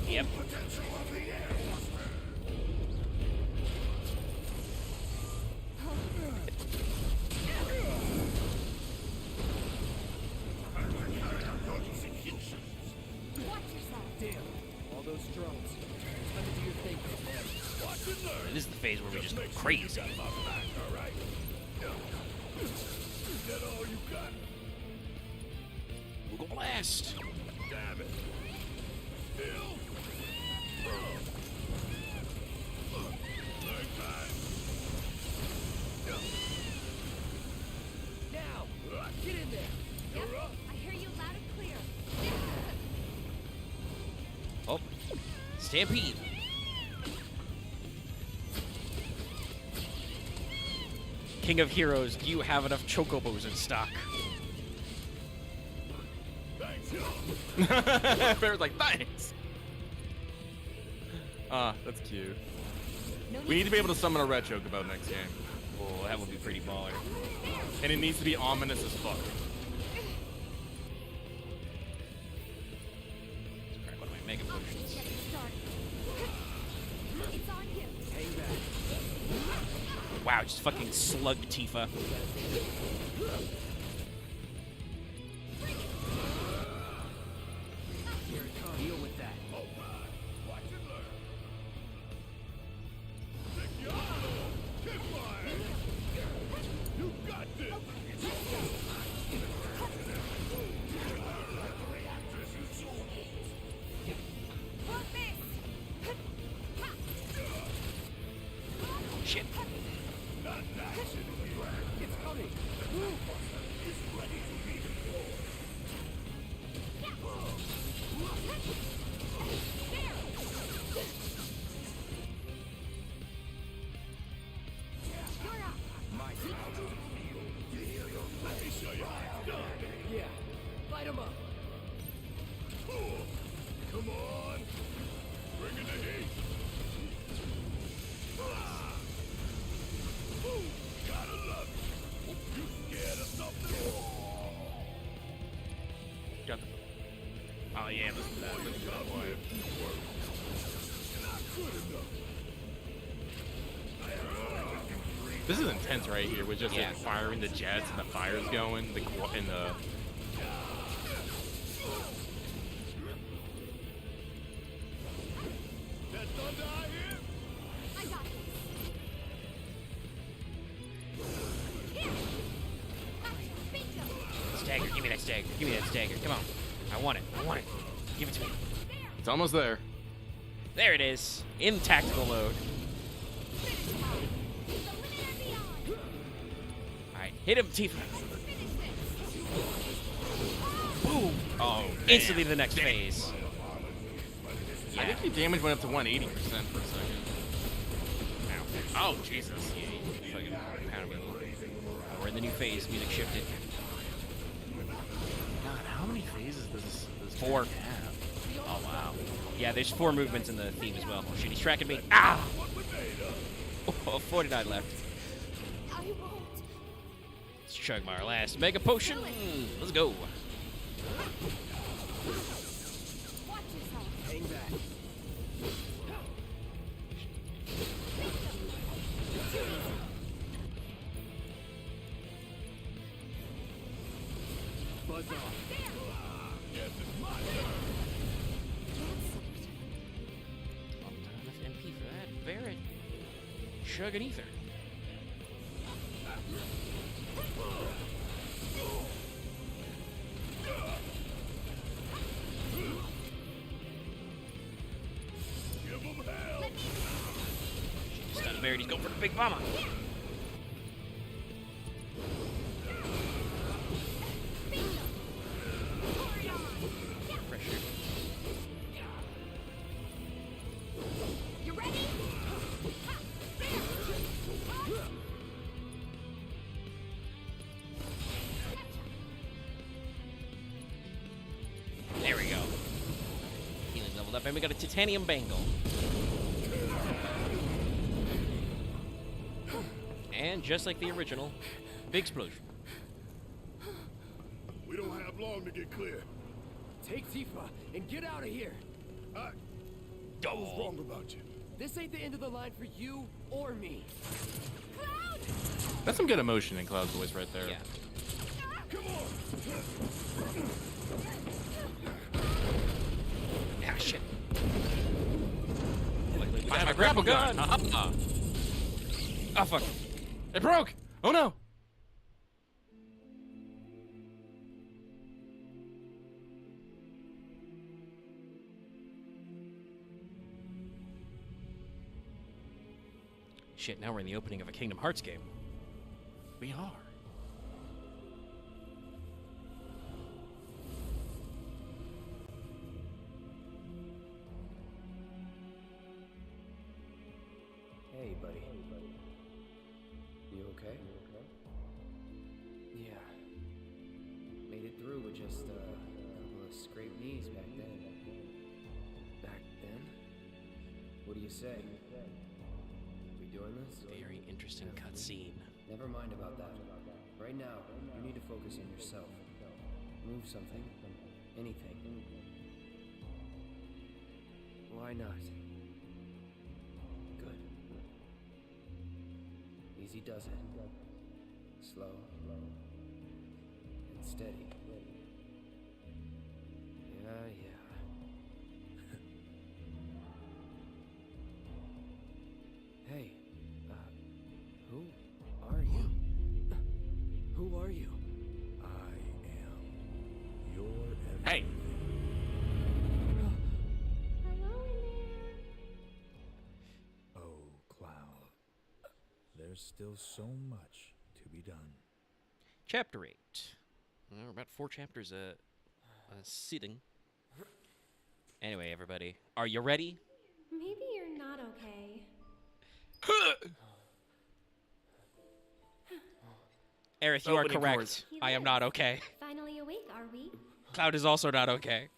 Yep. Damn, all those drones. Time to do your thing, man. This is the phase where we just go crazy. Google Blast. Damn it. Now, get in there. Yep, I hear you loud and clear. Oh, Stampede. King of Heroes, do you have enough chocobos in stock? Bear's like, thanks. That's cute. We need to be able to summon a red chocobo next game. Oh, that would be pretty baller. And it needs to be ominous as fuck. Let's grab one of my mega potions. It's on you. Hang back. Wow, just fucking slug Tifa. Here it comes. Deal with that. You got this. Shit. It's coming. Yeah, light him up. Come on. Bring in the heat. Gotta love it. You scared of something? Got the. Oh yeah, listen to that. Listen to that boy. This is intense right here with just like, firing the jets and the fires going, the. That thunder I hear? I got this. Stagger, give me that stagger. Give me that stagger. Come on. I want it. I want it. Give it to me. It's almost there. There it is. In tactical mode. Alright, hit him, Tifa. Boom. Oh, instantly the next phase. Yeah. I think the damage went up to 180% for a second. Oh, Jesus. Yeah, fucking pound me. We're in the new phase. Music shifted. God, how many phases does this 4. have? Oh, wow. Yeah, there's 4 movements in the theme as well. Oh, shit, he's tracking me. Ah! Oh, 49 left. I won't. Let's chug our last mega potion. Let's go. Watch yourself. Hang back. Buzz off. Yes, it's my turn. Can't Chug and ether. Give him hell! Stun Barrett, he's going for the big mama. Pressure. You ready? There we go. Healing leveled up, and we got a titanium bangle. And just like the original, big explosion. We don't have long to get clear. Take Tifa and get out of here. I was wrong about you. This ain't the end of the line for you or me. That's some good emotion in Cloud's voice right there. Yeah. Come on! Ah, shit. I have a grapple gun. Oh, fuck. It broke. Oh no. Shit, now we're in the opening of a Kingdom Hearts game. We are. Hey, buddy. You okay? Yeah. Made it through with just a couple of scraped knees back then. Back then? What do you say? We doing this? Very interesting cutscene. Never mind about that. Right now, you need to focus on yourself. Move something. Anything. Why not? Good. Easy does it. Slow. And steady. Yeah. Hey, who are you? Who are you? I am your everything. Hey. Oh, Cloud. There's still so much to be done. Chapter 8. Well, we're about 4 chapters sitting. Anyway, everybody, are you ready? Maybe you're not okay. Aerith, you are Opening correct. chords. He I am lives. not okay. Finally awake, are we? Cloud is also not okay.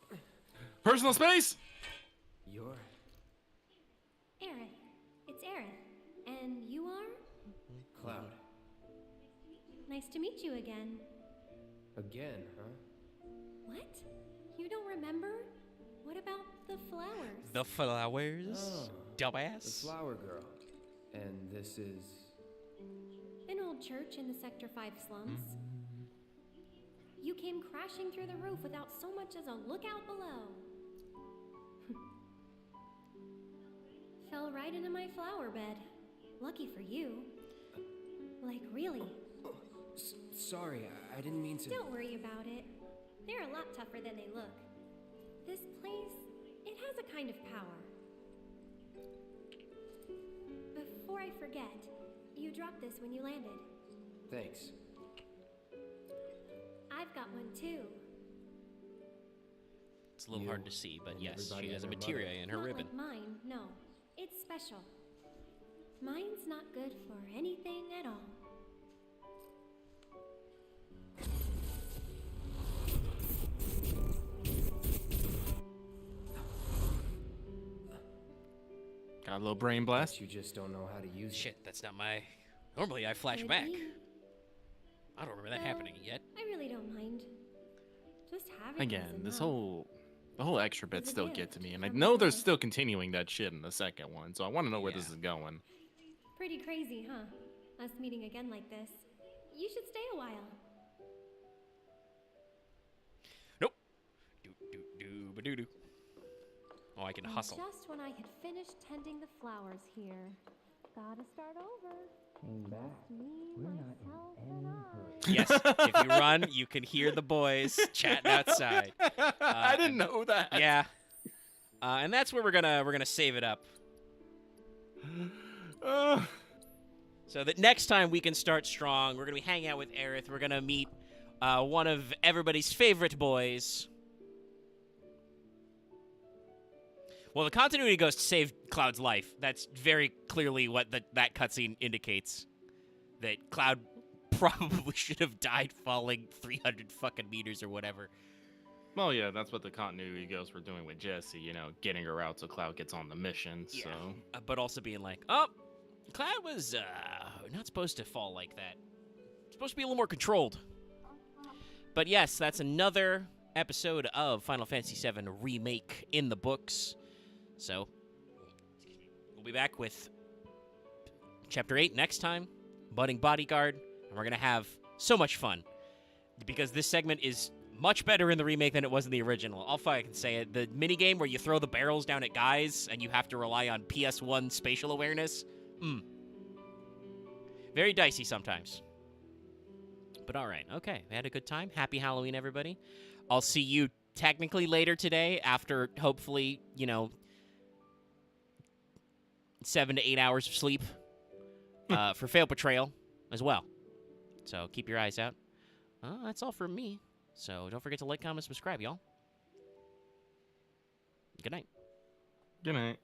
Personal space. You're... Aerith. It's Aerith. And you are? Cloud. Nice to meet you again. Again, huh? What? You don't remember? What about the flowers? The flowers? Oh, Dumbass. The flower girl. And this is... An old church in the Sector 5 slums. You came crashing through the roof without so much as a look out below. Fell right into my flower bed. Lucky for you. Like, really. Sorry, I didn't mean to... Don't worry about it. They're a lot tougher than they look. This place, it has a kind of power. Before I forget, you dropped this when you landed. Thanks. I've got one too. It's a little hard to see, but and yes, she everybody has a and their materia mother. in her Not ribbon. like mine, no. It's special. Mine's not good for anything at all. Got a little brain blast. You just don't know how to use Shit, that's not my... Normally I flash Could back. be. I don't remember that Well, happening yet. I really don't mind. Just having Again, is this enough. the whole extra bits It's a still gift get to me, and I from know they're above. still continuing that shit in the second one, so I want to know where this is going. Pretty crazy, huh? Us meeting again like this. You should stay a while. Nope. Do-do-do-ba-doo-doo. Oh, I can And hustle. just when I had finished tending the flowers here. Gotta start over. Came back. We're not in any hurry. Yes, if you run, you can hear the boys chatting outside. I didn't know that. Yeah, and that's where we're gonna save it up. So that next time we can start strong. We're gonna be hanging out with Aerith. We're gonna meet one of everybody's favorite boys. Well, the continuity ghost saved Cloud's life. That's very clearly what that cutscene indicates. That Cloud probably should have died falling 300 fucking meters or whatever. Well, yeah, that's what the continuity ghosts were doing with Jessie, you know, getting her out so Cloud gets on the mission, so... But also being like, oh, Cloud was not supposed to fall like that. Supposed to be a little more controlled. But yes, that's another episode of Final Fantasy VII Remake in the books. So, we'll be back with Chapter 8 next time, Budding Bodyguard, and we're going to have so much fun. Because this segment is much better in the remake than it was in the original. I'll fucking say it. The minigame where you throw the barrels down at guys and you have to rely on PS1 spatial awareness, very dicey sometimes. But all right, okay, we had a good time. Happy Halloween, everybody. I'll see you technically later today after, hopefully, 7 to 8 hours of sleep for Fail Betrayal as well. So keep your eyes out. That's all from me. So don't forget to like, comment, subscribe, y'all. Good night. Good night.